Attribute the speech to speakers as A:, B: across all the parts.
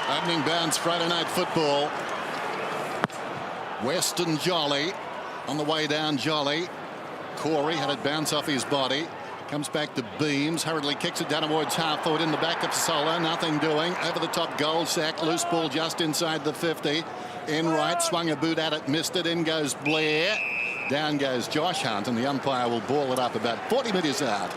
A: Opening bounce Friday night football. Weston Jolly on the way down. Jolly. Corey had it bounce off his body. Comes back to Beams, hurriedly kicks it down towards half forward in the back of Solo. Nothing doing. Over the top, goal sack. Loose ball just inside the 50. In right, swung a boot at it, missed it. In goes Blair. Down goes Josh Hunt, and the umpire will ball it up about 40 metres out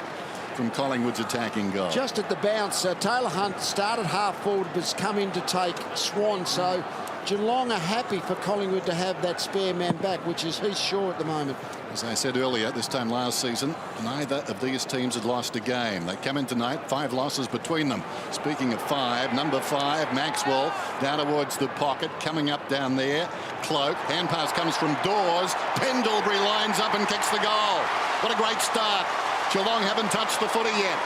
A: from Collingwood's attacking goal.
B: Just at the bounce, Taylor Hunt started half forward, but has come in to take Swan. So Geelong are happy for Collingwood to have that spare man back, which is Heath Shaw at the moment.
A: As I said earlier, this time last season, neither of these teams had lost a game. They come in tonight, 5 losses between them. Speaking of 5, number 5, Maxwell, down towards the pocket, coming up down there. Cloak, hand pass comes from Dawes. Pendlebury lines up and kicks the goal. What a great start. Geelong haven't touched the footy yet.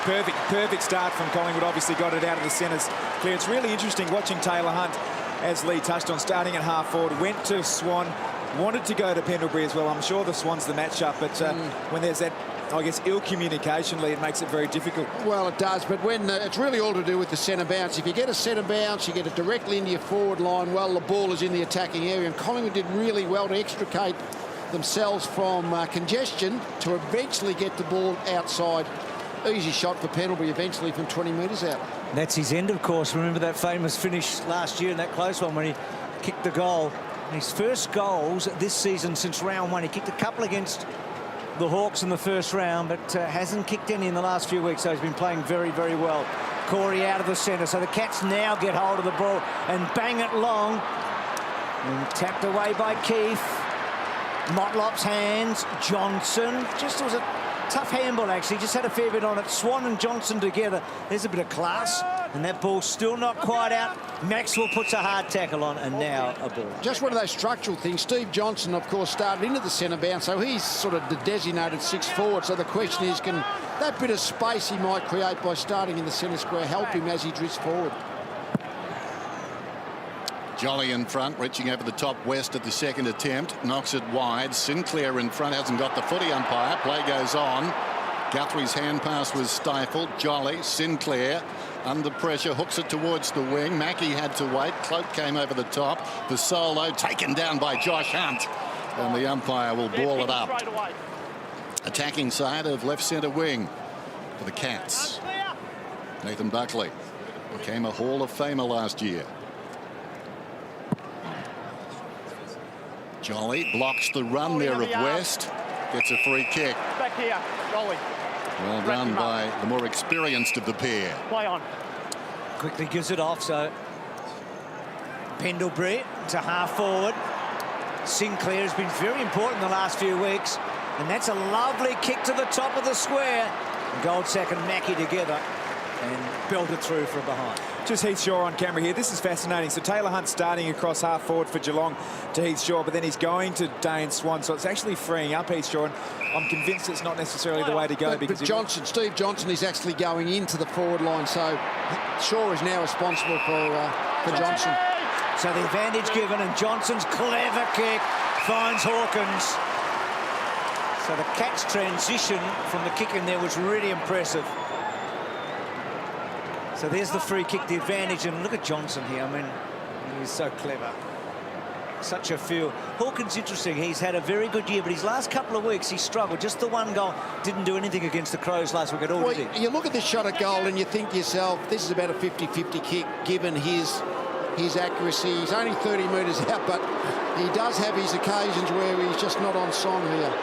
C: Perfect start from Collingwood. Obviously got it out of the centres clear. It's really interesting watching Taylor Hunt, as Lee touched on, starting at half forward, went to Swan, wanted to go to Pendlebury as well. I'm sure the Swan's the matchup, but when there's that, I guess, ill communication, Lee, it makes it very difficult.
B: Well, it does, but when it's really all to do with the centre bounce. If you get a centre bounce, you get it directly into your forward line. Well, the ball is in the attacking area, and Collingwood did really well to extricate themselves from congestion to eventually get the ball outside. Easy shot for Pendlebury eventually from 20 metres out.
D: That's his end, of course. Remember that famous finish last year in that close one when he kicked the goal. His first goals this season since round 1. He kicked a couple against the Hawks in the first round, but hasn't kicked any in the last few weeks, so he's been playing very, very well. Corey out of the centre, so the Cats now get hold of the ball and bang it long. And tapped away by Keith. Motlop's hands. Johnson. Just was a tough handball, actually. Just had a fair bit on it. Swan and Johnson together. There's a bit of class. And that ball's still not quite out. Maxwell puts a hard tackle on, and now a ball.
B: Just one of those structural things. Steve Johnson, of course, started into the centre bounce, so he's sort of the designated 6 forward. So the question is, can that bit of space he might create by starting in the centre square help him as he drifts forward?
A: Jolly in front, reaching over the top. West at the second attempt, knocks it wide. Sinclair in front, hasn't got the footy. Umpire, play goes on. Guthrie's hand pass was stifled. Jolly, Sinclair under pressure, hooks it towards the wing. Mackie had to wait. Cloak came over the top. The Solo taken down by Josh Hunt, and the umpire will ball it up. Attacking side of left centre wing for the Cats. Nathan Buckley became a Hall of Famer last year. Jolly blocks the run there of West. Gets a free kick.
E: Back here, Jolly.
A: Well done by the more experienced of the pair.
E: Play on.
D: Quickly gives it off, so Pendlebury to half forward. Sinclair has been very important the last few weeks, and that's a lovely kick to the top of the square. Goldsack and Mackie together and belted through from behind.
C: Just Heath Shaw on camera here. This is fascinating. So Taylor Hunt starting across half forward for Geelong to Heath Shaw, but then he's going to Dane Swan. So it's actually freeing up Heath Shaw, and I'm convinced it's not necessarily the way to go.
B: But Steve Johnson is actually going into the forward line, so Shaw is now responsible for Johnson.
D: So the advantage given, and Johnson's clever kick finds Hawkins. So the Cats' transition from the kick in there was really impressive. So there's the free kick, the advantage, and look at Johnson here. I mean, he's so clever. Such a feel. Hawkins, interesting. He's had a very good year, but his last couple of weeks he struggled. Just the one goal. Didn't do anything against the Crows last week at all,
B: well,
D: did he?
B: You look at this shot at goal and you think to yourself, this is about a 50-50 kick, given his accuracy. He's only 30 metres out, but he does have his occasions where he's just not on song here.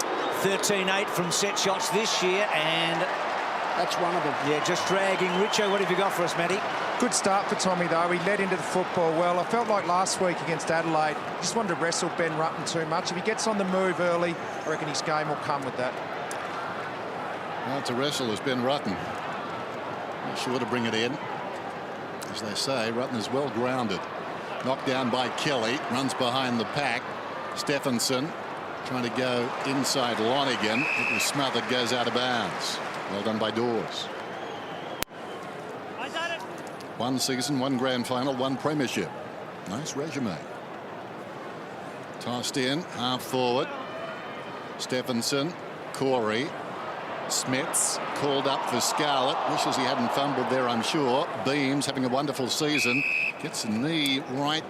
D: 13-8 from set shots this year, and
B: that's one of them.
D: Yeah, just dragging. Richo, what have you got for us, Matty?
F: Good start for Tommy, though. He led into the football well. I felt like last week against Adelaide, he just wanted to wrestle Ben Rutten too much. If he gets on the move early, I reckon his game will come with that.
A: Well, to wrestle is Ben Rutten. Sure to bring it in. As they say, Rutten is well grounded. Knocked down by Kelly, runs behind the pack. Stephenson trying to go inside Lonigan. It was smothered, goes out of bounds. Well done by Dawes. One season, one grand final, one premiership. Nice resume. Tossed in, half forward. Stephenson, Corey. Smets called up for Scarlett. Wishes he hadn't fumbled there, I'm sure. Beams having a wonderful season. Gets a knee right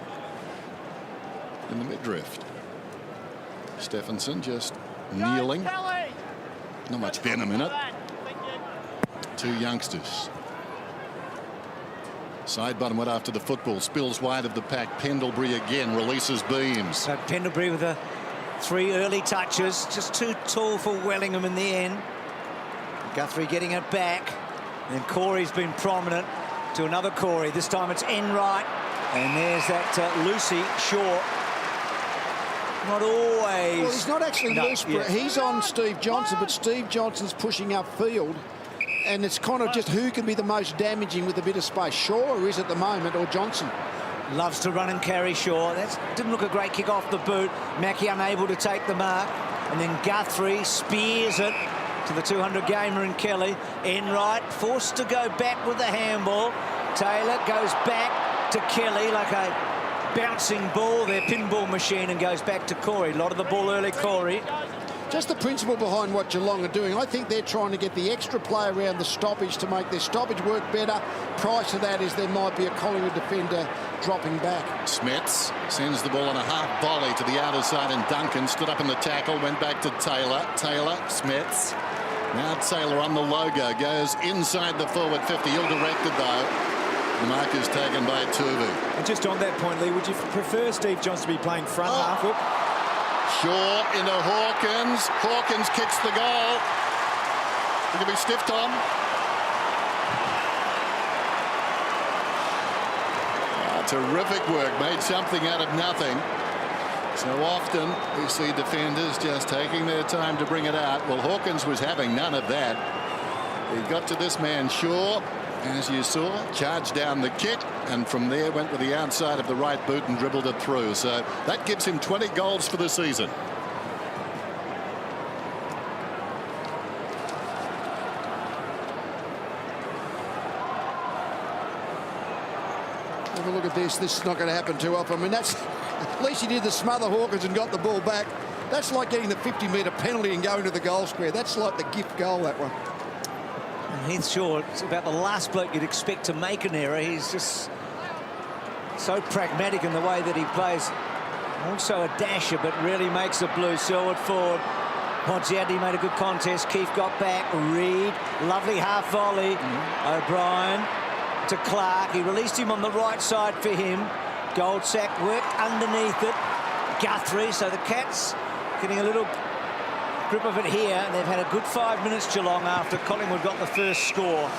A: in the midriff. Stephenson just kneeling. Not much venom in it. Two youngsters. Side bottom went after the football. Spills wide of the pack. Pendlebury again releases Beams.
D: So Pendlebury with the 3 early touches. Just too tall for Wellingham in the end. Guthrie getting it back. And then Corey's been prominent to another Corey. This time it's Enright. And there's that Lucy Shaw. Not always.
B: Well, he's not actually loose.
D: Yeah.
B: He's on Steve Johnson, but Steve Johnson's pushing upfield. And it's kind of just who can be the most damaging with a bit of space. Shaw is at the moment, or Johnson.
D: Loves to run and carry Shaw. That didn't look a great kick off the boot. Mackie unable to take the mark. And then Guthrie spears it to the 200 gamer and Kelly. Enright forced to go back with the handball. Taylor goes back to Kelly like a bouncing ball, their pinball machine, and goes back to Corey. A lot of the ball early, Corey.
B: Just the principle behind what Geelong are doing. I think they're trying to get the extra play around the stoppage to make their stoppage work better. Price to that is there might be a Collingwood defender dropping back.
A: Smets sends the ball on a half volley to the outer side, and Duncan stood up in the tackle, went back to Taylor. Taylor, Smets. Now Taylor on the logo, goes inside the forward 50. Ill directed though. The mark is taken by Tuvu.
C: And just on that point, Lee, would you prefer Steve Johnson to be playing front half hook?
A: Shaw into Hawkins. Hawkins kicks the goal. It could be stiff, Tom. Terrific work. Made something out of nothing. So often we see defenders just taking their time to bring it out. Well, Hawkins was having none of that. He got to this man, Shaw, as you saw, charged down the kick, and from there went with the outside of the right boot and dribbled it through. So that gives him 20 goals for the season.
B: Have a look at this. This is not going to happen too often. I mean, that's at least he did the smother Hawkins and got the ball back. That's like getting the 50-metre penalty and going to the goal square. That's like the gift goal, that one.
D: And Heath Shaw, it's about the last bloke you'd expect to make an error. He's just so pragmatic in the way that he plays. Also a dasher, but really makes a blue. Selwood forward. Ponziati made a good contest. Keefe got back. Reed, lovely half volley. O'Brien to Clark. He released him on the right side for him. Goldsack worked underneath it. Guthrie, so the Cats getting a little grip of it here. They've had a good 5 minutes, Geelong, after Collingwood got the first score.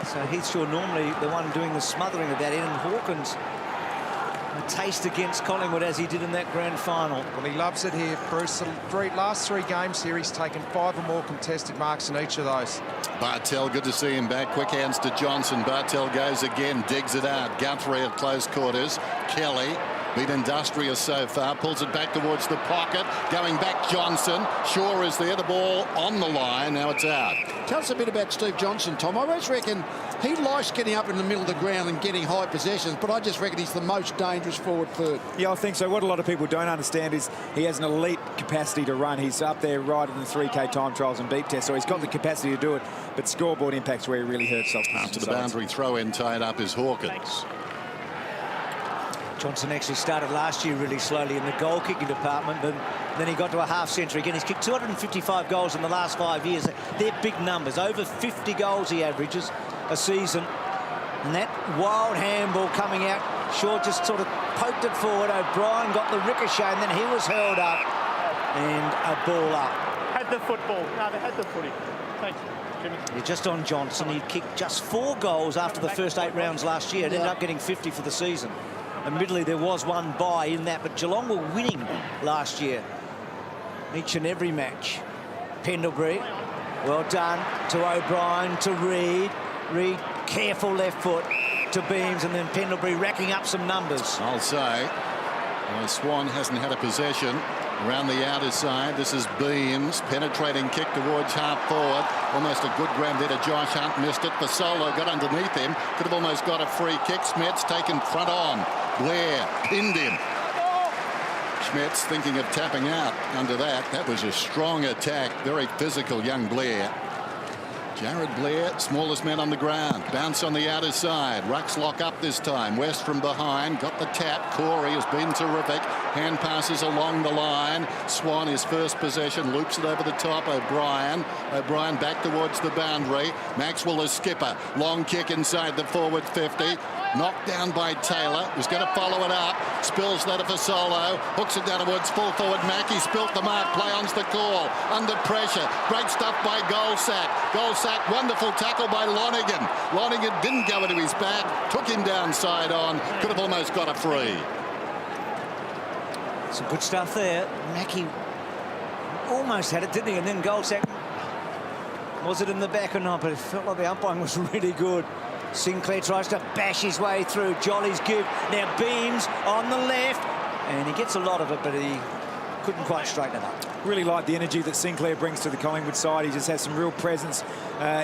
D: So Heath Shaw normally the one doing the smothering of that in, and Hawkins a taste against Collingwood as he did in that grand final.
F: Well, he loves it here, Bruce. The last 3 games here, he's taken 5 or more contested marks in each of those.
A: Bartel, good to see him back. Quick hands to Johnson. Bartel goes again, digs it out. Guthrie at close quarters. Kelly, been industrious so far, pulls it back towards the pocket. Going back, Johnson. Shaw is there, the ball on the line. Now it's out.
B: Tell us a bit about Steve Johnson, Tom. I always reckon he likes getting up in the middle of the ground and getting high possessions, but I just reckon he's the most dangerous forward third.
C: Yeah, I think so. What a lot of people don't understand is he has an elite capacity to run. He's up there right in the 3K time trials and beep test, so he's got the capacity to do it, but scoreboard impact's where he really hurts self.
A: After the boundary throw-in tied up is Hawkins.
D: Johnson actually started last year really slowly in the goal-kicking department, but then he got to a half-century again. He's kicked 255 goals in the last 5 years. They're big numbers. Over 50 goals he averages a season. And that wild handball coming out, Shaw just sort of poked it forward. O'Brien got the ricochet, and then he was hurled up. And a ball up.
E: Had the football. No, they had the footy. Thanks, Jimmy.
D: Yeah, just on Johnson, he kicked just 4 goals after the first 8 rounds last year. It ended up getting 50 for the season. Admittedly, there was one bye in that, but Geelong were winning last year. Each and every match. Pendlebury, well done to O'Brien, to Reed. Reed, careful left foot to Beams, and then Pendlebury racking up some numbers.
A: I'll say, Swan hasn't had a possession around the outer side. This is Beams, penetrating kick towards half forward. Almost a good grab there to Josh Hunt, missed it. Fasolo got underneath him, could have almost got a free kick. Smets taken front on. Blair pinned him. Smets thinking of tapping out under that. That was a strong attack. Very physical, young Blair. Jared Blair, smallest man on the ground. Bounce on the outer side. Rucks lock up this time. West from behind. Got the tap. Corey has been terrific. Hand passes along the line. Swan, his first possession, loops it over the top. O'Brien. O'Brien back towards the boundary. Maxwell is skipper. Long kick inside the forward 50. Knocked down by Taylor, who's going to follow it up. Spills that for Solo. Hooks it down towards full forward. Mackey spilt the mark. Play on's the call. Under pressure. Great stuff by Goldsack. Goldsack, wonderful tackle by Lonigan. Lonigan didn't go into his back. Took him down side on. Could have almost got a free.
D: Some good stuff there. Mackey almost had it, didn't he? And then Goldsack, was it in the back or not? But it felt like the umpiring was really good. Sinclair tries to bash his way through. Jolly's give. Now Beams on the left. And he gets a lot of it, but he couldn't quite straighten it up.
C: Really like the energy that Sinclair brings to the Collingwood side. He just has some real presence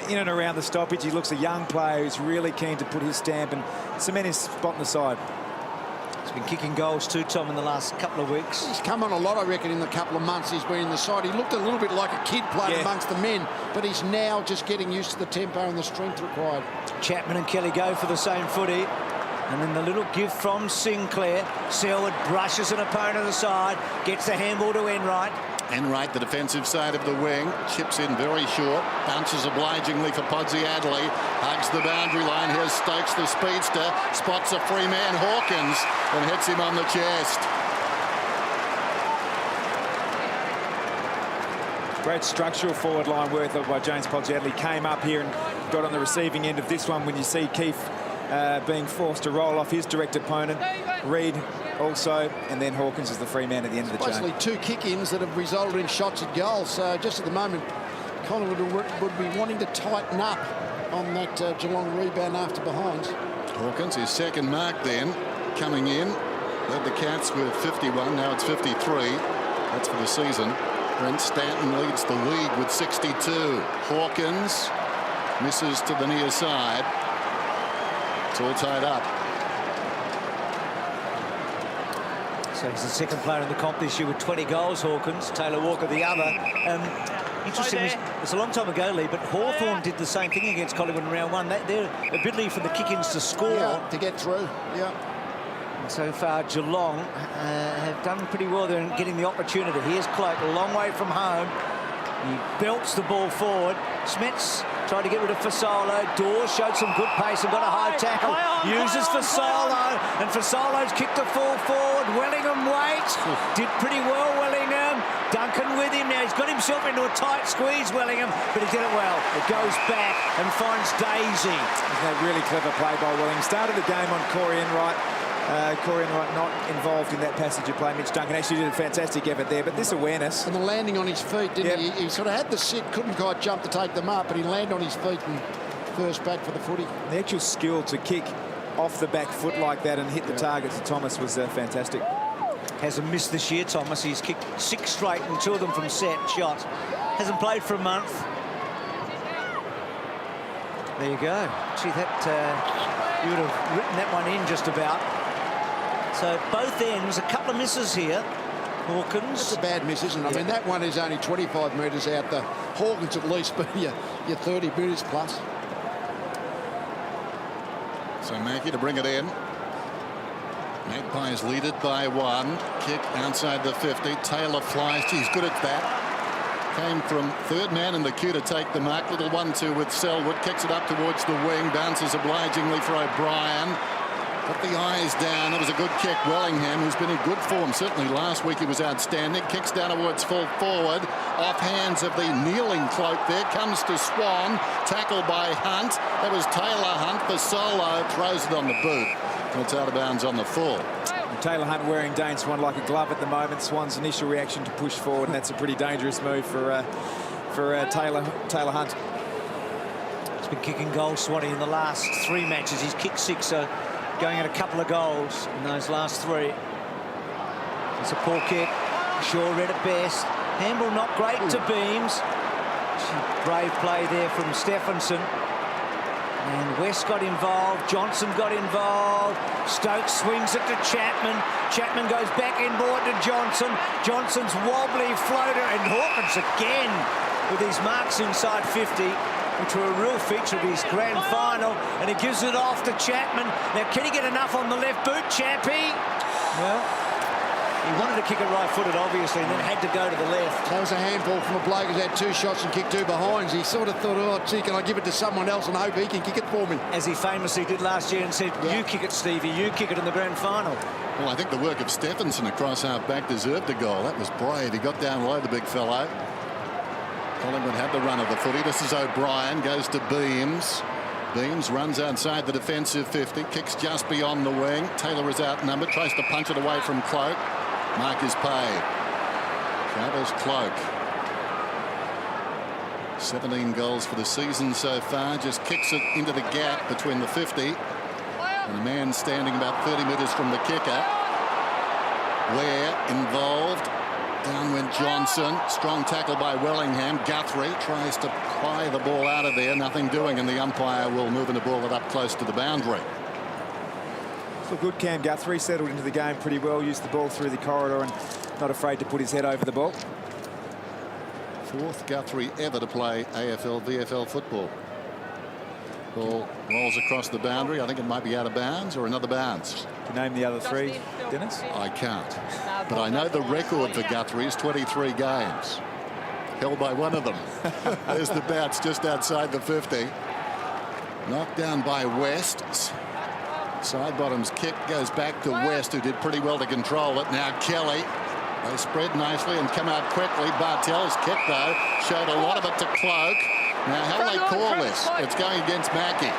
C: in and around the stoppage. He looks a young player who's really keen to put his stamp and cement his spot in the side.
D: He's been kicking goals too, Tom, in the last couple of weeks.
B: He's come on a lot, I reckon, in the couple of months he's been in the side. He looked a little bit like a kid playing amongst the men, but he's now just getting used to the tempo and the strength required.
D: Chapman and Kelly go for the same footy. And then the little give from Sinclair. Selwood brushes an opponent aside, gets the handball to Enright.
A: Enright, the defensive side of the wing, chips in very short, bounces obligingly for Podsy Adley, hugs the boundary line. Here's Stokes, the speedster, spots a free man, Hawkins, and hits him on the chest.
C: Great structural forward line work by James Podsy Adley. Came up here and got on the receiving end of this one when you see Keefe being forced to roll off his direct opponent. Reid also, and then Hawkins is the free man at the end of the chain.
B: Basically two kick-ins that have resulted in shots at goal. So just at the moment, Collingwood would be wanting to tighten up on that Geelong rebound after behinds.
A: Hawkins, his second mark then, coming in. Led the Cats with 51, now it's 53. That's for the season. Brent Stanton leads the league with 62. Hawkins misses to the near side. It's all tied up.
D: So he's the second player in the comp this year with 20 goals, Hawkins. Taylor Walker the other. Interesting, it's a long time ago, Lee, but Hawthorn did the same thing against Collingwood in round one. Their ability for the kick-ins to score.
B: To get through,
D: And so far, Geelong have done pretty well there in getting the opportunity. Here's Cloak, a long way from home. He belts the ball forward. Smets tried to get rid of Fasolo. Dawes showed some good pace and got a high tackle. Uses Fasolo, and Fasolo's kicked a full forward. Wellingham waits. Did pretty well, Wellingham. Duncan with him now. He's got himself into a tight squeeze, Wellingham, but he did it well. It goes back and finds Daisy.
C: Isn't that really clever play by Wellingham? Started the game on Corey Enright. Corey Enright not involved in that passage of play. Mitch Duncan actually did a fantastic effort there, but this awareness.
B: And the landing on his feet, didn't he? He sort of had the sit, couldn't quite jump to take them up, but he landed on his feet and first back for the footy.
C: The actual skill to kick off the back foot like that and hit the target to Thomas was fantastic.
D: Hasn't missed this year, Thomas. He's kicked 6 straight and 2 of them from set shots. Hasn't played for a month. There you go. Gee, that you would have written that one in just about. So both ends, a couple of misses here. Hawkins.
B: It's a bad miss, isn't it? I mean, that one is only 25 metres out. The Hawkins at least be your 30 metres plus.
A: So Mackey to bring it in. Magpies lead it by 1. Kick outside the 50. Taylor flies. He's good at that. Came from third man in the queue to take the mark. Little 1-2 with Selwood. Kicks it up towards the wing. Bounces obligingly for O'Brien. Put the eyes down. It was a good kick. Wellingham, who's been in good form. Certainly last week he was outstanding. Kicks down towards full forward. Off hands of the kneeling Cloak there. Comes to Swan. Tackled by Hunt. That was Taylor Hunt for Solo. Throws it on the boot. And it's out of bounds on the full.
C: And Taylor Hunt wearing Dane Swan like a glove at the moment. Swan's initial reaction to push forward, and that's a pretty dangerous move for Taylor Hunt.
D: He's been kicking goals, Swanee, in the last 3 matches. He's kicked 6, so going at a couple of goals in those last 3. It's a poor kick. Shaw read it best. Handball not great to Beams. Brave play there from Stephenson. And West got involved. Johnson got involved. Stokes swings it to Chapman. Chapman goes back inboard to Johnson. Johnson's wobbly floater, and Hawkins again with his marks inside 50. which were a real feature of his grand final, and he gives it off to Chapman. Now, can he get enough on the left boot, Chappie? Well, he wanted to kick it right-footed, obviously, and then had to go to the left.
B: That was a handball from a bloke who's had 2 shots and kicked 2 behinds. He sort of thought, oh, gee, can I give it to someone else and hope he can kick it for me?
D: As he famously did last year and said, you kick it, Stevie, you kick it in the grand final.
A: Well, I think the work of Stephenson across half-back deserved a goal. That was brave. He got down low, the big fellow. Collingwood had the run of the footy. This is O'Brien, goes to Beams. Beams runs outside the defensive 50, kicks just beyond the wing. Taylor is outnumbered, tries to punch it away from Cloak. Mark is paid. Travis Cloak. 17 goals for the season so far. Just kicks it into the gap between the 50 and a man standing about 30 metres from the kicker. Ware involved. Down went Johnson. Strong tackle by Wellingham. Guthrie tries to pry the ball out of there. Nothing doing, and the umpire will move in to ball it up close to the boundary.
C: So good, Cam Guthrie settled into the game pretty well, used the ball through the corridor and not afraid to put his head over the ball.
A: 4th Guthrie ever to play AFL, VFL football. Ball rolls across the boundary. I think it might be out of bounds or another bounds.
C: Can you name the other 3, Dennis?
A: I can't. But I know the record for Guthrie is 23 games. Held by one of them. There's the bounce just outside the 50. Knocked down by West. Sidebottom's kick goes back to West, who did pretty well to control it. Now Kelly. They spread nicely and come out quickly. Bartell's kick, though, showed a lot of it to Cloak. Now, how do they call this? It's going against Mackey.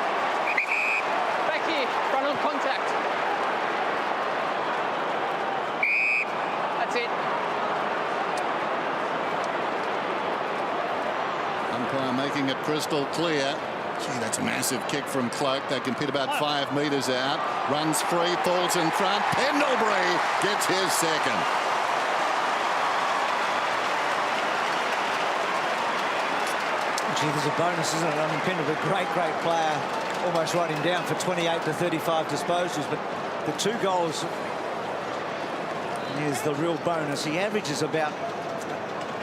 E: Back here, front on contact. That's it.
A: Umpire making it crystal clear. Gee, that's a massive kick from Cloak. They can pit about 5 metres out. Runs free, falls in front. Pendlebury gets his second.
D: Gee, there's a bonus, isn't it? I mean, Pendlebury, great player. Almost write him down for 28 to 35 disposals, but the 2 goals is the real bonus. He averages about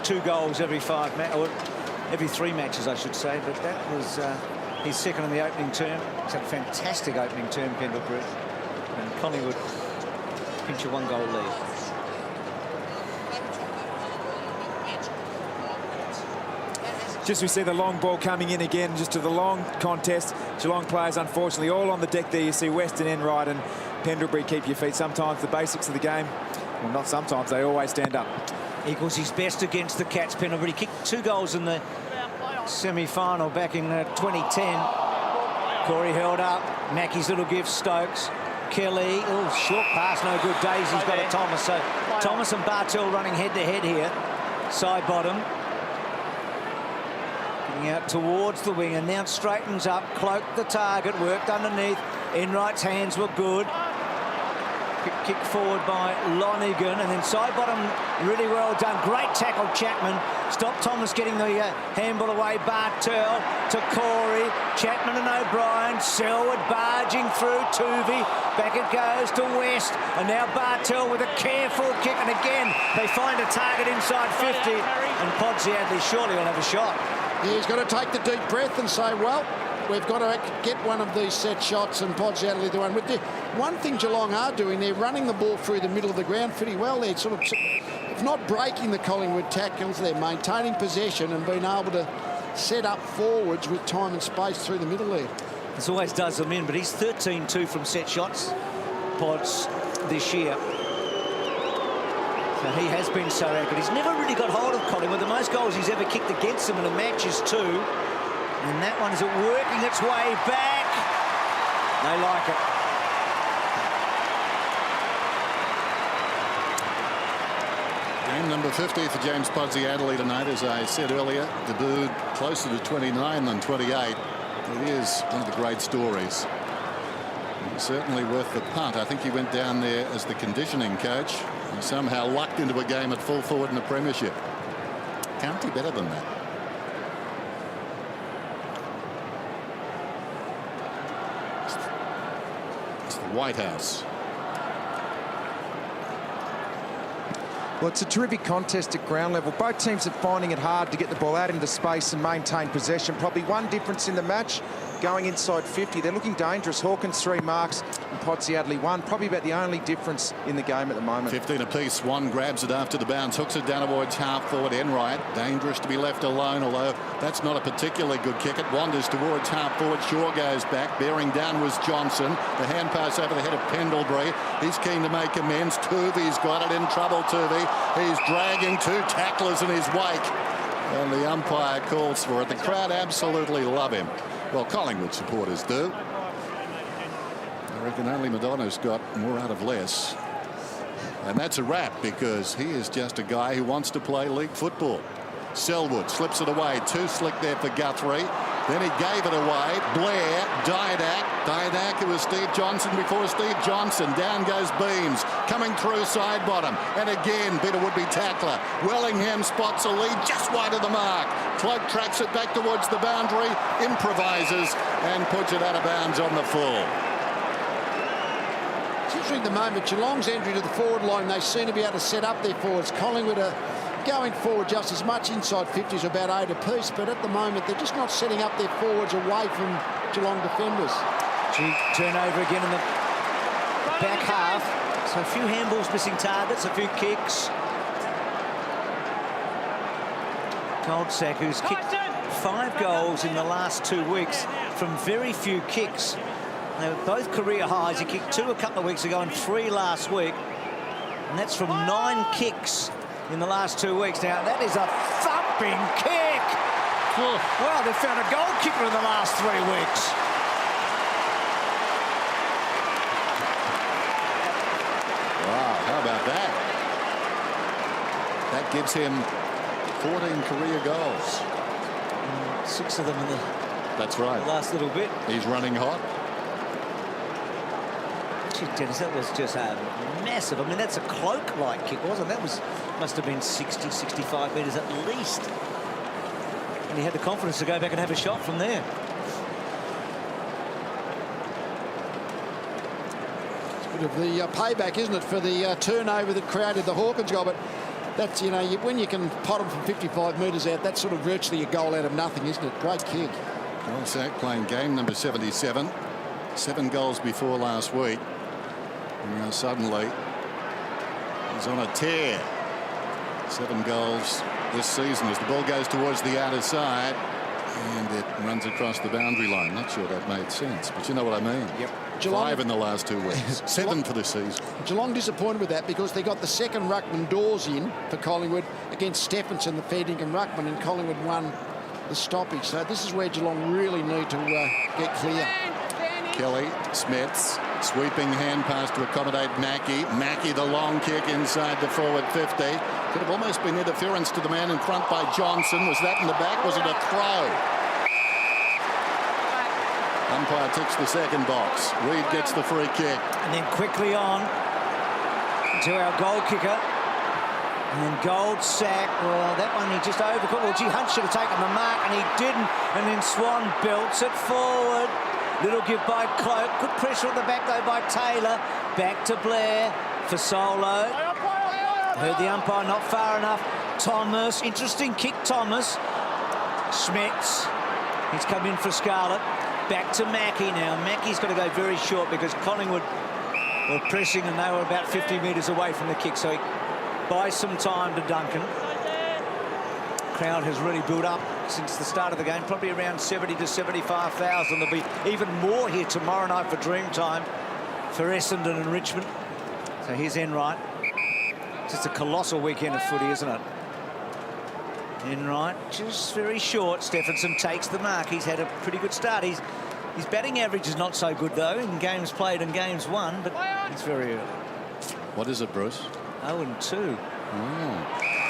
D: 2 goals every 5 or every 3 matches, I should say, but that was his second in the opening term. It's a fantastic opening term, Pendlebury. And Collingwood pinch a 1-goal lead.
C: Just we see the long ball coming in again, just to the long contest. Geelong players, unfortunately, all on the deck there. You see Weston, Enright and Pendlebury keep your feet. Sometimes the basics of the game, well, not sometimes, they always stand up.
D: Equals his best against the Cats. Pendlebury kicked 2 goals in the semi-final back in 2010. Corey held up. Mackey's little gift, Stokes. Kelly, oh, short pass, no good. Daisy's got a Thomas. So Thomas and Bartell running head-to-head here. Side bottom. Getting out towards the wing, and now straightens up. Cloaked the target, worked underneath. Enright's hands were good. Kick forward by Lonigan, and then side bottom really well done. Great tackle, Chapman. Stopped Thomas getting the handball away. Bartell to Corey. Chapman and O'Brien. Selwood barging through. Tuvey. Back it goes to West. And now Bartell with a careful kick. And again, they find a target inside 50. And Podsiadly surely will have a shot.
B: Yeah, he's got to take the deep breath and say, well, we've got to get one of these set shots, and Podsiadly the one. With the one thing Geelong are doing, they're running the ball through the middle of the ground pretty well. They're sort of, if not breaking the Collingwood tackles, they're maintaining possession and being able to set up forwards with time and space through the middle there.
D: This always does them in, but he's 13-2 from set shots, Pods, this year. So he has been so accurate. He's never really got hold of Collingwood. The most goals he's ever kicked against them in a match is 2. And that one is working its way back. They like it.
A: Game number 50 for James Podsiadly tonight, as I said earlier. Debuted closer to 29 than 28. It is one of the great stories. Certainly worth the punt. I think he went down there as the conditioning coach and somehow lucked into a game at full forward in the premiership. Can't be better than that. It's the White House.
F: Well, it's a terrific contest at ground level. Both teams are finding it hard to get the ball out into space and maintain possession. Probably one difference in the match, going inside 50. They're looking dangerous. Hawkins 3 marks and Podsiadly 1. Probably about the only difference in the game at the moment.
A: 15 apiece. Swan grabs it after the bounce, hooks it down towards half forward Enright. Dangerous to be left alone, although that's not a particularly good kick. It wanders towards half forward. Shaw goes back. Bearing down was Johnson. The hand pass over the head of Pendlebury. He's keen to make amends. Tuvi's got it. In trouble, Tuvi. He's dragging 2 tacklers in his wake. And the umpire calls for it. The crowd absolutely love him. Well, Collingwood supporters do. I reckon only Madonna's got more out of less. And that's a wrap, because he is just a guy who wants to play league football. Selwood slips it away. Too slick there for Guthrie. Then he gave it away. Blair, Didak. Didak, who was Steve Johnson before Steve Johnson. Down goes Beams. Coming through side bottom. And again, Peter would-be tackler. Wellingham spots a lead just wide of the mark. Cloak tracks it back towards the boundary. Improvises and puts it out of bounds on the full.
B: It's interesting at the moment, Geelong's entry to the forward line, they seem to be able to set up their forwards. Collingwood are going forward just as much inside 50s, about 8 apiece, but at the moment they're just not setting up their forwards away from Geelong defenders.
D: Turnover again in the back half. So a few handballs missing targets, a few kicks. Goldsack, who's kicked 5 goals in the last 2 weeks from very few kicks. They were both career highs. He kicked 2 a couple of weeks ago and 3 last week. And that's from 9 kicks in the last 2 weeks. Now, that is a thumping kick. Oh. Well, they've found a goal kicker in the last 3 weeks.
A: Wow, how about that? That gives him 14 career goals.
D: 6 of them in the
A: That's right.
D: last little bit.
A: He's running hot.
D: Gee, Dennis, that was just massive. I mean, that's a cloak-like kick, wasn't it? That must have been 60, 65 metres at least. And he had the confidence to go back and have a shot from there.
B: It's a bit of the payback, isn't it, for the turnover that created the Hawkins goal. But that's, you know, when you can pot them from 55 metres out, that's sort of virtually a goal out of nothing, isn't it? Great kick.
A: Goldsack playing game number 77. 7 goals before last week. And now suddenly he's on a tear. 7 goals this season as the ball goes towards the outer side and it runs across the boundary line. Not sure that made sense, but you know what I mean.
B: Yep. Geelong,
A: 5 in the last 2 weeks. 7 for the season.
B: Geelong disappointed with that because they got the second ruckman Dawes in for Collingwood against Stephenson, the fair dinkum ruckman, and Collingwood won the stoppage. So this is where Geelong really need to get clear.
A: Kelly, Smets, sweeping hand pass to accommodate Mackie. Mackie, the long kick inside the forward 50. Could have almost been interference to the man in front by Johnson. Was that in the back? Was it a throw? Umpire ticks the second box. Reid gets the free kick.
D: And then quickly on to our goal kicker. And then Goldsack, well, that one he just overcooked. Well, gee, Hunt should have taken the mark, and he didn't. And then Swan belts it forward. Little give by Cloak. Good pressure at the back, though, by Taylor. Back to Blair for Solo. Heard the umpire, not far enough. Thomas, interesting kick, Thomas. Smets, he's come in for Scarlett. Back to Mackie now. Mackie's got to go very short because Collingwood were pressing and they were about 50 metres away from the kick. So he buys some time to Duncan. Crowd has really built up since the start of the game, probably around 70 to 75,000. There'll be even more here tomorrow night for Dreamtime for Essendon and Richmond. So here's Enright. Just a colossal weekend of footy, isn't it? Enright just very short. Stephenson takes the mark. He's had a pretty good start. His batting average is not so good, though, in games played and games won, but he's very early.
A: What is it, Bruce?
D: 0-2.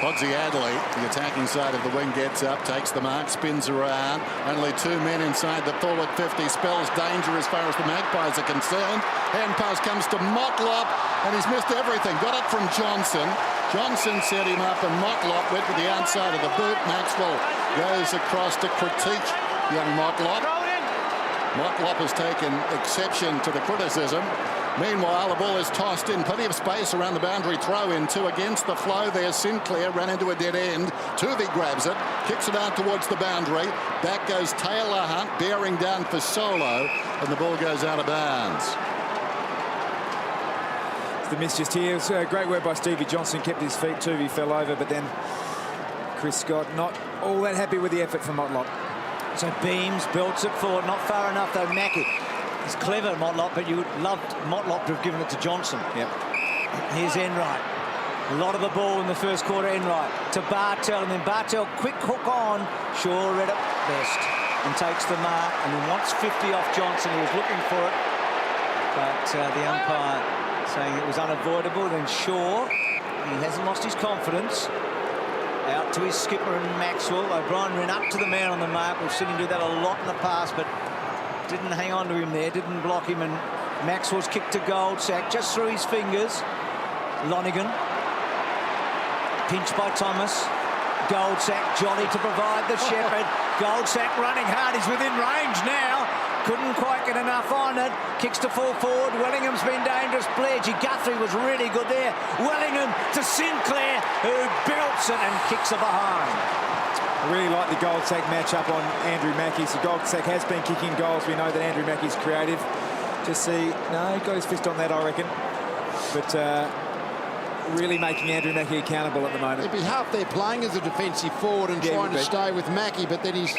A: Podsiadly, the attacking side of the wing, gets up, takes the mark, spins around. Only 2 men inside the forward 50. Spells danger as far as the Magpies are concerned. Hand pass comes to Motlop, and he's missed everything. Got it from Johnson. Johnson set him up, and Motlop went to the outside of the boot. Maxwell goes across to critique young Motlop. Motlop has taken exception to the criticism. Meanwhile, the ball is tossed in. Plenty of space around the boundary. Throw in. 2 against the flow there. Sinclair ran into a dead end. Tuvey grabs it. Kicks it out towards the boundary. Back goes Taylor Hunt, bearing down for Solo. And the ball goes out of bounds.
C: The miss just here. It was a great work by Stevie Johnson. Kept his feet. Tuvey fell over, but then Chris Scott not all that happy with the effort from Motlop.
D: So Beams belts it forward. Not far enough, though, Mackie. It's clever, Motlop, but you would love Motlop to have given it to Johnson.
C: Yep.
D: Here's Enright. A lot of the ball in the first quarter, Enright. To Bartel, and then Bartel, quick hook on. Shaw read it best and takes the mark, and then wants 50 off Johnson. He was looking for it, but the umpire saying it was unavoidable. Then Shaw, he hasn't lost his confidence. Out to his skipper and Maxwell. O'Brien ran up to the man on the mark. We've seen him do that a lot in the past, but didn't hang on to him there, didn't block him, and Maxwell's kick to Goldsack just through his fingers. Lonigan, pinched by Thomas. Goldsack, Jolly to provide the shepherd. Goldsack running hard, he's within range now. Couldn't quite get enough on it. Kicks to full forward. Wellingham's been dangerous. Bledgy, Guthrie was really good there. Wellingham to Sinclair, who belts it and kicks it behind.
C: I really like the Goldsack matchup on Andrew Mackie. So Goldsack has been kicking goals. We know that Andrew Mackie's creative. Just see, no, he got his fist on that, I reckon. But really making Andrew Mackie accountable at the moment.
B: It'd be half there playing as a defensive forward and trying to stay with Mackie, but then he's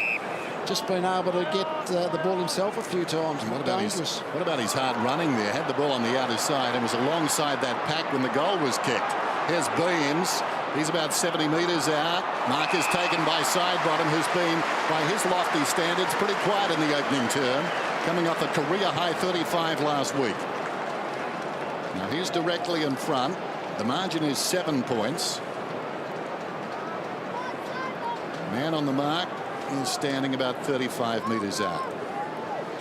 B: just been able to get the ball himself a few times.
A: What about his hard running there? Had the ball on the outer side and was alongside that pack when the goal was kicked. Here's Beams. He's about 70 metres out. Mark is taken by Sidebottom, who's been, by his lofty standards, pretty quiet in the opening term, coming off a career-high 35 last week. Now he's directly in front. The margin is 7 points. Man on the mark is standing about 35 metres out.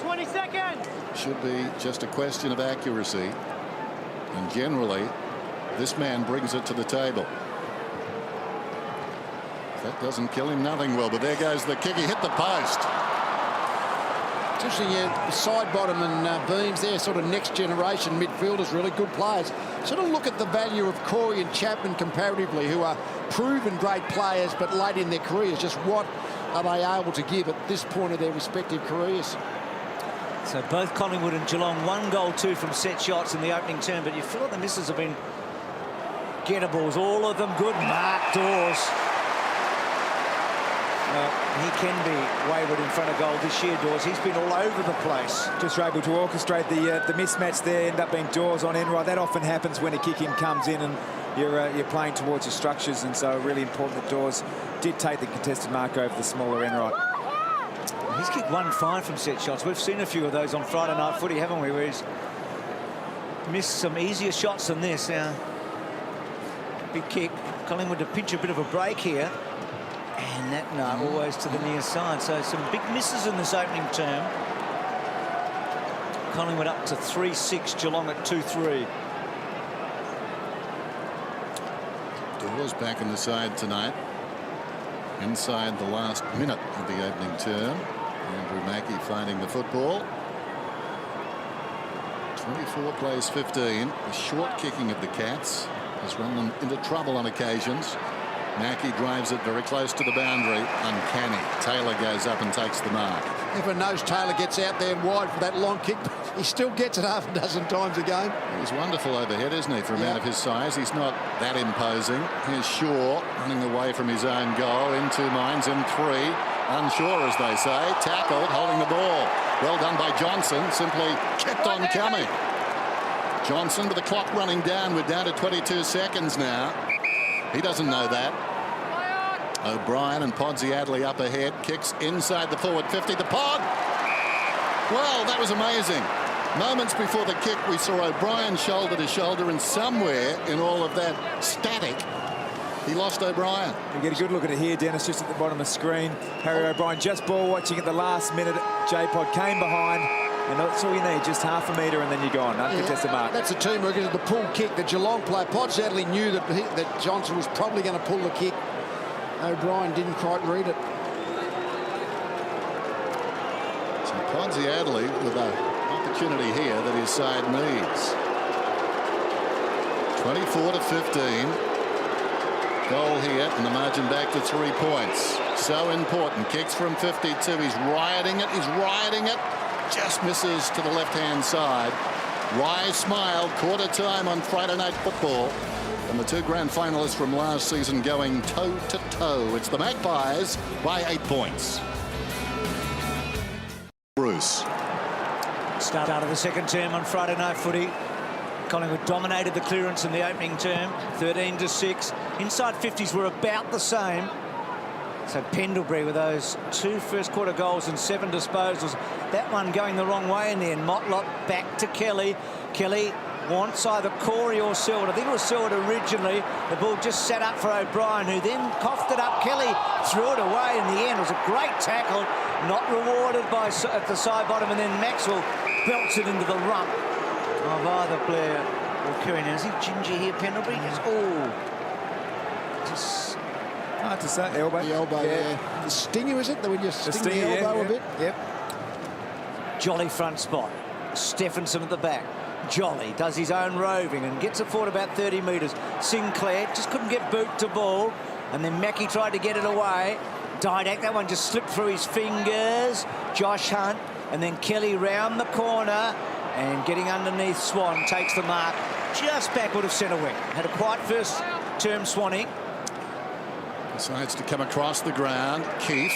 E: 20 seconds.
A: Should be just a question of accuracy. And generally, this man brings it to the table. That doesn't kill him, nothing will. But there goes the kick. He hit the post.
B: It's interesting, Sidebottom and Beams, they're sort of next generation midfielders, really good players. Sort of look at the value of Corey and Chapman comparatively, who are proven great players, but late in their careers. Just what are they able to give at this point of their respective careers?
D: So both Collingwood and Geelong, 1 goal, 2 from set shots in the opening term, but you feel like the misses have been gettables, all of them good. Mark Dawes. He can be wayward in front of goal this year, Dawes. He's been all over the place.
C: Just able to orchestrate the mismatch there, end up being Dawes on Enright. That often happens when a kick-in comes in and you're playing towards your structures, and so really important that Dawes did take the contested mark over the smaller Enright.
D: He's kicked 1-5 from set shots. We've seen a few of those on Friday night footy, haven't we, where he's missed some easier shots than this. Now, big kick. Collingwood to pinch a bit of a break here. And that always to the near side. So some big misses in this opening term. Collingwood up to 3-6, Geelong at 2-3.
A: Dawes back in the side tonight. Inside the last minute of the opening term. Andrew Mackie finding the football. 24 plays 15. The short kicking of the Cats has run them into trouble on occasions. Mackie drives it very close to the boundary. Uncanny. Taylor goes up and takes the mark.
B: Everyone knows Taylor gets out there wide for that long kick. He still gets it half a dozen times a game.
A: He's wonderful overhead, isn't he, for a man of his size? He's not that imposing. Here's Shaw running away from his own goal. In 2 minds, in 3. Unsure, as they say. Tackled, holding the ball. Well done by Johnson. Simply kept on coming. Johnson with the clock running down. We're down to 22 seconds now. He doesn't know that. O'Brien and Podsiadly up ahead. Kicks inside the forward 50. The Pod. Well, that was amazing. Moments before the kick, we saw O'Brien shoulder to shoulder, and somewhere in all of that static, he lost O'Brien.
C: You get a good look at it here, Dennis, just at the bottom of the screen. Harry O'Brien just ball watching at the last minute. J-Pod came behind, and that's all you need, just half a metre, and then you're gone. Uncontested mark.
B: That's a teamwork. It's the pull kick. The Geelong player, Podsiadly, knew that Johnson was probably going to pull the kick. O'Brien didn't quite read it.
A: So Podsiadly with an opportunity here that his side needs. 24-15. Goal here and the margin back to 3 points. So important. Kicks from 52. He's riding it. He's riding it. Just misses to the left-hand side. Wise smile. Quarter time on Friday Night Football. And the two grand finalists from last season going toe-to-toe. It's the Magpies by 8 points. Bruce.
D: Start out of the second term on Friday Night Footy. Collingwood dominated the clearance in the opening term, 13-6. Inside 50s were about the same. So Pendlebury with those 2 first-quarter goals and 7 disposals. That one going the wrong way in the end. Motlop back to Kelly. Kelly wants either Corey or Selwood. I think it was Selwood originally. The ball just set up for O'Brien, who then coughed it up. Kelly threw it away in the end. It was a great tackle, not rewarded by at the side bottom, and then Maxwell belts it into the rump of either Blair or Curran. Is he ginger here, Pendlebury? Oh, just
C: hard to say. Elbow.
B: The elbow there. The stinger, is it? That when you sting the elbow a bit?
C: Yep.
D: Jolly front spot. Stephenson at the back. Jolly does his own roving and gets it forward about 30 metres. Sinclair just couldn't get boot to ball. And then Mackie tried to get it away. Didak, that one just slipped through his fingers. Josh Hunt. And then Kelly round the corner. And getting underneath Swan takes the mark just backward of centre wing. Had a quiet first term, Swanee.
A: Decides to come across the ground. Keith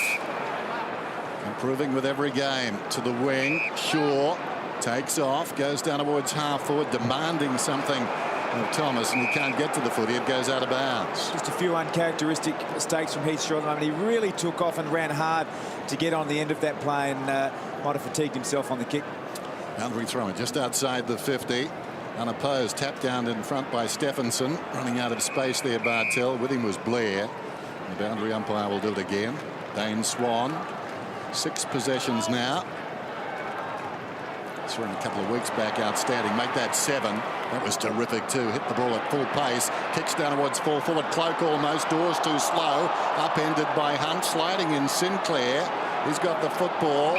A: improving with every game to the wing. Shaw takes off, goes down towards half forward, demanding something of Thomas, and he can't get to the footy. It goes out of bounds.
C: Just a few uncharacteristic mistakes from Heath Shaw at the moment. He really took off and ran hard to get on the end of that play, and might have fatigued himself on the kick.
A: Boundary throw just outside the 50. Unopposed, tapped down in front by Stephenson. Running out of space there, Bartell. With him was Blair. The boundary umpire will do it again. Dane Swan. 6 possessions now. Saw him a couple of weeks back, outstanding. Make that 7. That was terrific too. Hit the ball at full pace. Kicks down towards full forward. Cloak almost. Doors too slow. Upended by Hunt. Sliding in Sinclair. He's got the football.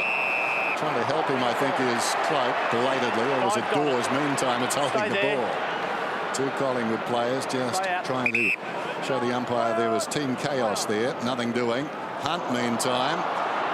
A: Trying to help him, I think, is Cloak belatedly, or was it Dawes? Meantime, it's holding the ball. 2 Collingwood players just trying to show the umpire there was team chaos there. Nothing doing. Hunt, meantime,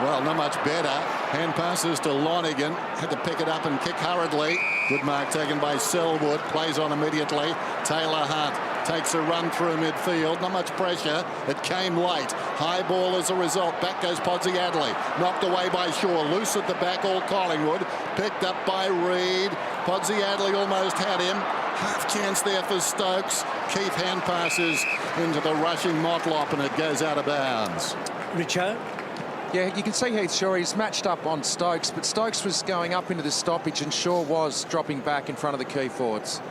A: well, not much better. Hand passes to Lonigan. Had to pick it up and kick hurriedly. Good mark taken by Selwood. Plays on immediately. Taylor Hunt takes a run through midfield. Not much pressure. It came late. High ball as a result. Back goes Podsiadly. Knocked away by Shaw. Loose at the back, all Collingwood. Picked up by Reid. Podsiadly almost had him. Half chance there for Stokes. Keith hand passes into the rushing Motlop, and it goes out of bounds.
D: Richo.
F: Yeah, you can see Heath Shaw, he's matched up on Stokes, but Stokes was going up into the stoppage and Shaw was dropping back in front of the key forwards.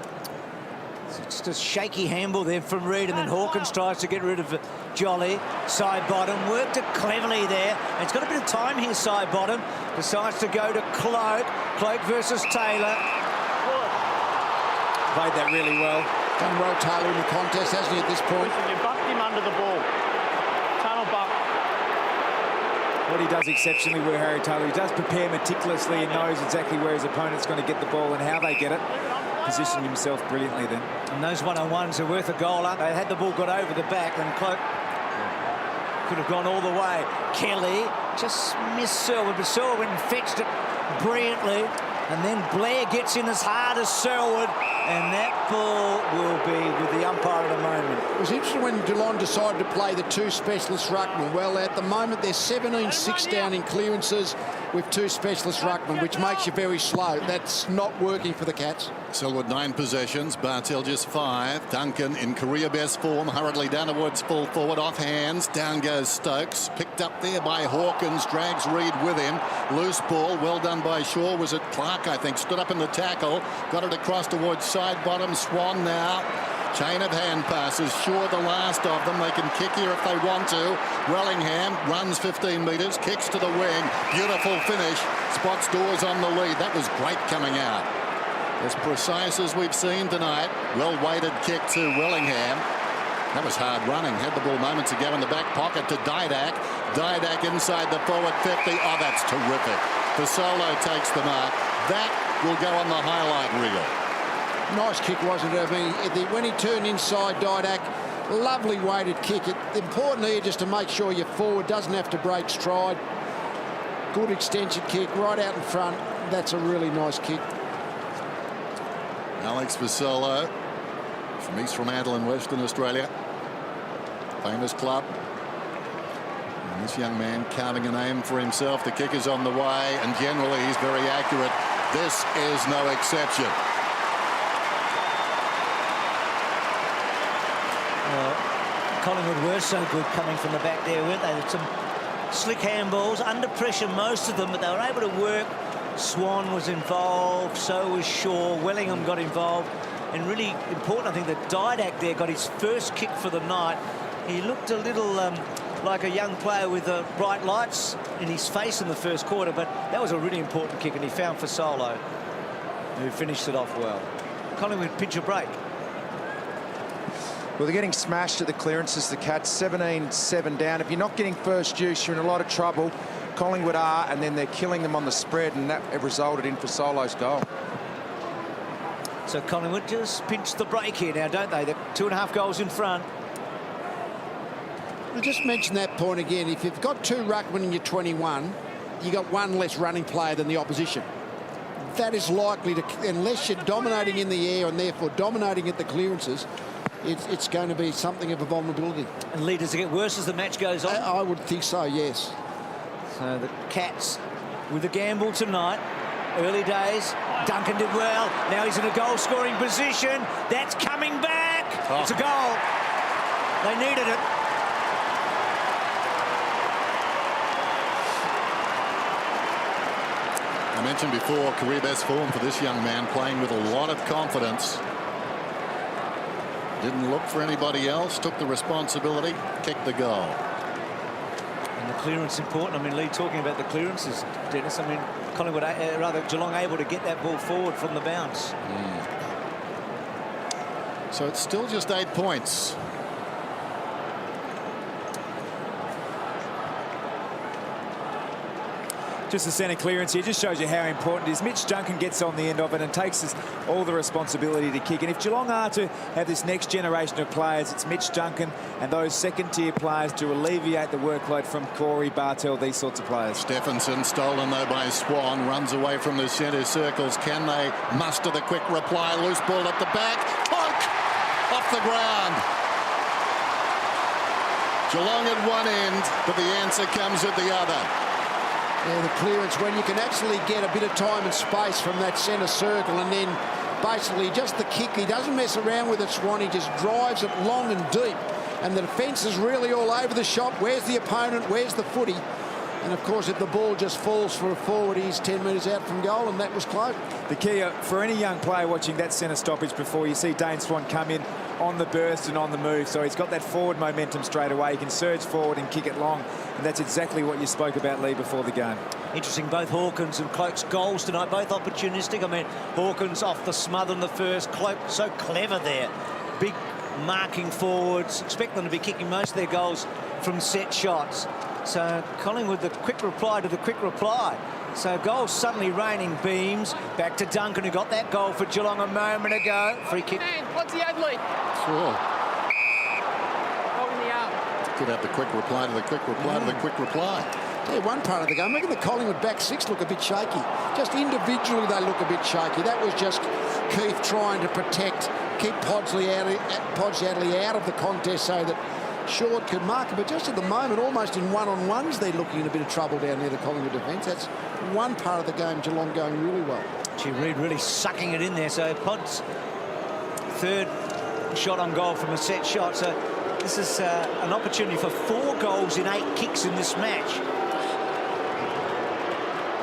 D: It's just a shaky handball there from Reid, and then Hawkins tries to get rid of Jolly. Side bottom, worked it cleverly there. And it's got a bit of time here, side bottom. Decides to go to Cloak. Cloak versus Taylor.
C: Played that really well.
B: Done well, Taylor, in the contest, hasn't he, at this point?
E: Listen, you bumped him under the ball. Tunnel bump.
C: What he does exceptionally well, Harry Taylor, he does prepare meticulously and knows exactly where his opponent's going to get the ball and how they get it. Position himself brilliantly then.
D: And those one-on-ones are worth a goal, aren't they? Had the ball got over the back, and Cloak could have gone all the way. Kelly just missed Selwood, but Selwood went and fetched it brilliantly. And then Blair gets in as hard as Selwood, and that ball will be with the umpire at a moment.
B: It was interesting when Geelong decided to play the 2 specialist ruckmen. Well, at the moment, they're 17-6 down in clearances with 2 specialist ruckmen, which makes you very slow. That's not working for the Cats.
A: Selwood 9 possessions, Bartell just 5. Duncan in career best form, hurriedly down towards full forward, off hands. Down goes Stokes, picked up there by Hawkins, drags Reid with him. Loose ball, well done by Shaw. Was it Clark, I think, stood up in the tackle, got it across towards side bottom. Swan now. Chain of hand passes. Shaw the last of them. They can kick here if they want to. Wellingham runs 15 metres, kicks to the wing. Beautiful finish. Spots Dawes on the lead. That was great coming out. As precise as we've seen tonight. Well-weighted kick to Wellingham. That was hard running. Had the ball moments ago in the back pocket to Didak. Didak inside the forward 50. Oh, that's terrific. Fasolo takes the mark. That will go on the highlight reel.
B: Nice kick, wasn't it? I mean, when he turned inside, Didak, lovely weighted kick. Important here just to make sure your forward doesn't have to break stride. Good extension kick right out in front. That's a really nice kick.
A: Alex Vasolo from East Fremantle in Western Australia. Famous club. And this young man carving a name for himself. The kick is on the way, and generally he's very accurate. This is no exception.
D: Collingwood were so good coming from the back there, weren't they? Some slick handballs, under pressure most of them, but they were able to work. Swan was involved, so was Shaw. Wellingham got involved. And really important, I think, that Didak there got his first kick for the night. He looked a little like a young player with bright lights in his face in the first quarter, but that was a really important kick, and he found Fasolo, who finished it off well. Collingwood pinch a break.
F: Well, they're getting smashed at the clearances, the Cats, 17-7 down. If you're not getting first use, you're in a lot of trouble. Collingwood are, and then they're killing them on the spread, and that resulted in Fasolo's goal.
D: So Collingwood just pinched the break here now, don't they? They're 2.5 goals in front.
B: I just mentioned that point again. If you've got 2 ruckmen in your 21, you got 1 less running player than the opposition. That is likely to, unless you're dominating in the air and therefore dominating at the clearances, it's going to be something of a vulnerability.
D: And leaders to get worse as the match goes on.
B: I would think so, yes.
D: So the Cats with the gamble tonight. Early days, Duncan did well. Now he's in a goal-scoring position. That's coming back.
A: Oh.
D: It's a goal. They needed it.
A: I mentioned before, career best form for this young man, playing with a lot of confidence. Didn't look for anybody else, took the responsibility, kicked the goal.
D: And the clearance important. I mean, Lee talking about the clearances, Dennis. I mean, Collingwood, rather Geelong, able to get that ball forward from the bounce.
A: So it's still just 8 points.
C: Just the centre clearance here just shows you how important it is. Mitch Duncan gets on the end of it and takes all the responsibility to kick. And if Geelong are to have this next generation of players, it's Mitch Duncan and those second-tier players to alleviate the workload from Corey, Bartel, these sorts of players.
A: Stephenson stolen though by Swan, runs away from the centre circles. Can they muster the quick reply? Loose ball at the back. Honk! Off the ground. Geelong at one end, but the answer comes at the other.
B: Yeah, the clearance, when you can actually get a bit of time and space from that centre circle, and then basically just the kick. He doesn't mess around with it, Swan. He just drives it long and deep. And the defence is really all over the shop. Where's the opponent? Where's the footy? And, of course, if the ball just falls for a forward, he's 10 metres out from goal, and that was close.
C: The key for any young player watching that centre stoppage before, you see Dane Swan come in on the burst and on the move. So he's got that forward momentum straight away. He can surge forward and kick it long. And that's exactly what you spoke about, Lee, before the game.
D: Interesting, both Hawkins and Cloke's goals tonight, both opportunistic. I mean, Hawkins off the smother in the first. Cloke so clever there. Big marking forwards. Expect them to be kicking most of their goals from set shots. So Collingwood, the quick reply to the quick reply. So goals suddenly raining beams. Back to Duncan, who got that goal for Geelong a moment ago. Free kick.
E: What's the ad lead?
A: Sure.
E: Holding the arm.
A: Could have the quick reply to the quick reply to the quick reply.
B: Yeah, one part of the game, making the Collingwood back 6 look a bit shaky. Just individually, they look a bit shaky. That was just Keith trying to protect, keep Podsley out of the contest so that Short could mark it. But just at the moment, almost in one-on-ones, they're looking in a bit of trouble down there, the Collingwood defence. That's one part of the game, Geelong going really well.
D: Gee, Reid really sucking it in there. So Pod's third shot on goal from a set shot. So this is an opportunity for 4 goals in 8 kicks in this match.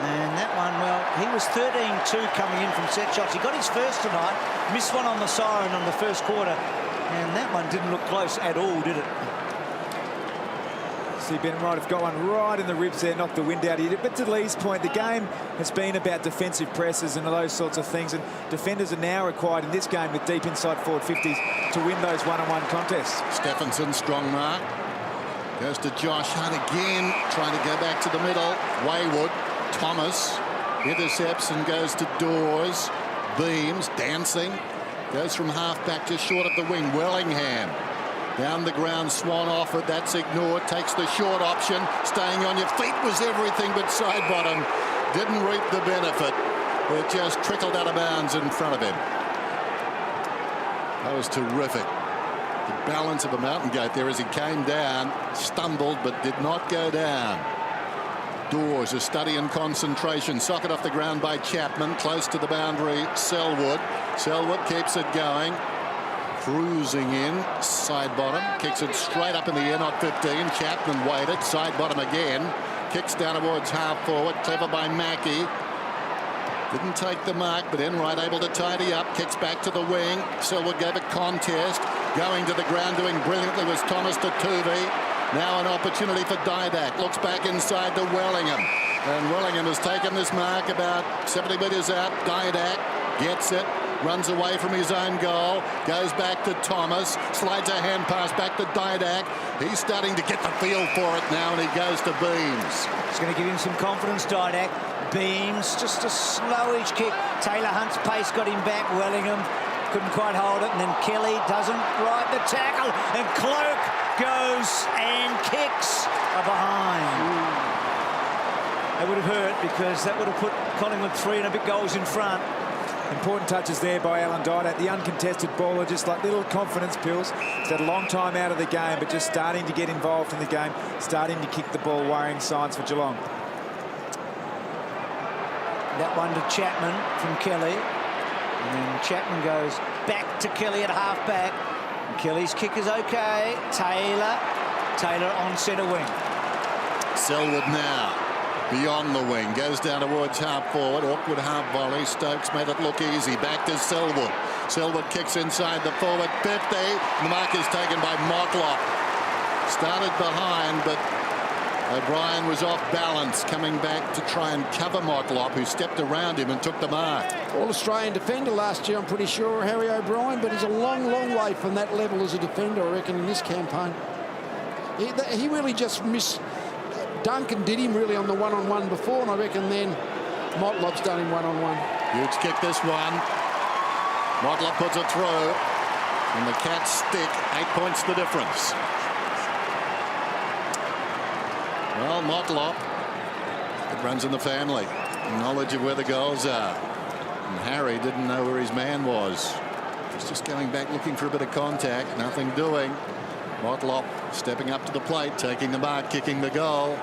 D: And that one, well, he was 13-2 coming in from set shots. He got his first tonight, missed one on the siren on the first quarter, and that one didn't look close at all, did it?
C: See, Ben Wright have got one right in the ribs there, knocked the wind out of it. But to Lee's point, the game has been about defensive presses and those sorts of things, and defenders are now required in this game with deep inside forward 50s to win those one-on-one contests.
A: Stephenson, strong mark. Goes to Josh Hunt again, trying to go back to the middle. Wayward, Thomas intercepts and goes to Dawes. Beams, dancing. Goes from half-back just short of the wing. Wellingham. Down the ground, Swan offered. That's ignored. Takes the short option. Staying on your feet was everything but side bottom. Didn't reap the benefit. It just trickled out of bounds in front of him. That was terrific. The balance of a mountain goat there as he came down. Stumbled but did not go down. Dawes, a study in concentration. Socket off the ground by Chapman. Close to the boundary, Selwood. Selwood keeps it going. Cruising in, side bottom, kicks it straight up in the air, not 15. Chapman waited, side bottom again, kicks down towards half forward, clever by Mackie. Didn't take the mark, but Enright able to tidy up, kicks back to the wing. Selwood gave a contest, going to the ground, doing brilliantly was Thomas to Tuvey. Now an opportunity for Didac, looks back inside to Wellingham. And Wellingham has taken this mark about 70 metres out. Didac gets it. Runs away from his own goal, goes back to Thomas, slides a hand pass back to Didac. He's starting to get the feel for it now, and he goes to Beams.
D: It's going to give him some confidence, Didac. Beams, just a slowish kick. Taylor Hunt's pace got him back. Wellingham couldn't quite hold it, and then Kelly doesn't right the tackle, and Cloak goes and kicks a behind. That would have hurt because that would have put Collingwood 3 and a bit goals in front.
C: Important touches there by Alan Didac. The uncontested baller, just like little confidence pills. He's had a long time out of the game, but just starting to get involved in the game, starting to kick the ball, worrying signs for Geelong.
D: That one to Chapman from Kelly. And then Chapman goes back to Kelly at half-back. Kelly's kick is OK. Taylor on centre wing.
A: Selwood now. Beyond the wing, goes down towards half forward, awkward half volley. Stokes made it look easy. Back to Selwood. Selwood kicks inside the forward 50. The mark is taken by Motlop. Started behind, but O'Brien was off balance, coming back to try and cover Motlop, who stepped around him and took the mark.
B: All-Australian defender last year, I'm pretty sure, Harry O'Brien, but he's a long, long way from that level as a defender, I reckon, in this campaign. He really just missed. Duncan did him really on the one-on-one before, and I reckon then Motlop's done him one-on-one.
A: Huge kick this one. Motlop puts it through, and the Cats stick. 8 points the difference. Well, Motlop, it runs in the family. Knowledge of where the goals are. And Harry didn't know where his man was. He's just going back looking for a bit of contact. Nothing doing. Motlop stepping up to the plate, taking the mark, kicking the goal.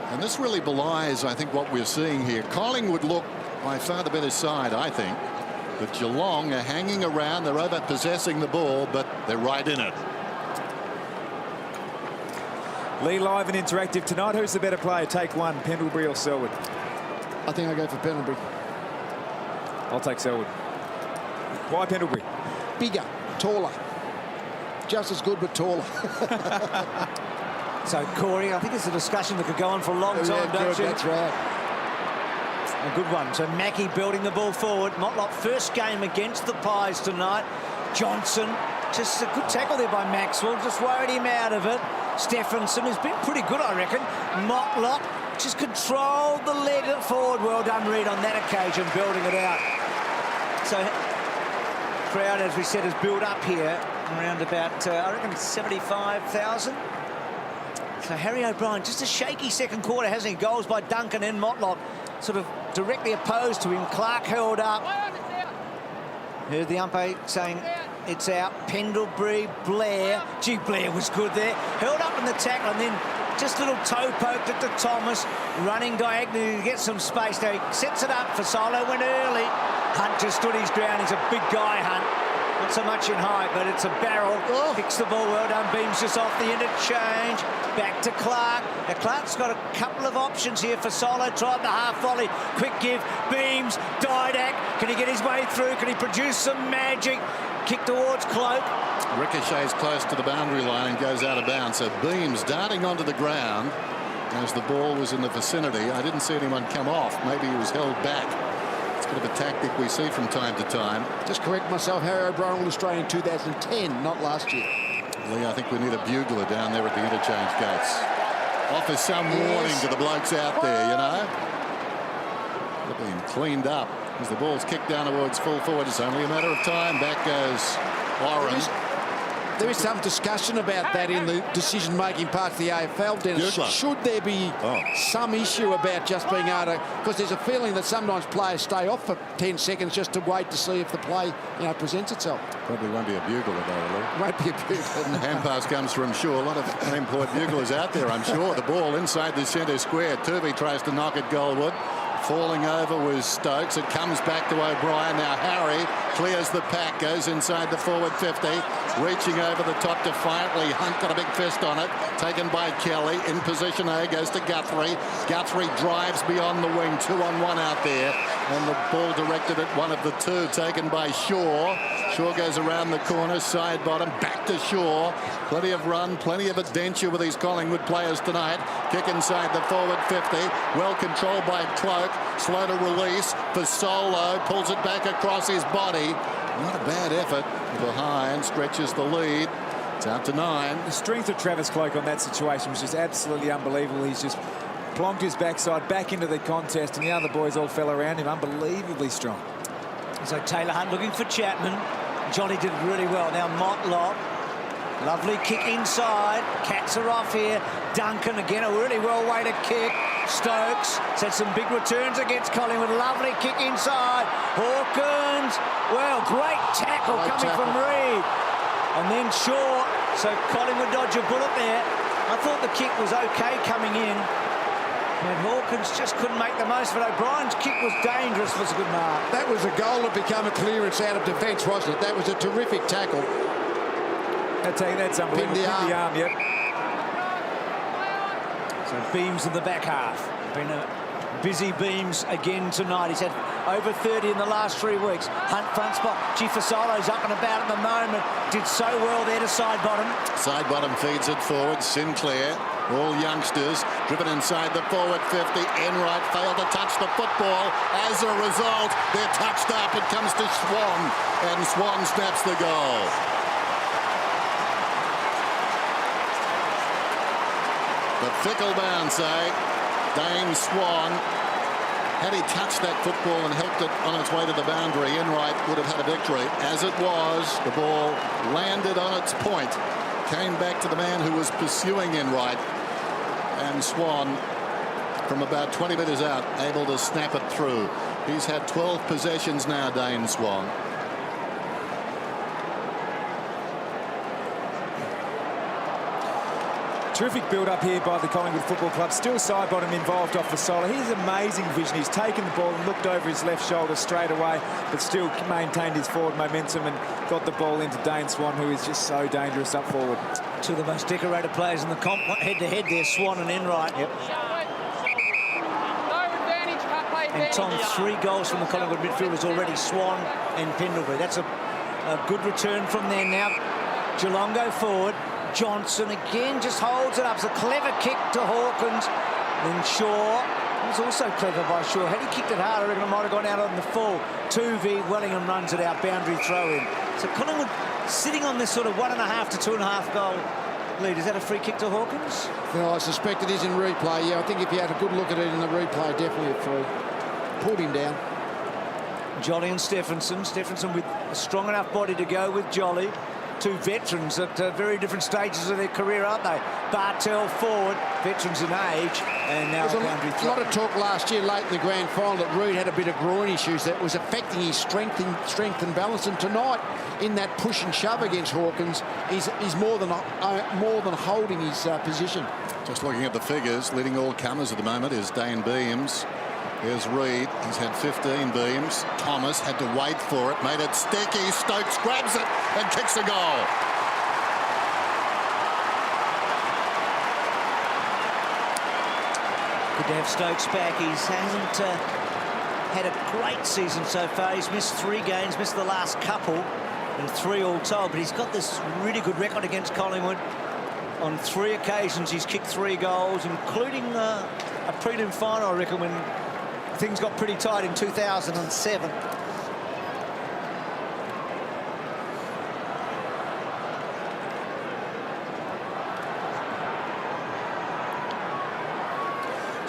A: And this really belies, I think, what we're seeing here. Collingwood look by far the better side, I think. But Geelong are hanging around. They're over possessing the ball, but they're right in it.
C: Lee live and interactive tonight. Who's the better player? Take one, Pendlebury or Selwood?
B: I think I go for Pendlebury.
C: I'll take Selwood. Why Pendlebury?
B: Bigger, taller. Just as good, but taller.
D: So, Corey, I think it's a discussion that could go on for a long time, don't you?
B: That's right.
D: A good one. So, Mackie building the ball forward. Motlop, first game against the Pies tonight. Johnson, just a good tackle there by Maxwell. Just worried him out of it. Stephenson has been pretty good, I reckon. Motlop just controlled the leg forward. Well done, Reid, on that occasion, building it out. So, crowd, as we said, has built up here around about, I reckon, 75,000. So Harry O'Brien, just a shaky second quarter, hasn't he? Goals by Duncan and Motlop, sort of directly opposed to him. Clark held up. Heard the umpire saying it's out. Pendlebury, Blair. Gee, Blair was good there. Held up in the tackle, and then just a little toe poked it to Thomas. Running diagonally to get some space. Now he sets it up for Solo. Went early. Hunt just stood his ground. He's a big guy, Hunt. Not so much in height, but it's a barrel. Kicks the ball well done. Beams just off the interchange. Back to Clark. Now Clark's got a couple of options here for Solo. Tried the half volley. Quick give. Beams. Didac. Can he get his way through? Can he produce some magic? Kick towards Cloak.
A: Ricochets close to the boundary line and goes out of bounds. So Beams darting onto the ground as the ball was in the vicinity. I didn't see anyone come off. Maybe he was held back. It's a bit of a tactic we see from time to time.
B: Just correct myself, Harry O'Brien was Australian in 2010, not last year.
A: Lee, I think we need a bugler down there at the interchange gates. Offers some warning to the blokes out there, you know. Could have been cleaned up as the ball's kicked down towards full forward. It's only a matter of time. Back goes Oren.
B: There is some discussion about that in the decision-making part of the AFL, Dennis.
A: Bugler.
B: Should there be some issue about just being able to... Because there's a feeling that sometimes players stay off for 10 seconds just to wait to see if the play, presents itself.
A: Probably won't be a bugler, though, Lou.
B: Won't be a bugler.
A: And the hand pass comes from Shaw. A lot of unemployed buglers out there, I'm sure. The ball inside the centre square. Turvey tries to knock it goalward. Falling over was Stokes. It comes back to O'Brien. Now Harry clears the pack, goes inside the forward 50, reaching over the top defiantly. Hunt got a big fist on it. Taken by Kelly. In position A, goes to Guthrie. Guthrie drives beyond the wing. 2-on-1 out there. And the ball directed at one of the two, taken by Shaw. Shaw goes around the corner, side bottom, back to Shaw. Plenty of run, plenty of adventure with these Collingwood players tonight. Kick inside the forward 50. Well controlled by Cloak. Slow to release for Solo. Pulls it back across his body. Not a bad effort. Behind, stretches the lead. It's out to 9.
C: The strength of Travis Cloak on that situation was just absolutely unbelievable. He's just plonked his backside back into the contest, and the other boys all fell around him. Unbelievably strong.
D: So Taylor Hunt looking for Chapman. Johnny did really well. Now Motlop. Lovely kick inside. Cats are off here. Duncan again, a really well weighted kick. Stokes said some big returns against Collingwood. Lovely kick inside. Hawkins. Well, great tackle coming from Reid. And then Shaw. So Collingwood dodge a bullet there. I thought the kick was okay coming in. And Hawkins just couldn't make the most of it. O'Brien's kick was dangerous. Was a good mark.
B: That was a goal that became a clearance out of defence, wasn't it? That was a terrific tackle.
C: I tell you, that's unbelievable.
B: Pinned the arm.
C: Yep.
D: So Beams in the back half. Been a busy Beams again tonight. He's had over 30 in the last 3 weeks. Hunt front spot. Fasolo's up and about at the moment. Did so well there to side bottom.
A: Side bottom feeds it forward. Sinclair, all youngsters, driven inside the forward 50. Enright failed to touch the football. As a result, they're touched up. It comes to Swan, and Swan snaps the goal. The fickle bounce, Dane Swan. Had he touched that football and helped it on its way to the boundary, Enright would have had a victory. As it was, the ball landed on its point. Came back to the man who was pursuing Enright. And Swan, from about 20 metres out, able to snap it through. He's had 12 possessions now, Dane Swan.
C: Terrific build-up here by the Collingwood Football Club. Still side bottom involved off the solo. He's amazing vision. He's taken the ball and looked over his left shoulder straight away, but still maintained his forward momentum and got the ball into Dane Swan, who is just so dangerous up forward.
D: Two of the most decorated players in the comp, head-to-head there, Swan and Enright. Yep. And Tom, 3 goals from the Collingwood midfielders already, Swan and Pendlebury. That's a good return from there now. Geelong go forward. Johnson again just holds it up. It's a clever kick to Hawkins. Then Shaw. It was also clever by Shaw. Had he kicked it hard, I reckon it might have gone out on the full. 2v. Wellingham runs it out. Boundary throw in. So Collingwood sitting on this sort of 1.5 to 2.5 goal lead. Is that a free kick to Hawkins?
B: Well, I suspect it is in replay. Yeah, I think if you had a good look at it in the replay, definitely a free. Pulled him down.
D: Jolly and Stephenson. Stephenson with a strong enough body to go with Jolly. Two veterans at very different stages of their career, aren't they? Bartel forward, veterans in age, and now
B: There was a lot of talk last year late in the grand final that Reid had a bit of groin issues that was affecting his strength and balance. And tonight, in that push and shove against Hawkins, he's more than holding his position.
A: Just looking at the figures, leading all comers at the moment is Dane Beams. Here's Reid. He's had 15 beams. Thomas had to wait for it. Made it sticky. Stokes grabs it and kicks a goal.
D: Good to have Stokes back. He hasn't had a great season so far. He's missed 3 games, missed the last couple, and 3 all told. But he's got this really good record against Collingwood. On 3 occasions, he's kicked 3 goals, including a prelim final, I reckon, when things got pretty tight in 2007.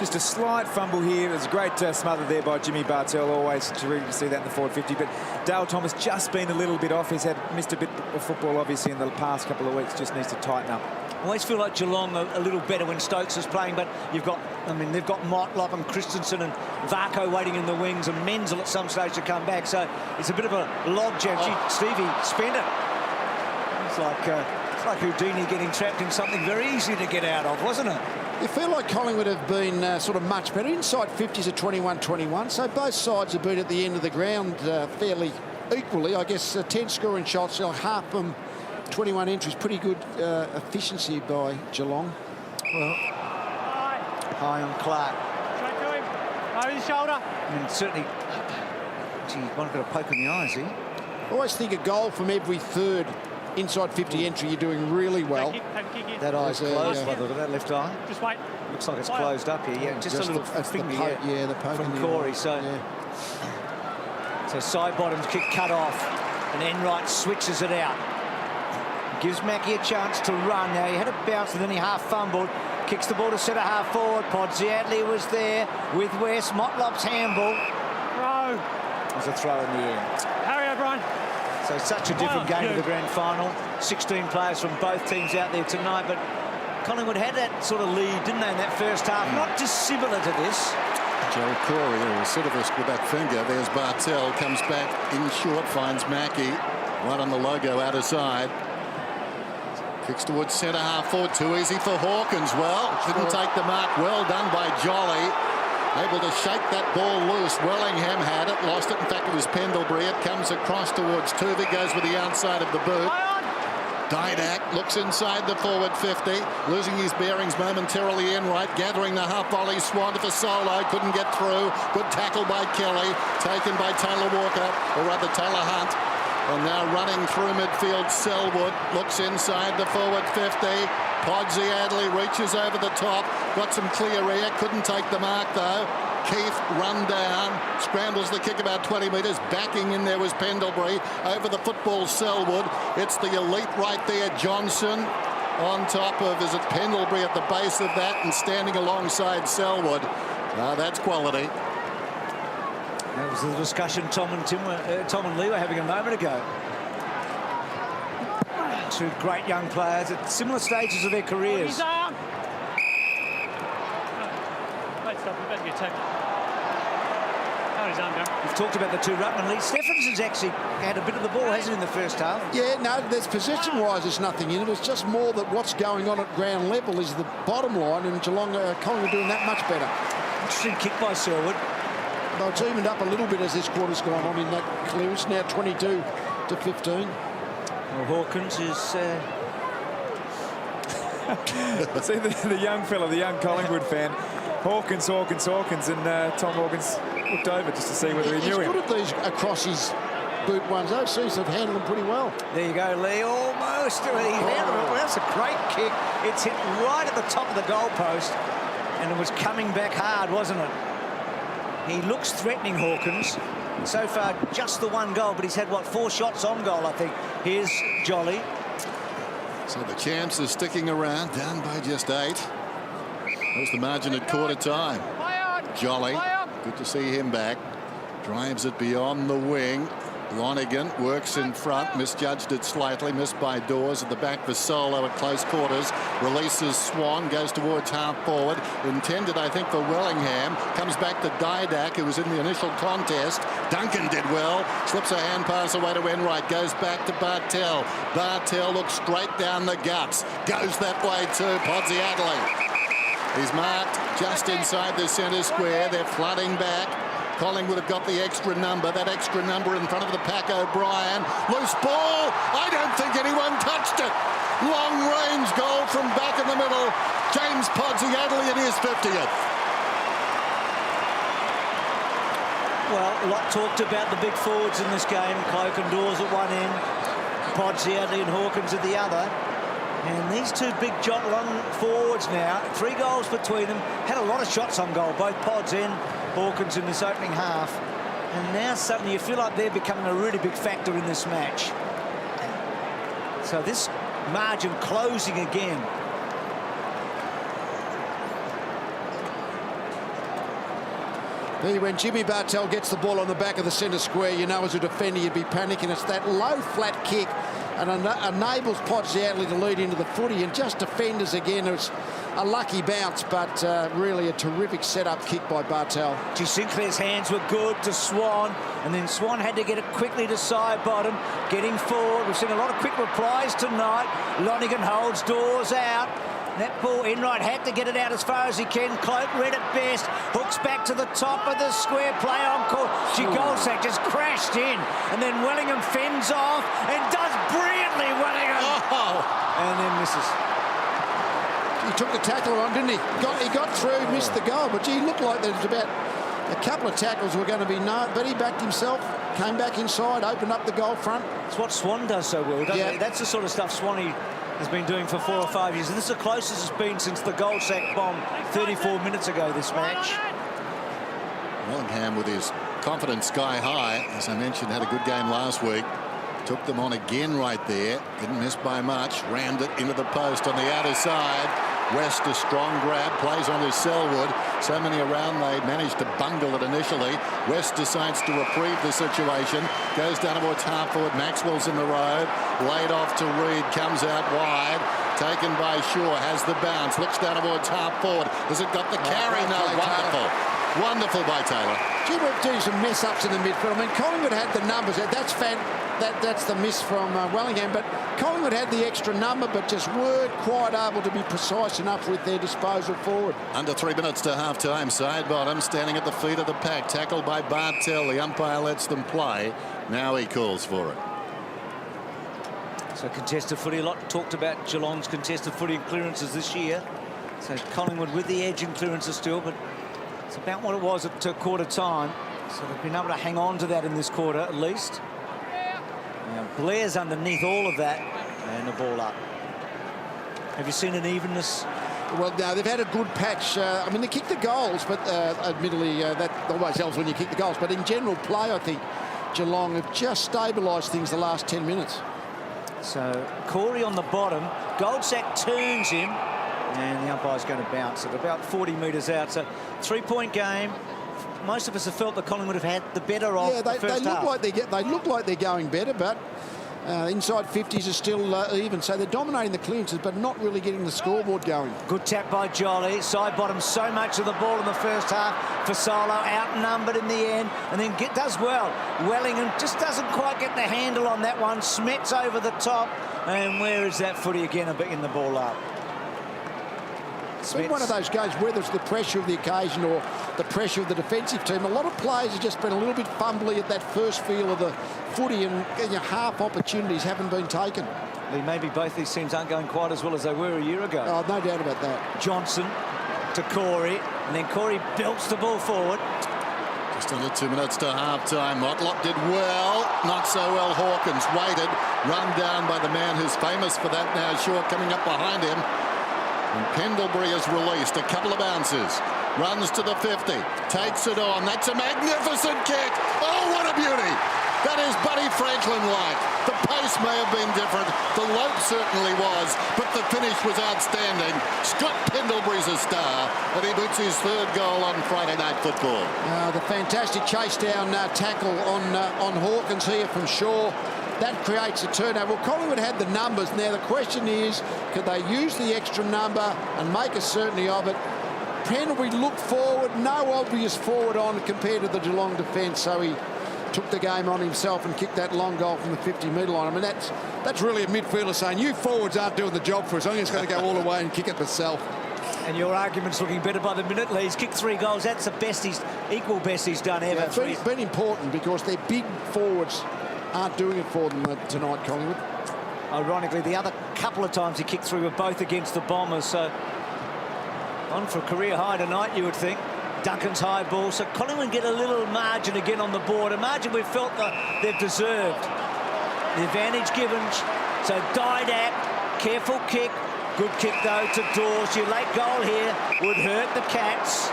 C: Just a slight fumble here. It was a great smother there by Jimmy Bartell. Always terrific to see that in the forward 50. But Dale Thomas just been a little bit off. He's missed a bit of football, obviously, in the past couple of weeks. Just needs to tighten up.
D: I always feel like Geelong are a little better when Stokes is playing, but you've got, I mean, they've got Motlop and Christensen and Varco waiting in the wings and Menzel at some stage to come back. So it's a bit of a logjam. Stevie, spend it. It's like Houdini getting trapped in something very easy to get out of, wasn't it?
B: You feel like Collingwood have been sort of much better. Inside 50s at 21-21, so both sides have been at the end of the ground fairly equally. I guess 10 scoring shots, like half them 21 entries. Pretty good efficiency by Geelong.
D: Well, high on Clark.
E: Straight to him. Over the shoulder.
D: I mean, certainly, gee, might have got a poke in the eyes here.
B: I always think a goal from every third inside 50 entry, you're doing really well.
E: Take a kick in.
D: That eye's closed,
B: yeah.
D: by the look of that left eye.
E: Just wait.
D: Looks like it's closed up here. Yeah, just a little finger,
B: the poke
D: from
B: in the
D: Corey.
B: eye.
D: So,
B: Yeah.
D: so side bottoms kick cut off, and Enright switches it out. Gives Mackie a chance to run. Now he had a bounce and then he half fumbled. Kicks the ball to centre half forward. Podsiadly was there with West. Motlop's handball.
E: Throw.
D: There's a throw in the end.
E: Harry O'Brien.
D: So such a different game to the grand final. 16 players from both teams out there tonight, but Collingwood had that sort of lead, didn't they, in that first half? Not dissimilar to this.
A: Joel Corey, a recidivist with that finger. There's Bartell, comes back in short, finds Mackie right on the logo out of side. Kicks towards centre half forward, too easy for Hawkins. Well, didn't take the mark. Well done by Jolly. Able to shake that ball loose. Wellingham had it, lost it. In fact, it was Pendlebury. It comes across towards Tuvey, goes with the outside of the boot. Didak looks inside the forward 50, losing his bearings momentarily. Enright gathering the half volley. Swan for solo, couldn't get through. Good tackle by Kelly, taken by Taylor Walker, or rather Taylor Hunt. And now running through midfield, Selwood looks inside the forward 50. Podsiadly reaches over the top, got some clear air, couldn't take the mark though. Keefe run down, scrambles the kick about 20 metres. Backing in there was Pendlebury. Over the football, Selwood. It's the elite right there, Johnson. On top of, is it Pendlebury at the base of that and standing alongside Selwood. That's quality.
D: That was the discussion Tom and Lee were having a moment ago. Two great young players at similar stages of their careers.
E: His arm. Wait, stop. We're about to get tackled. How his arm go?
D: We've talked about the two ruckman. Lee Stephenson's actually had a bit of the ball, hasn't he, in the first half?
B: Yeah, no, there's possession-wise, there's nothing in it. It's just more that what's going on at ground level is the bottom line, and Geelong, Collingwood doing that much better.
D: Interesting kick by Selwood.
B: They've evened up a little bit as this quarter's gone on in that clearance. Now 22 to 15.
D: Well, Hawkins is...
C: See the young fella, the young Collingwood fan. Hawkins, and Tom Hawkins looked over just to see whether he knew him.
B: He's good at these across his boot ones. Those seems to have handled them pretty well.
D: There you go, Lee. Almost. He's out of it. Well, that's a great kick. It's hit right at the top of the goalpost, and it was coming back hard, wasn't it? He looks threatening, Hawkins. So far, just the one goal, but he's had, what, 4 shots on goal, I think. Here's Jolly.
A: So the champs are sticking around, down by just 8. There's the margin at quarter time. Jolly, good to see him back. Drives it beyond the wing. Lonergan works in front, misjudged it slightly, missed by Dawes at the back for Solo at close quarters. Releases Swan, goes towards half forward. Intended, I think, for Wellingham. Comes back to Didak, who was in the initial contest. Duncan did well. Slips a hand pass away to Enright. Goes back to Bartell. Bartell looks straight down the guts. Goes that way too, Podsiadly. He's marked just inside the centre square. They're flooding back. Collingwood have got the extra number. That extra number in front of the pack. O'Brien. Loose ball. I don't think anyone touched it. Long range goal from back in the middle. James Podsiadly in his 50th.
D: Well, a lot talked about the big forwards in this game. Cloak and Dawes at one end, Podsiadly and Hawkins at the other. And these two big Geelong forwards now, 3 goals between them, had a lot of shots on goal, both Pods and Hawkins in this opening half. And now suddenly you feel like they're becoming a really big factor in this match. So this margin closing again.
B: When Jimmy Bartel gets the ball on the back of the centre square, you know as a defender you'd be panicking. It's that low flat kick and enables Podsiadly to lead into the footy, and just defenders again. It's a lucky bounce, but really a terrific set-up kick by Bartel.
D: Gee, Sinclair's hands were good to Swan, and then Swan had to get it quickly to side bottom, getting forward. We've seen a lot of quick replies tonight. Lonergan holds Dawes out. That ball, Enright had to get it out as far as he can. Cloak read it best. Hooks back to the top of the square. Play on court. Goldsack just crashed in. And then Wellingham fends off and does brilliantly, Wellingham.
B: Oh.
D: And then misses.
B: He took the tackle on, didn't he? He got through, missed the goal. But gee, he looked like there was about a couple of tackles were going to be no. But he backed himself, came back inside, opened up the goal front.
D: It's what Swan does so well, doesn't
B: Yeah.
D: it? That's the sort of stuff Swanee has been doing for 4 or 5 years, and this is the closest it's been since the Goldsack bomb 34 minutes ago this match.
A: Willingham with his confidence sky high, as I mentioned, had a good game last week. Took them on again right there, didn't miss by much, rammed it into the post on the outer side. West a strong grab, plays on to Selwood. So many around, they managed to bungle it initially. West decides to reprieve the situation, goes down towards half forward. Maxwell's in the road, laid off to Reid, comes out wide, taken by Shaw, has the bounce, looks down towards half forward. Has it got the carry? No, wonderful. Wonderful by Taylor.
B: Gee, we're doing some mess-ups in the midfield. I mean, Collingwood had the numbers. That's the miss from Wellingham, but Collingwood had the extra number, but just weren't quite able to be precise enough with their disposal forward.
A: Under 3 minutes to half-time. Side bottom, standing at the feet of the pack. Tackled by Bartel. The umpire lets them play. Now he calls for it.
D: So contested footy, a lot talked about Geelong's contested footy and clearances this year. So Collingwood with the edge in clearances still, but it's about what it was at quarter time. So they've been able to hang on to that in this quarter at least. Now Blair's underneath all of that, and the ball up. Have you seen an evenness?
B: Well, no, they've had a good patch. I mean, they kicked the goals, but admittedly, that always helps when you kick the goals. But in general play, I think Geelong have just stabilised things the last 10 minutes.
D: So Corey on the bottom, Goldsack turns him, and the umpire's going to bounce it about 40 metres out. So 3-point game. Most of us have felt that Collingwood have had the better of the first half.
B: They look like they're going better, but inside 50s are still even. So they're dominating the clearances, but not really getting the scoreboard going.
D: Good tap by Jolly. Side bottom so much of the ball in the first half for Solo. Outnumbered in the end, and then does well. Wellingham just doesn't quite get the handle on that one. Smets over the top, and where is that footy again? A bit in the ball up.
B: It's been one of those games, whether it's the pressure of the occasion or the pressure of the defensive team. A lot of players have just been a little bit fumbly at that first feel of the footy, and half opportunities haven't been taken.
D: Maybe both these teams aren't going quite as well as they were a year ago.
B: Oh, no doubt about that.
D: Johnson to Corey, and then Corey belts the ball forward.
A: Just under 2 minutes to half-time. Motlop did well, not so well. Hawkins waited, run down by the man who's famous for that now. Shaw coming up behind him. And Pendlebury is released. A couple of bounces. Runs to the 50. Takes it on. That's a magnificent kick. Oh, what a beauty. That is Buddy Franklin-like. The pace may have been different. The lope certainly was. But the finish was outstanding. Scott Pendlebury's a star. And he boots his third goal on Friday Night Football.
B: The fantastic chase down tackle on Hawkins here from Shaw. That creates a turnover. Well, Collingwood had the numbers. Now the question is, could they use the extra number and make a certainty of it? Pendlebury looked forward, no obvious forward on compared to the Geelong defence, so he took the game on himself and kicked that long goal from the 50-metre line. I mean, that's really a midfielder saying, you forwards aren't doing the job for us. I'm just going to go all the way and kick it myself.
D: And your argument's looking better by the minute, Lee. He's kicked 3 goals. That's the equal best he's done ever.
B: Yeah, it's been important because their big forwards aren't doing it for them tonight, Collingwood.
D: Ironically, the other couple of times he kicked through were both against the Bombers, so on for a career high tonight, you would think. Duncan's high ball, so Collingwood get a little margin again on the board, a margin we've felt that they've deserved. The advantage given, so Didac, careful kick, good kick though to Dawes. Your late goal here would hurt the Cats.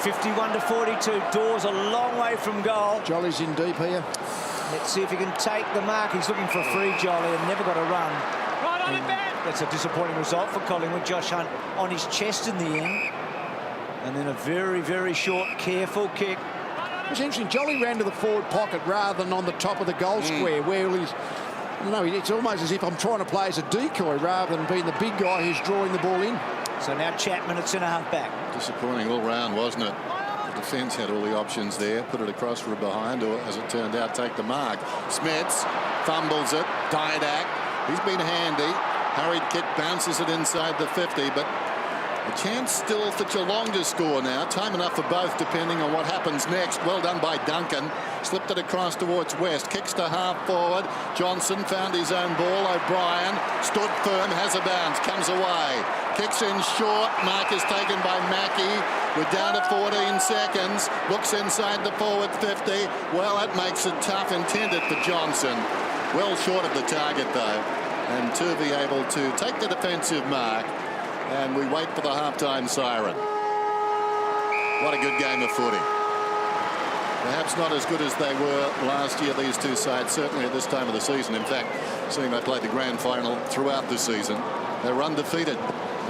D: 51-42. Dawes a long way from goal.
B: Jolly's in deep here.
D: Let's see if he can take the mark. He's looking for a free, Jolly, and never got a run.
E: Right on it, Ben.
D: That's a disappointing result for Collingwood. Josh Hunt on his chest in the end. And then a very, very short, careful kick.
B: It's interesting. Jolly ran to the forward pocket rather than on the top of the goal square, where he's, you know, it's almost as if I'm trying to play as a decoy rather than being the big guy who's drawing the ball in.
D: So now Chapman at centre-half back.
A: Disappointing all round, wasn't it? The defence had all the options there. Put it across for a behind, or as it turned out, take the mark. Smets fumbles it. Didak, he's been handy. Hurried kick, bounces it inside the 50, but a chance still for Geelong to score now. Time enough for both, depending on what happens next. Well done by Duncan. Slipped it across towards West. Kicks to half forward. Johnson found his own ball. O'Brien stood firm, has a bounce, comes away. Kicks in short. Mark is taken by Mackey. We're down to 14 seconds. Looks inside the forward 50. Well, that makes it tough. Intended for Johnson. Well short of the target, though. And Turvey able to take the defensive mark. And we wait for the halftime siren. What a good game of footy. Perhaps not as good as they were last year, these two sides, certainly at this time of the season. In fact, seeing they played the grand final throughout the season, they were undefeated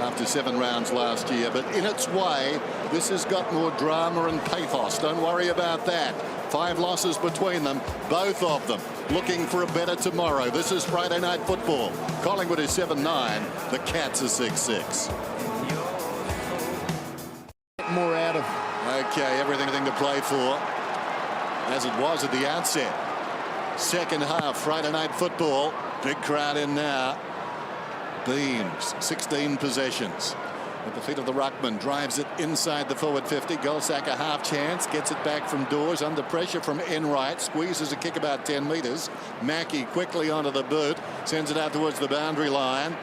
A: after 7 rounds last year. But in its way, this has got more drama and pathos. Don't worry about that. 5 losses between them, both of them looking for a better tomorrow. This is Friday Night Football. Collingwood is 7-9. The Cats are 6-6.
B: More out of.
A: Okay, everything to play for, as it was at the outset. Second half, Friday Night Football. Big crowd in now. Beams, 16 possessions. At the feet of the ruckman, drives it inside the forward 50. Goldsack a half chance, gets it back from Dawes, under pressure from Enright, squeezes a kick about 10 metres. Mackey quickly onto the boot, sends it out towards the boundary line.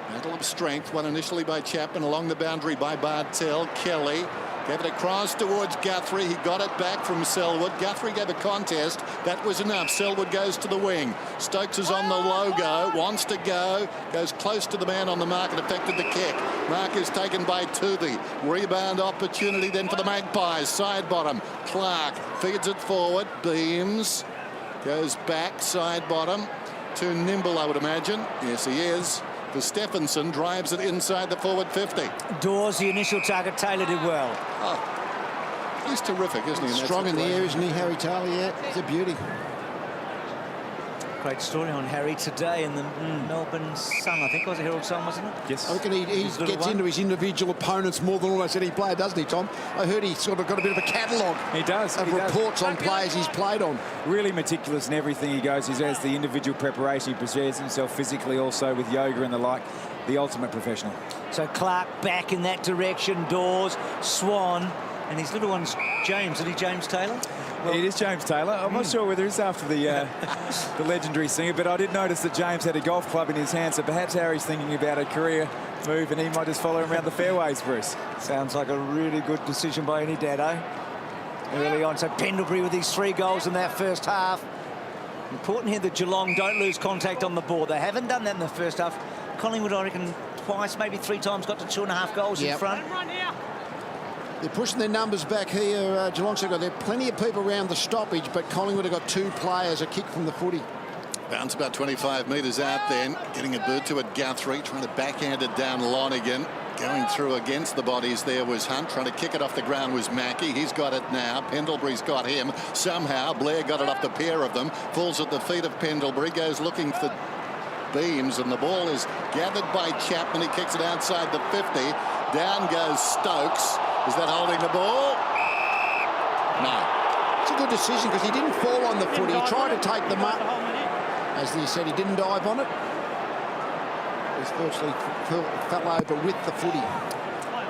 A: Battle of strength, won initially by Chapman, along the boundary by Bartell. Kelly gave it across towards Guthrie. He got it back from Selwood. Guthrie gave a contest. That was enough. Selwood goes to the wing. Stokes is on the logo, wants to go, goes close to the man on the mark and affected the kick. Mark is taken by Toothey. Rebound opportunity then for the Magpies. Side bottom. Clark feeds it forward. Beams goes back, side bottom. Too nimble, I would imagine. Yes, he is. For Stephenson, drives it inside the forward 50.
D: Dawes, the initial target. Taylor did well.
A: Oh, he's terrific, isn't he?
B: Strong in the air, isn't he, Harry Taylor? Yeah, he's a beauty.
D: Great story on Harry today in the Melbourne Sun, I think it was a Herald Sun, wasn't it?
C: Yes.
B: I reckon he gets into his individual opponents more than almost any player, doesn't he, Tom? I heard he sort of got a bit of a catalogue.
C: He does.
B: Of reports on players he's played on.
C: Really meticulous in everything he goes. He has the individual preparation. He prepares himself physically also with yoga and the like. The ultimate professional.
D: So Clark back in that direction. Dawes, Swan, and his little one's James. Is he James Taylor?
C: Well, it is James Taylor. I'm not sure whether it's after the the legendary singer, but I did notice that James had a golf club in his hand, so perhaps Harry's thinking about a career move and he might just follow him around the fairways, Bruce.
D: Sounds like a really good decision by any dado early on. So Pendlebury with his 3 goals in that first half. Important here that Geelong don't lose contact on the ball. They haven't done that in the first half. Collingwood, I reckon, twice, maybe 3 times, got to 2.5 goals in front.
B: They're pushing their numbers back here. Geelong said there are plenty of people around the stoppage, but Collingwood have got 2 players a kick from the footy.
A: Bounce about 25 metres out then. Getting a boot to it, Guthrie, trying to backhand it down Lonigan. Going through against the bodies there was Hunt. Trying to kick it off the ground was Mackey. He's got it now. Pendlebury's got him. Somehow Blair got it off the pair of them. Falls at the feet of Pendlebury. Goes looking for Beams, and the ball is gathered by Chapman. He kicks it outside the 50. Down goes Stokes. Is that holding the ball? No.
B: It's a good decision because he didn't fall on the footy. He tried to take them up. As he said, he didn't dive on it. He virtually fell over with the footy.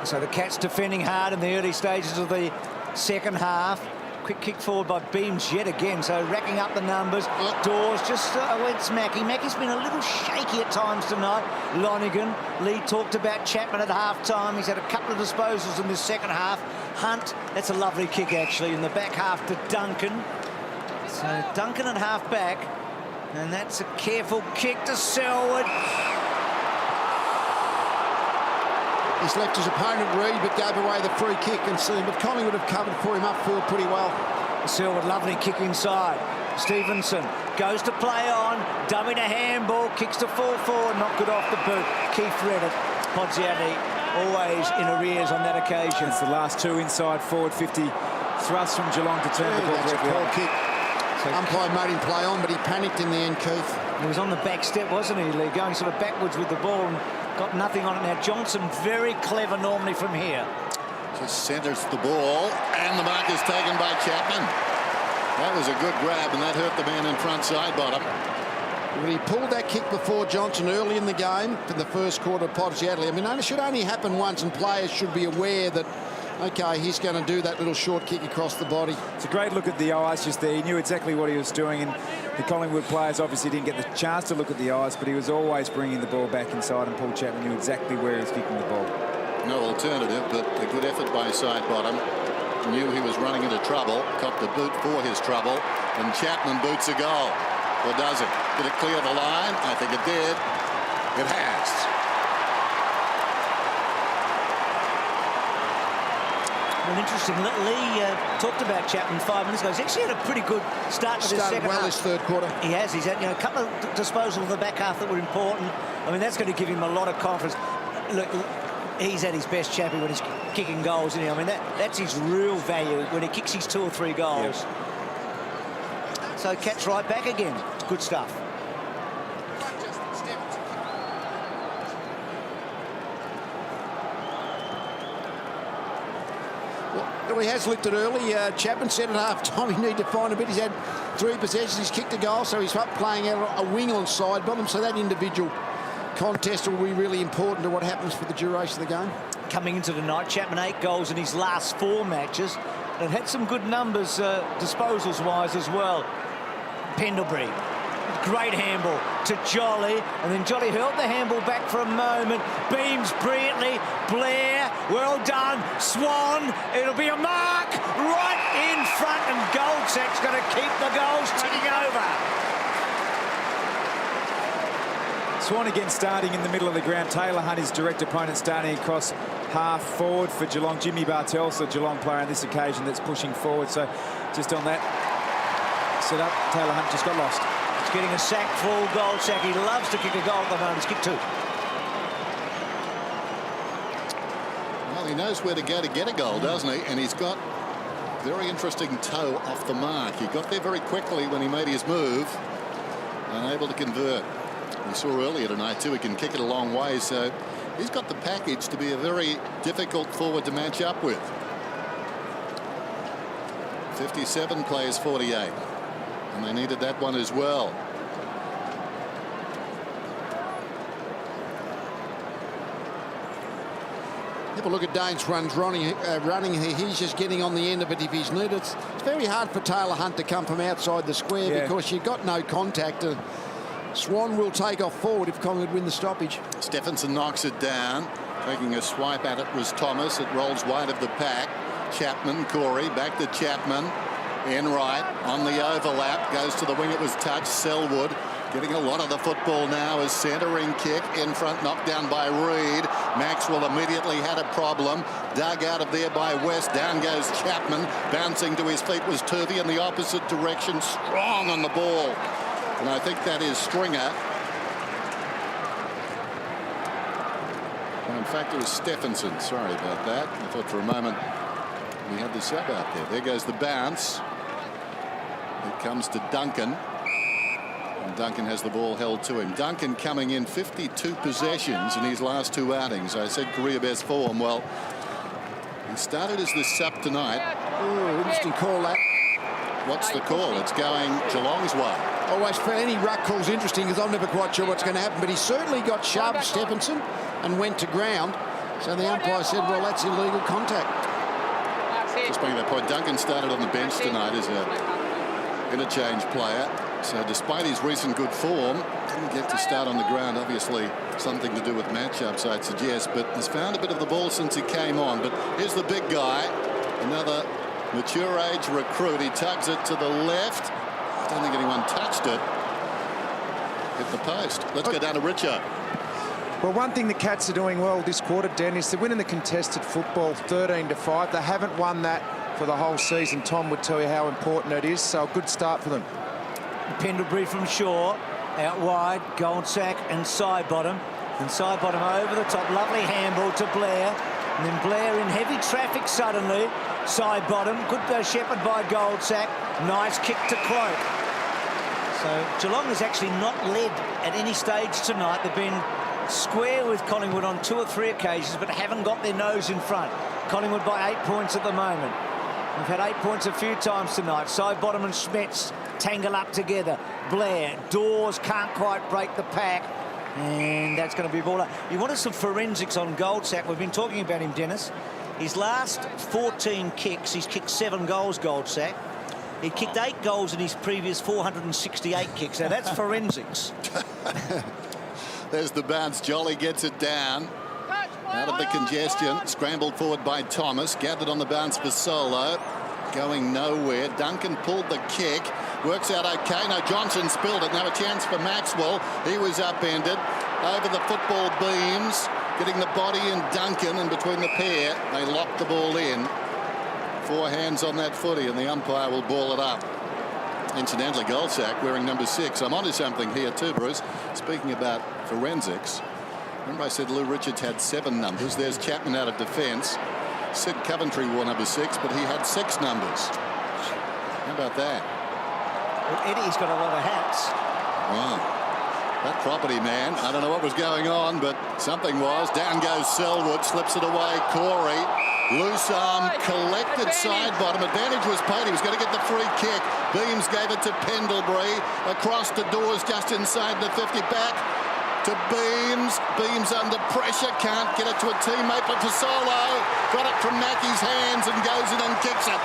D: So the Cats defending hard in the early stages of the second half. Quick kick forward by Beams yet again, so racking up the numbers. Dawes just it's Mackey. Mackey's been a little shaky at times tonight. Lonigan. Lee talked about Chapman at half-time. He's had a couple of disposals in this second half. Hunt, that's a lovely kick actually in the back half to Duncan. So Duncan at half-back, and that's a careful kick to Selwood.
B: He's left his opponent read, but gave away the free kick and seen. But Collingwood have covered for him upfield pretty well.
D: Selwood, lovely kick inside. Stevenson goes to play on, dummy to handball, kicks to full forward, not good off the boot. Keith read it. Podsiadly always in arrears on that occasion.
C: It's the last two inside forward 50 thrusts from Geelong to turn the ball
B: That's a
C: directly
B: poor
C: on.
B: kick. Umpire made him play on, but he panicked in the end, Keith.
D: He was on the back step, wasn't he, Lee? Going sort of backwards with the ball and got nothing on it. Now, Johnson, very clever normally from here.
A: Just centres the ball, and the mark is taken by Chapman. That was a good grab, and that hurt the man in front side bottom.
B: Well, he pulled that kick before Johnson early in the game for the first quarter of Podsiadly. I mean, it should only happen once, and players should be aware that, OK, he's going to do that little short kick across the body.
C: It's a great look at the eyes just there. He knew exactly what he was doing, and the Collingwood players obviously didn't get the chance to look at the eyes, but he was always bringing the ball back inside, and Paul Chapman knew exactly where he was kicking the ball.
A: No alternative, but a good effort by side bottom. Knew he was running into trouble, copped a boot for his trouble, and Chapman boots a goal. Or does it? Did it clear the line? I think it did. It has.
D: Well, interesting. Lee talked about Chapman 5 minutes ago. He's actually had a pretty good start to this second
B: well
D: half.
B: this third quarter.
D: He has. He's had a couple of disposals in the back half that were important. I mean, that's going to give him a lot of confidence. Look, he's at his best, Chappie, when he's kicking goals, isn't he? I mean, that's his real value when he kicks his 2 or 3 goals.
C: Yep.
D: So Cat's right back again. It's good stuff.
B: Well, he has looked at early. Chapman said at half-time he needed to find a bit. He's had 3 possessions. He's kicked a goal, so he's up playing out a wing on side bottom. So that individual contest will be really important to what happens for the duration of the game.
D: Coming into the night, Chapman 8 goals in his last 4 matches. And had some good numbers disposals-wise as well. Pendlebury, great handball to Jolly, and then Jolly held the handball back for a moment. Beams brilliantly. Blair, well done. Swan, it'll be a mark right in front, and Goldsack's going to keep the goals ticking over.
C: Swan again starting in the middle of the ground. Taylor Hunt, his direct opponent, starting across half forward for Geelong. Jimmy Bartels, the Geelong player on this occasion, that's pushing forward. So just on that set up, Taylor Hunt just got lost.
D: He's getting a sack full Goldsack. He loves to kick a goal at the moment. He's kicked 2.
A: Well, he knows where to go to get a goal, doesn't he? And he's got very interesting toe off the mark. He got there very quickly when he made his move, and able to convert. We saw earlier tonight too, he can kick it a long way, so he's got the package to be a very difficult forward to match up with. 57 plays 48, and they needed that one as well.
B: Have a look at Dane's runs running here. He's just getting on the end of it if he's needed. It's very hard for Taylor Hunt to come from outside the square because you've got no contact. Swan will take off forward if Collingwood win the stoppage.
A: Stephenson knocks it down. Taking a swipe at it was Thomas. It rolls wide of the pack. Chapman, Corey, back to Chapman. Enright on the overlap. Goes to the wing. It was touched. Selwood getting a lot of the football now. As centering kick in front, knocked down by Reid. Maxwell immediately had a problem. Dug out of there by West. Down goes Chapman. Bouncing to his feet was Turvey in the opposite direction. Strong on the ball. And I think that is Stringer. Well, in fact, it was Stephenson. Sorry about that. I thought for a moment we had the sub out there. There goes the bounce. It comes to Duncan. And Duncan has the ball held to him. Duncan coming in 52 possessions in his last 2 outings. I said career best form. Well, he started as the sub tonight.
B: Oh, interesting call that.
A: What's the call? It's going Geelong's way.
B: Always for any ruck call's interesting because I'm never quite sure what's going to happen, but he certainly got shoved, Stephenson, and went to ground. So the umpire said, well, that's illegal contact.
A: Just making that point, Duncan started on the bench tonight as a interchange player. So despite his recent good form, didn't get to start on the ground. Obviously something to do with matchups, I'd suggest, but has found a bit of the ball since he came on. But here's the big guy, another mature age recruit. He tugs it to the left. I don't think anyone touched it. Hit the post. Let's go down to Richo.
F: Well, one thing the Cats are doing well this quarter, Dennis, they're winning the contested football 13-5. They haven't won that for the whole season. Tom would tell you how important it is, so a good start for them.
D: Pendlebury from Shaw, out wide, Goldsack and side bottom. And side bottom over the top. Lovely handball to Blair. And then Blair in heavy traffic suddenly. Side bottom. Good shepherd by Goldsack. Nice kick to Cloak. So Geelong has actually not led at any stage tonight. They've been square with Collingwood on 2 or 3 occasions, but haven't got their nose in front. Collingwood by 8 points at the moment. We've had 8 points a few times tonight. Side bottom and Schmetz tangle up together. Blair, Dawes can't quite break the pack. And that's going to be a ball up. You wanted some forensics on Goldsack. We've been talking about him, Dennis. His last 14 kicks, he's kicked 7 goals, Goldsack. He kicked 8 goals in his previous 468 kicks. Now, that's forensics.
A: There's the bounce. Jolly gets it down. Out of the congestion. Scrambled forward by Thomas. Gathered on the bounce for Solo. Going nowhere. Duncan pulled the kick. Works out okay. No, Johnson spilled it. Now a chance for Maxwell. He was upended. Over the football beams. Getting the body in Duncan, and between the pair, they lock the ball in. 4 hands on that footy, and the umpire will ball it up. Incidentally, Goldsack wearing number 6. I'm onto something here too, Bruce. Speaking about forensics, remember I said Lou Richards had 7 numbers. There's Chapman out of defence. Sid Coventry wore number 6, but he had 6 numbers. How about that?
D: Well, Eddie's got a lot of hats.
A: Wow. That property man, I don't know what was going on, but something was. Down goes Selwood, slips it away. Corey, loose arm, collected side bottom. Advantage was paid. He was going to get the free kick. Beams gave it to Pendlebury. Across the doors, just inside the 50. Back to Beams. Beams under pressure, can't get it to a teammate, but to Solo. Got it from Mackey's hands and goes in and kicks it.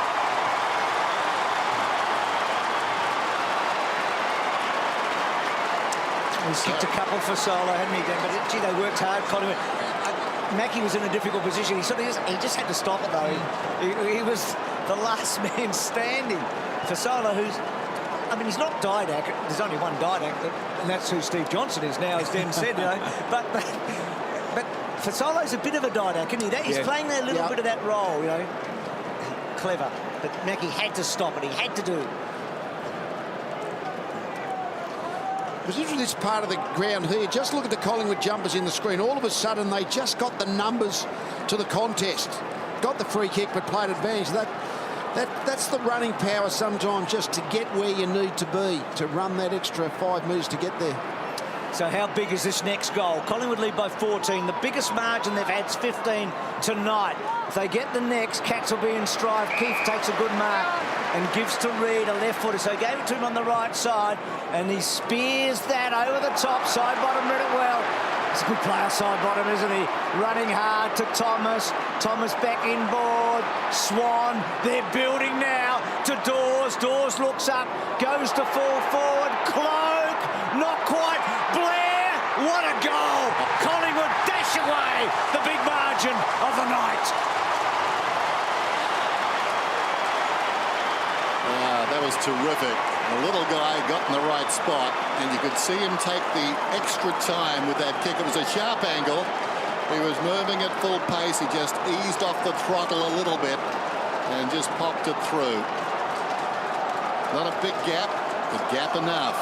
D: He's kicked a couple for Solo, hadn't he, Dan? But gee, they worked hard. Collingwood. Mackie was in a difficult position. He just had to stop it though. He was the last man standing for Solo, who's, I mean, he's not Didac. There's only one Didac, and that's who Steve Johnson is now, as Dan said. You know, but for Solo's a bit of a Didac, isn't he? He's playing that little bit of that role. You know, clever. But Mackie had to stop it. He had to do it.
B: Particularly this part of the ground here, just look at the Collingwood jumpers in the screen. All of a sudden, they just got the numbers to the contest. Got the free kick, but played advantage. That's the running power sometimes, just to get where you need to be, to run that extra 5 metres to get there.
D: So how big is this next goal? Collingwood lead by 14. The biggest margin they've had is 15 tonight. If they get the next, Cats will be in strife. Keith takes a good mark and gives to Reid a left footer. So he gave it to him on the right side, and he spears that over the top. Side bottom read it well. He's a good player, side bottom, isn't he? Running hard to Thomas. Thomas back inboard. Swan, they're building now to Dawes. Dawes looks up, goes to fall forward. Cloak, not quite. Blair, what a goal! Collingwood dash away the big margin of the night.
A: That was terrific. The little guy got in the right spot, and you could see him take the extra time with that kick. It was a sharp angle. He was moving at full pace. He just eased off the throttle a little bit and just popped it through. Not a big gap, but gap enough.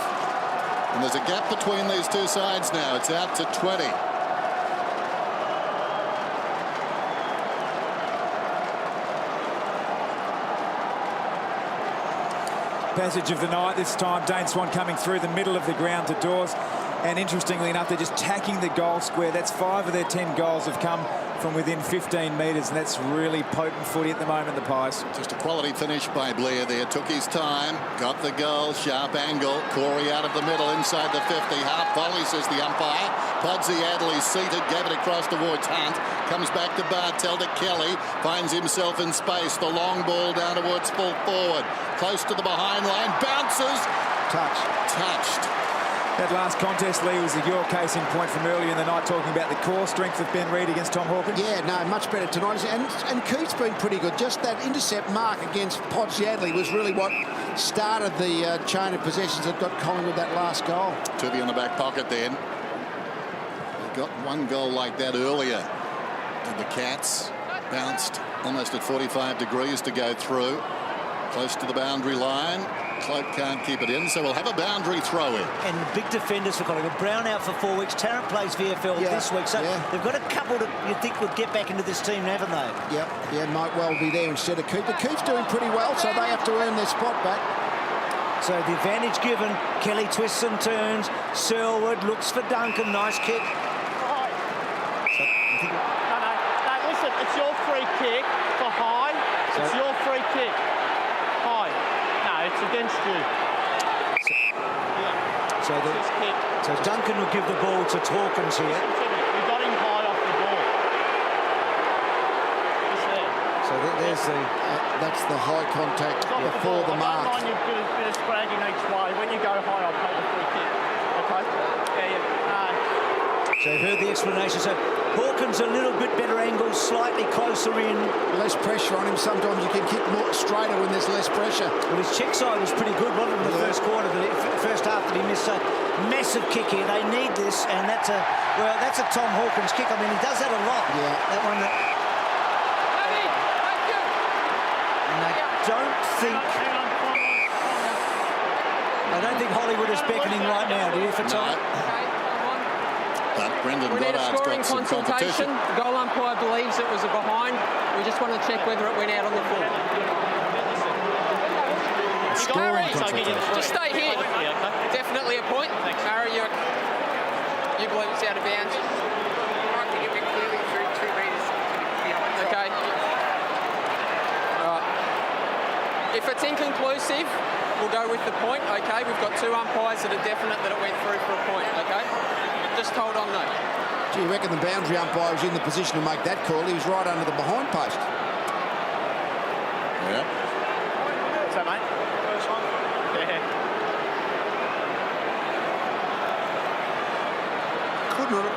A: And there's a gap between these two sides now. It's out to 20.
C: Passage of the night this time. Dane Swan coming through the middle of the ground to Dawes. And interestingly enough, they're just tacking the goal square. That's 5 of their 10 goals have come from within 15 metres, and that's really potent footy at the moment, the Pies.
A: Just a quality finish by Blair there. Took his time, got the goal, sharp angle. Corey out of the middle, inside the 50. Half volley, says the umpire. Podsy Adley seated, gave it across towards Hunt. Comes back to Bartel, to Kelly. Finds himself in space. The long ball down towards full forward. Close to the behind line. Bounces. Touched.
C: That last contest, Lee, was your case in point from earlier in the night, talking about the core strength of Ben Reid against Tom Hawkins.
B: Yeah, no, much better tonight. And Keith's been pretty good. Just that intercept mark against Podsy Adley was really what started the chain of possessions that got Collingwood that last goal.
A: Tooby on the back pocket then. They got one goal like that earlier. And the Cats bounced almost at 45 degrees to go through. Close to the boundary line. Cloak can't keep it in, so we'll have a boundary throw in.
D: And big defenders for Collingwood. Brown out for 4 weeks. Tarrant plays VFL this week. So they've got a couple that you think would get back into this team, haven't they?
B: Yeah, might well be there instead of Cooper. Coop's doing pretty well, so they have to earn their spot back.
D: So the advantage given. Kelly twists and turns. Selwood looks for Duncan. Nice kick.
G: No, listen, it's your free kick for high. It's your free kick. High. No, it's against you.
D: So Duncan will give the ball to Hawkins here.
G: You got him high off the ball. Just there.
D: So there's the...
B: that's the high contact before the mark.
G: I don't mind you bit of spragging each way. When you go high, I'll pay the free kick. Okay?
D: So you've heard the explanation. So Hawkins a little bit better angle, slightly closer in.
B: Less pressure on him. Sometimes you can kick more straighter when there's less pressure.
D: Well, his check side was pretty good, wasn't it, in the first quarter, the first half that he missed. A massive kick here. They need this, and that's a Tom Hawkins kick. I mean, he does that a lot.
B: Yeah.
D: That one. And I don't think Hollywood is beckoning right now, do you, for time?
A: But Brendan
H: We need a
A: Goddard's
H: scoring
A: got some
H: consultation.
A: competition.
H: The goal umpire believes it was a behind. We just want to check whether it went out on the full.
B: Scoring consultation.
H: Just stay here. Definitely a point. Mara, you believe it's out of bounds? Okay. All right. If it's inconclusive, we'll go with the point. Okay. We've got 2 umpires that are definite that it went through for a point. Okay. Just hold on, though.
B: Do you reckon the boundary umpire was in the position to make that call? He was right under the behind post.
A: Yeah.
G: What's that, mate? First one. Yeah.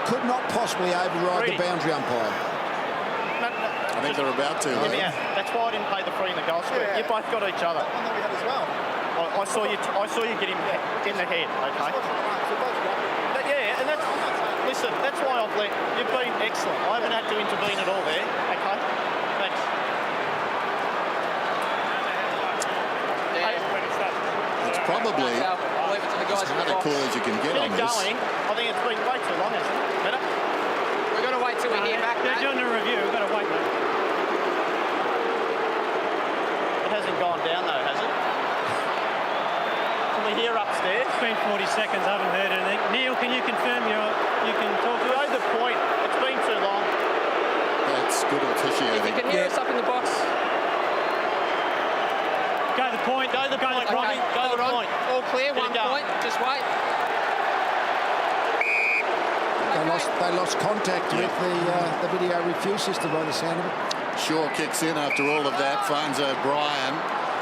B: Could not possibly override the boundary umpire.
A: I think they're about to.
G: Yeah, that's why I didn't pay the free in the goal square. You both got each other.
I: And then we had as well.
G: I saw you get him in the head, okay? Yeah, and that's... Listen, that's why I've let... You've been excellent. I haven't had to intervene at all there, okay? Thanks.
A: It's probably
H: I'll leave it to the guys
A: as
H: in the
A: hard a
H: box.
A: call as you can get on this.
G: Going, I think it's been way too long, hasn't it? Better?
H: We've got to wait till we hear back,
E: They're
H: mate.
E: doing a review. We've got to wait, mate.
G: It hasn't gone down, though, has it? Can we hear upstairs?
E: It's been 40 seconds. I haven't heard anything. Neil, can you confirm you can talk to us?
G: The point. It's been too long.
A: That's good
H: If you
A: officiating.
H: can hear us up in the box.
E: Go to the point.
G: Go to the point, Robbie.
H: Okay,
G: Go to the
H: hold on.
G: point.
H: All clear,
G: Get
H: 1
G: it going.
H: point. Just wait.
B: They lost contact with the video review system by the sound of it.
A: Shaw kicks in after all of that, finds O'Brien.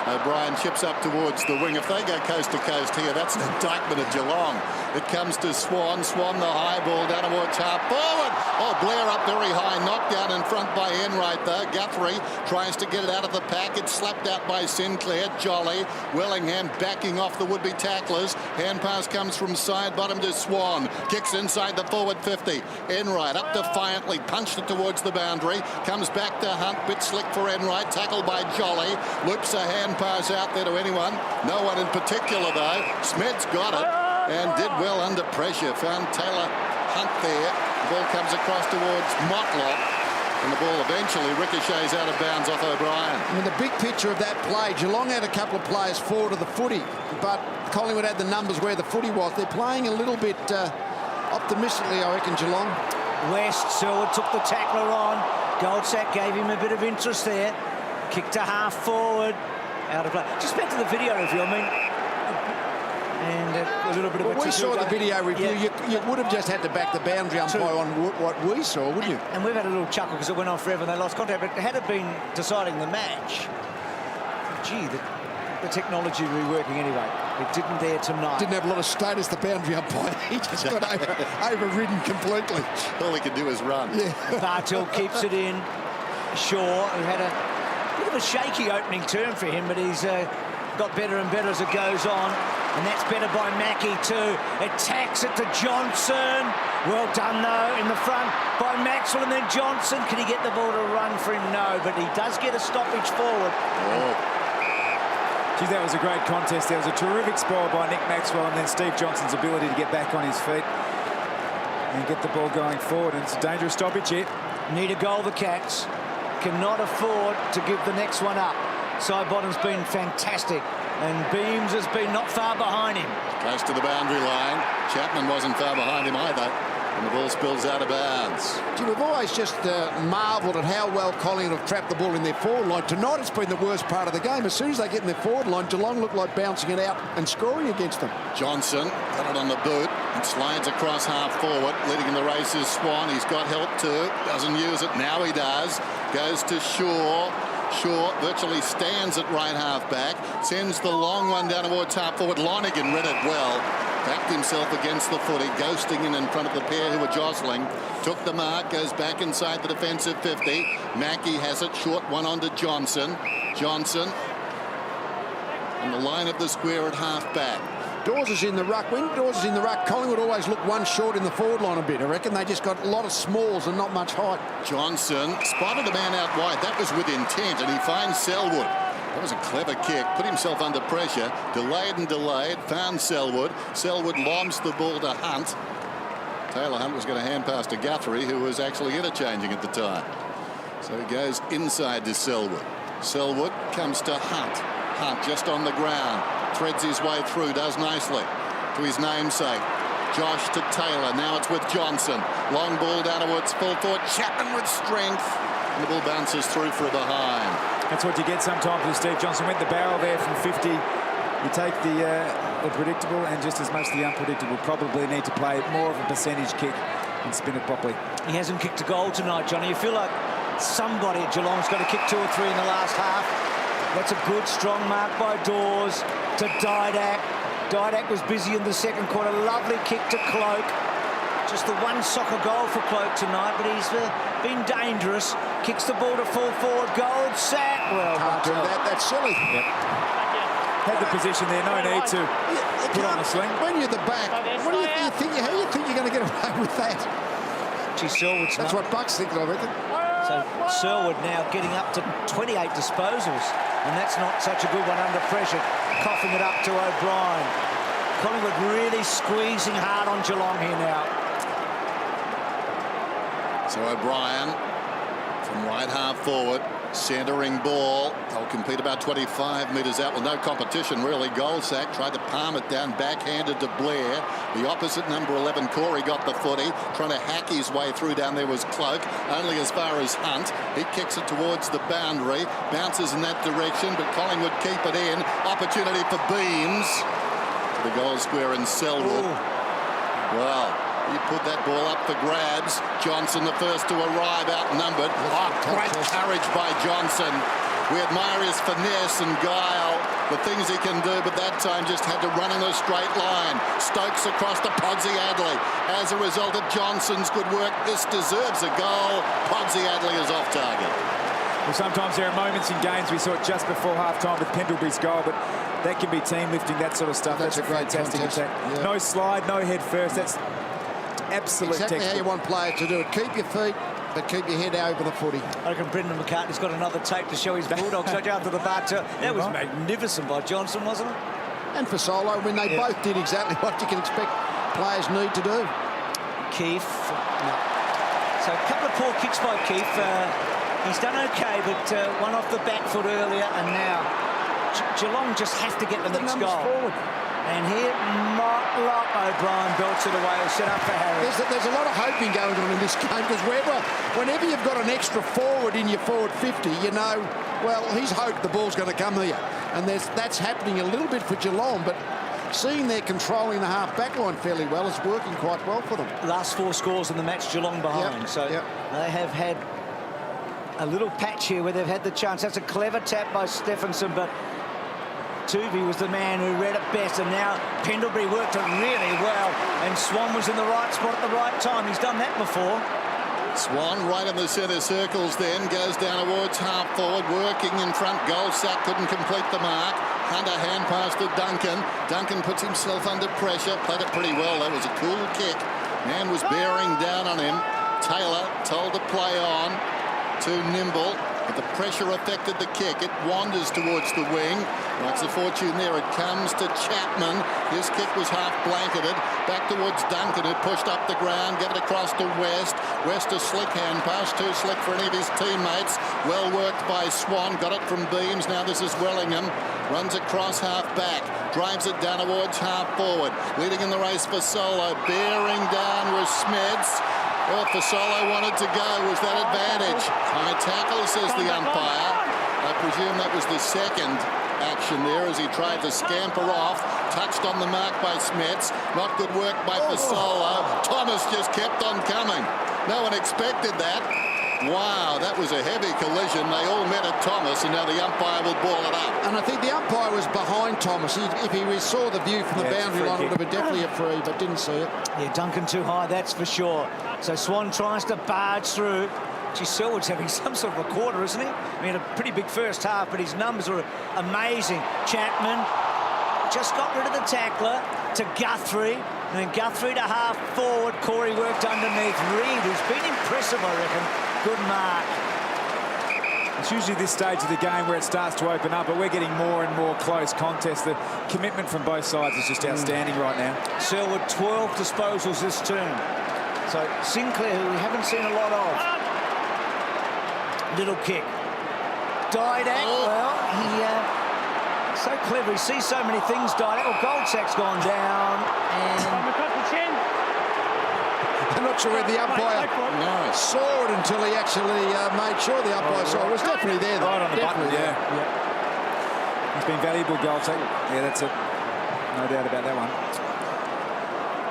A: O'Brien chips up towards the wing. If they go coast to coast here, that's an indictment of Geelong. It comes to Swan. Swan, the high ball down towards half forward. Oh, Blair up very high. Knocked down in front by Enright, though. Guthrie tries to get it out of the pack. It's slapped out by Sinclair. Jolly. Wellingham backing off the would-be tacklers. Hand pass comes from side bottom to Swan. Kicks inside the forward 50. Enright up defiantly. Punched it towards the boundary. Comes back to Hunt. Bit slick for Enright. Tackled by Jolly. Loops a hand pass out there to anyone. No one in particular, though. Smed's got it and did well under pressure. Found Taylor Hunt there. The ball comes across towards Motlop, and the ball eventually ricochets out of bounds off O'Brien.
B: I mean, the big picture of that play, Geelong had a couple of players forward of the footy, but Collingwood had the numbers where the footy was. They're playing a little bit optimistically, I reckon, Geelong.
D: West, Selwood took the tackler on. Goldsack gave him a bit of interest there. Kick to half forward. Out of play. Just back to the video review, I mean, and a little bit of
B: Well, we saw the video review.
D: Yeah.
B: You would have just had to back the boundary umpire on what we saw, wouldn't you?
D: And we've had a little chuckle because it went on forever and they lost contact. But had it been deciding the match, gee, the technology would be working anyway. It didn't there tonight.
B: Didn't have a lot of status, the boundary umpire. He just got overridden completely.
A: All he can do is run.
B: Yeah.
D: Bartel keeps it in. Shaw, who had a bit of a shaky opening term for him, but he's got better and better as it goes on. And that's better by Mackie too. Attacks it to Johnson. Well done though in the front by Maxwell, and then Johnson. Can he get the ball to run for him? No, but he does get a stoppage forward.
A: Oh.
C: Geez, that was a great contest. There was a terrific spoil by Nick Maxwell, and then Steve Johnson's ability to get back on his feet and get the ball going forward. And it's a dangerous stoppage here.
D: Need a goal, the Cats. Cannot afford to give the next one up. Sidebottom's been fantastic, and Beams has been not far behind him.
A: Close to the boundary line. Chapman wasn't far behind him either. And the ball spills out of bounds.
B: Gee, we've always just marvelled at how well Collingwood have trapped the ball in their forward line. Tonight it's been the worst part of the game. As soon as they get in their forward line, Geelong look like bouncing it out and scoring against them.
A: Johnson got it on the boot and slides across half forward. Leading in the race is Swan. He's got help too. Doesn't use it. Now he does. Goes to Shaw. Shaw virtually stands at right half back. Sends the long one down towards half forward. Lonergan read it well. Backed himself against the footy, ghosting in front of the pair who were jostling. Took the mark, goes back inside the defensive 50. Mackey has it, short one onto Johnson. Johnson on the line of the square at half back.
B: Dawes is in the ruck. When Dawes is in the ruck, Collingwood always look one short in the forward line a bit. I reckon they just got a lot of smalls and not much height.
A: Johnson spotted a man out wide. That was with intent, and he finds Selwood. That was a clever kick. Put himself under pressure. Delayed and delayed. Found Selwood. Selwood lobs the ball to Hunt. Taylor Hunt was going to hand pass to Guthrie, who was actually interchanging at the time. So he goes inside to Selwood. Selwood comes to Hunt. Hunt just on the ground. Threads his way through. Does nicely to his namesake. Josh to Taylor. Now it's with Johnson. Long ball down towards full forward. Chapman with strength. And the ball bounces through for a behind.
C: That's what you get sometimes with Steve Johnson. Went the barrel there from 50. You take the predictable and just as much the unpredictable. Probably need to play more of a percentage kick and spin it properly.
D: He hasn't kicked a goal tonight, Johnny. You feel like somebody at Geelong's got to kick 2 or 3 in the last half. That's a good, strong mark by Dawes to Didak. Didak was busy in the second quarter. Lovely kick to Cloak. Just the one soccer goal for Cloak tonight, but he's been dangerous. Kicks the ball to full forward. Gold sack. Well,
B: Can't do that. That's silly.
C: Yep. Had the position there. No need to put on the sling.
B: When you're the back, what do you think? How do you think you're going to get away with that?
D: Gee, Selwood's
B: That's what Buck's thinking, I reckon.
D: So Selwood now getting up to 28 disposals, and that's not such a good one under pressure. Coughing it up to O'Brien. Collingwood really squeezing hard on Geelong here now.
A: So O'Brien from right half forward, centering ball. They'll compete about 25 metres out with no competition really. Goldsack tried to palm it down, backhanded to Blair. The opposite number 11, Corey, got the footy. Trying to hack his way through down there was Cloak, only as far as Hunt. He kicks it towards the boundary, bounces in that direction, but Collingwood keep it in. Opportunity for Beams. To the goal square in Selwood. Well, you put that ball up for grabs. Johnson the first to arrive, outnumbered. Oh, great courage by Johnson. We admire his finesse and guile, the things he can do, but that time just had to run in a straight line. Stokes across to Podsy Adley. As a result of Johnson's good work, this deserves a goal. Podsy Adley is off target.
C: Well, sometimes there are moments in games, we saw it just before half-time with Pendlebury's goal, but that can be team lifting, that sort of stuff.
B: That's a great
C: fantastic
B: contest.
C: attack.
B: Yeah.
C: No slide, no head first. That's absolute
B: Exactly
C: textbook.
B: how you want players to do it. Keep your feet, but keep your head over the footy.
D: I reckon Brendan McCartney's got another tape to show his Bulldogs after the bar. That was magnificent by Johnson, wasn't it?
B: And for Solo, when they both did exactly what you can expect players need to do.
D: Keefe. No. So a couple of poor kicks by Keefe. He's done okay, but one off the back foot earlier, and now Geelong just have to get the next goal.
B: Forward.
D: And here, Lock O'Brien belts it away. He'll set up for Harry.
B: There's a lot of hoping going on in this game, because whenever you've got an extra forward in your forward 50, you know, well, he's hoped the ball's going to come here. And that's happening a little bit for Geelong, but seeing they're controlling the half-back line fairly well is working quite well for them.
D: Last 4 scores in the match, Geelong behind. They have had a little patch here where they've had the chance. That's a clever tap by Stephenson, but Tuvey was the man who read it best, and now Pendlebury worked it really well, and Swan was in the right spot at the right time. He's done that before.
A: Swan right in the centre circles then, goes down towards half forward, working in front. Goldsack couldn't complete the mark. Hunter hand pass to Duncan. Duncan puts himself under pressure, played it pretty well. That was a cool kick. Man was bearing down on him. Taylor told to play on. Too nimble. But the pressure affected the kick. It wanders towards the wing. Likes a fortune there. It comes to Chapman. His kick was half blanketed. Back towards Duncan, who pushed up the ground. Get it across to West. West a slick hand pass. Too slick for any of his teammates. Well worked by Swan. Got it from Beams. Now this is Wellingham. Runs across half back. Drives it down towards half forward. Leading in the race for Solo. Bearing down was Smeds. Well, Fasolo wanted to go. Was that advantage? High tackle, says the umpire. I presume that was the second action there as he tried to scamper off. Touched on the mark by Smets. Not good work by Fasolo. Thomas just kept on coming. No one expected that. Wow, that was a heavy collision. They all met at Thomas, and now the umpire will ball it up.
B: And I think the umpire was behind Thomas. If he saw the view from the boundary line, it would have been definitely a free, but didn't see it.
D: Yeah, Duncan too high, that's for sure. So Swan tries to barge through. Gee, Selwood's having some sort of a quarter, isn't he? I mean, a pretty big first half, but his numbers are amazing. Chapman just got rid of the tackler to Guthrie, and then Guthrie to half forward. Corey worked underneath. Reid, who's been impressive, I reckon. Good mark.
C: It's usually this stage of the game where it starts to open up, but we're getting more and more close contests. The commitment from both sides is just outstanding right now.
D: Selwood, 12 disposals this term. So Sinclair, who we haven't seen a lot of. Little kick. Didak, well, he so clever. He sees so many things, Didak. Well, Goldsack's gone down, and
B: I'm not sure where the umpire saw it until he actually made sure the umpire saw it. It was definitely there, though.
C: Right on the button,
B: Definitely
C: yeah. It's been valuable, Goldsack. Yeah, that's it. No doubt about that one.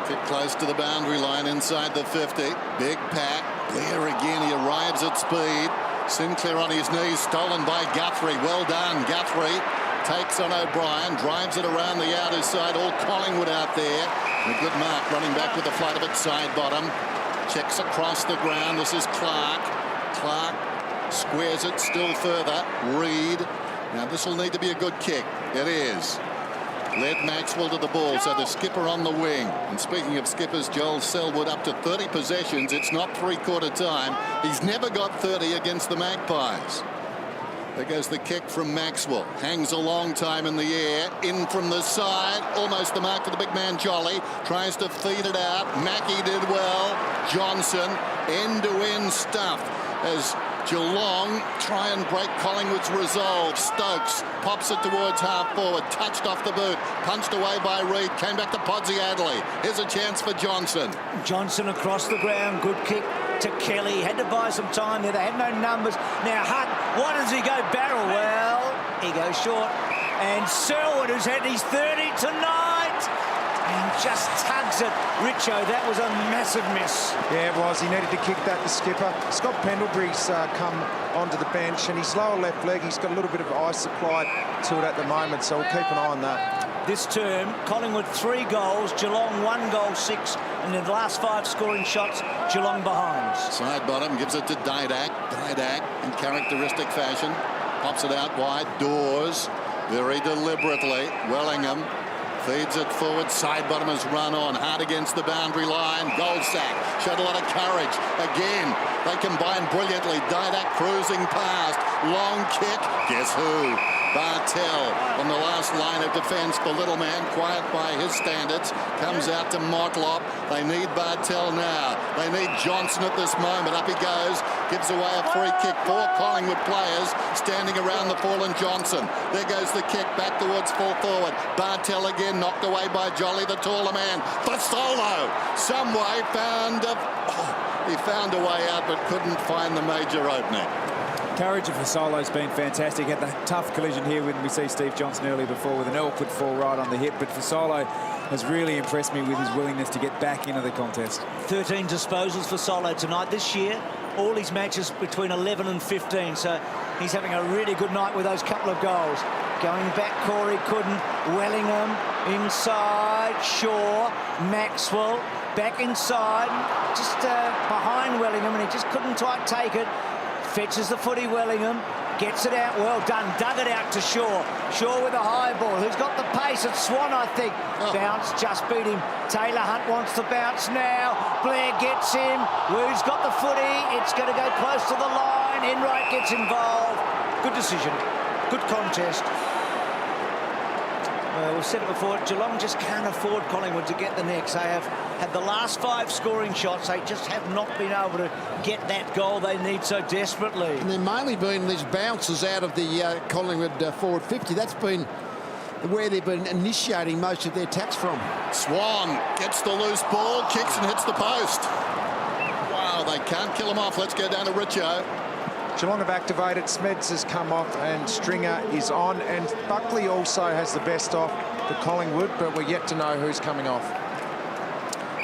A: Get close to the boundary line inside the 50. Big pack. Blair again. He arrives at speed. Sinclair on his knees. Stolen by Guthrie. Well done, Guthrie. Takes on O'Brien. Drives it around the outer side. All Collingwood out there. A good mark running back with the flight of it side bottom. Checks across the ground. This is Clark. Clark squares it still further. Reid. Now this will need to be a good kick. It is. Led Maxwell to the ball, so the skipper on the wing. And speaking of skippers, Joel Selwood up to 30 possessions. It's not three-quarter time. He's never got 30 against the Magpies. There goes the kick from Maxwell. Hangs a long time in the air. In from the side. Almost the mark for the big man, Jolly. Tries to feed it out. Mackie did well. Johnson, end-to-end stuff as Geelong try and break Collingwood's resolve. Stokes pops it towards half forward. Touched off the boot. Punched away by Reid. Came back to Podsy Adley. Here's a chance for Johnson.
D: Johnson across the ground. Good kick to Kelly. Had to buy some time there. They had no numbers. Now Hunt, why does he go barrel? Well, he goes short. And Selwood, who's had his 30 tonight, and just tugs it. Richo, that was a massive miss.
F: Yeah, it was. He needed to kick that, the skipper. Scott Pendlebury's come onto the bench, and his lower left leg, he's got a little bit of ice supplied to it at the moment, so we'll keep an eye on that.
D: This term, Collingwood 3 goals, Geelong 1 goal 6, and in the last 5 scoring shots, Geelong behind.
A: Side bottom gives it to Didak. Didak in characteristic fashion pops it out wide. Dawes very deliberately. Wellingham feeds it forward. Side bottom has run on hard against the boundary line. Goldsack showed a lot of courage. Again, they combine brilliantly. Didak cruising past. Long kick. Guess who? Bartel on the last line of defence. The little man, quiet by his standards, comes out to Motlop. They need Bartel now. They need Johnson at this moment. Up he goes. Gives away a free kick. 4 Collingwood players standing around the fallen Johnson. There goes the kick back towards full forward. Bartel again knocked away by Jolly, the taller man. Fasolo some way he found a way out but couldn't find the major opening.
C: Courage of Fasolo's been fantastic. Had the tough collision here when we see Steve Johnson earlier before with an awkward fall right on the hip, but Fasolo has really impressed me with his willingness to get back into the contest.
D: 13 disposals for Solo tonight. This year, all his matches between 11 and 15, so he's having a really good night with those couple of goals. Going back, Corey couldn't. Wellingham inside. Shaw, Maxwell back inside, just behind Wellingham, and he just couldn't quite take it. Fetches the footy, Wellingham. Gets it out, well done, dug it out to Shaw. Shaw with a high ball, who's got the pace? It's Swan, I think. Bounce, just beat him. Taylor Hunt wants the bounce now. Blair gets him. Wood's got the footy. It's going to go close to the line. Enright gets involved. Good decision, good contest. Well, we've said it before, Geelong just can't afford Collingwood to get the next. They have had the last 5 scoring shots. They just have not been able to get that goal they need so desperately.
B: And they've mainly been these bounces out of the Collingwood forward 50. That's been where they've been initiating most of their attacks from.
A: Swan gets the loose ball, kicks and hits the post. Wow, they can't kill him off. Let's go down to Richo.
F: Geelong have activated, Smeds has come off and Stringer is on, and Buckley also has the best off for Collingwood, but we're yet to know who's coming off.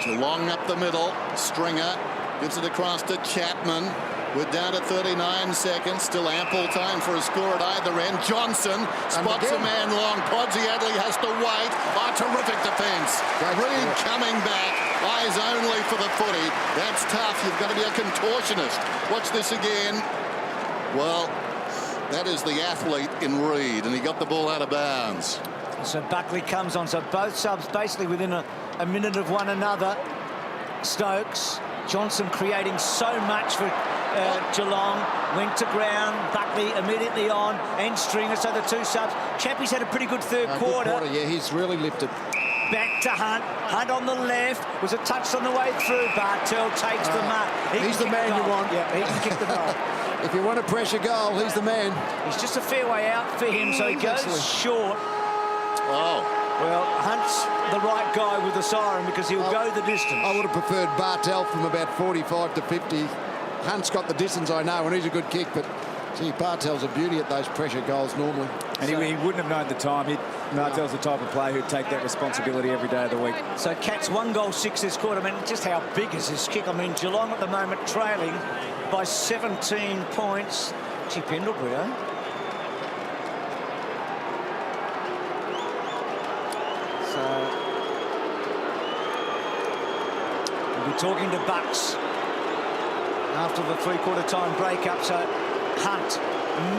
A: Geelong up the middle. Stringer gives it across to Chapman. We're down to 39 seconds. Still ample time for a score at either end. Johnson spots a man long. Podsiadly has to wait. Oh, terrific defence. Reed coming back. Eyes only for the footy. That's tough. You've got to be a contortionist. Watch this again. Well, that is the athlete in Reed, and he got the ball out of bounds.
D: So Buckley comes on. So both subs basically within a minute of one another. Stokes, Johnson creating so much for Geelong. Went to ground. Buckley immediately on, and Stringer. So the 2 subs. Chappie's had a pretty good third quarter.
B: Good quarter. Yeah, he's really lifted.
D: Back to Hunt. Hunt on the left. Was a touch on the way through. Bartel takes the mark.
B: He's the man you want.
D: Yeah, he can kick the goal.
B: If you want a pressure goal, he's the man.
D: He's just a fair way out for him, so he goes short.
A: Oh.
D: Well, Hunt's the right guy with the siren because he'll go the distance.
B: I would have preferred Bartel from about 45 to 50. Hunt's got the distance, I know, and he's a good kick, but gee, Bartel's a beauty at those pressure goals normally.
C: And he wouldn't have known the time. Bartel's the type of player who'd take that responsibility every day of the week.
D: So Cats 1 goal 6 this quarter. I mean, just how big is this kick? I mean, Geelong at the moment trailing by 17 points. Gee, Pendlebury, eh? So we'll be talking to Bucks after the 3/4 time break-up. So Hunt,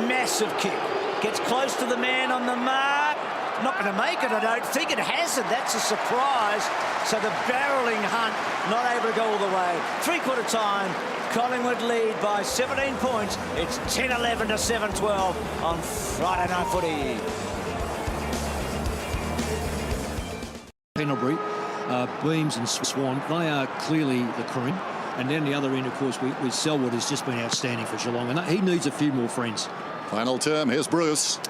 D: massive kick. Gets close to the man on the mark. Not going to make it, I don't think. It hasn't. That's a surprise. So the barreling Hunt not able to go all the way. 3/4 time. Collingwood lead by 17 points. It's 10-11 to 7-12 on Friday Night Footy.
I: Pendlebury, Beams and Swan, they are clearly the cream. And then the other end, of course, with Selwood has just been outstanding for Geelong. And he needs a few more friends. Final term, here's Bruce.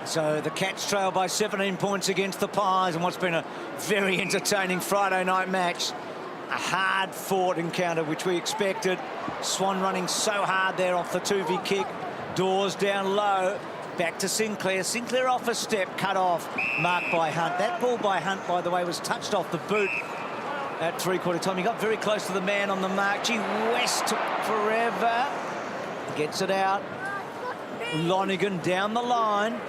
D: So the Cats trail by 17 points against the Pies in what's been a very entertaining Friday night match. A hard-fought encounter, which we expected. Swan running so hard there off the 2v kick. Dawes down low. Back to Sinclair. Sinclair off a step, cut off. Marked by Hunt. That ball by Hunt, by the way, was touched off the boot at 3/4 time. He got very close to the man on the mark. Gee, West took forever. Gets it out. Lonigan down the line.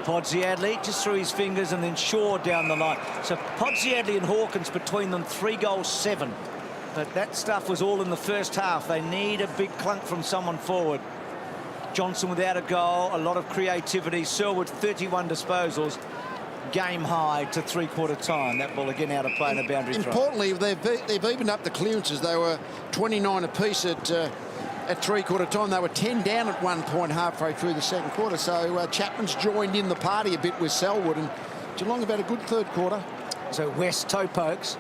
D: Podsiadly just through his fingers, and then Shaw down the line. So Podsiadly and Hawkins between them 3 goals 7. But that stuff was all in the first half. They need a big clunk from someone forward. Johnson without a goal, a lot of creativity. Selwood 31 disposals. Game high to 3/4 time. That ball again out of play in a boundary throw.
B: Importantly, they've evened up the clearances. They were 29 apiece at 3/4 time. They were 10 down at one point halfway through the second quarter. So Chapman's joined in the party a bit with Selwood, and Geelong have had a good third quarter.
D: So West toe pokes.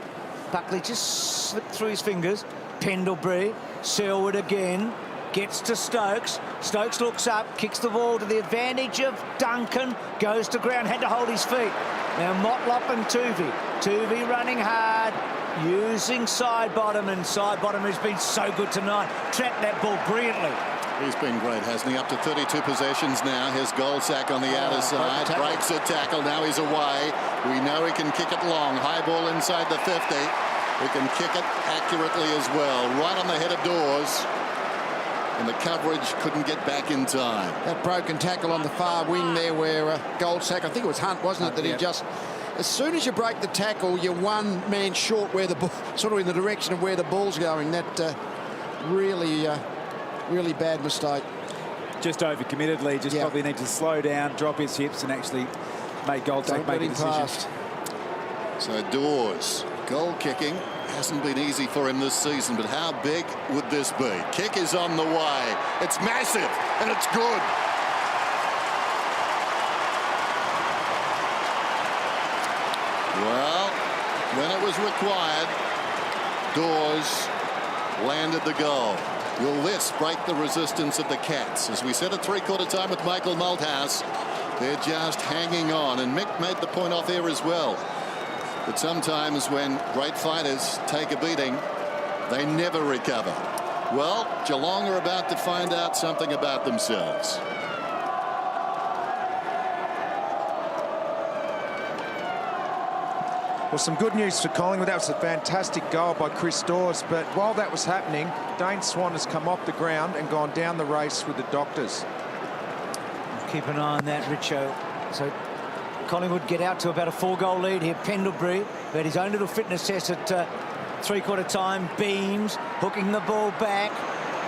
D: Buckley just slipped through his fingers. Pendlebury, Selwood again. Gets to Stokes. Stokes looks up, kicks the ball to the advantage of Duncan. Goes to ground, had to hold his feet. Now Motlop and Tuvey. Tuvey running hard, using side bottom, and side bottom has been so good tonight. Trapped that ball brilliantly.
A: He's been great, hasn't he? Up to 32 possessions now. His goal sack on the outer side. Breaks a tackle. Now he's away. We know he can kick it long. High ball inside the 50. He can kick it accurately as well. Right on the head of Dawes. And the coverage couldn't get back in time.
B: That broken tackle on the far wing there where Goldsack, I think it was Hunt, wasn't it, that he just... As soon as you break the tackle, you're one man short where the ball, sort of in the direction of where the ball's going. That really bad mistake.
C: just overcommittedly. Just probably need to slow down, drop his hips, and actually make make a decision.
A: So Dawes, goal kicking hasn't been easy for him this season, but how big would this be? Kick is on the way. It's massive, and it's good. Well, when it was required, Dawes landed the goal. Will this break the resistance of the Cats? As we said at three-quarter time with Michael Malthouse, they're just hanging on. And Mick made the point off air as well. But sometimes when great fighters take a beating, they never recover. Well, Geelong are about to find out something about themselves.
F: Well, some good news for Collingwood. That was a fantastic goal by Chris Dawes. But while that was happening, Dane Swan has come off the ground and gone down the race with the doctors.
D: Keep an eye on that, Richo. So Collingwood get out to about a 4-goal lead here. Pendlebury had his own little fitness test at three-quarter time. Beams hooking the ball back.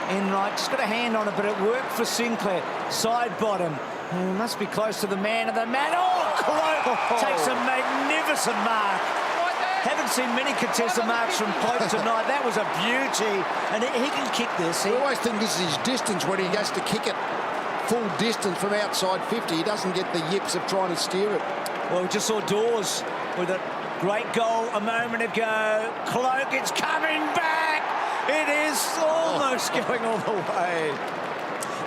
D: Enright just got a hand on it, but it worked for Sinclair. Side bottom. He must be close to the man of the man. Oh, Cloak takes a magnificent mark. Haven't seen many contested marks from Pope tonight. That was a beauty, and he can kick this.
B: I always think this is his distance when he goes to kick it full distance from outside 50. He doesn't get the yips of trying to steer it.
D: Well, we just saw Dawes with a great goal a moment ago. Cloak, it's coming back. It is almost going all the way.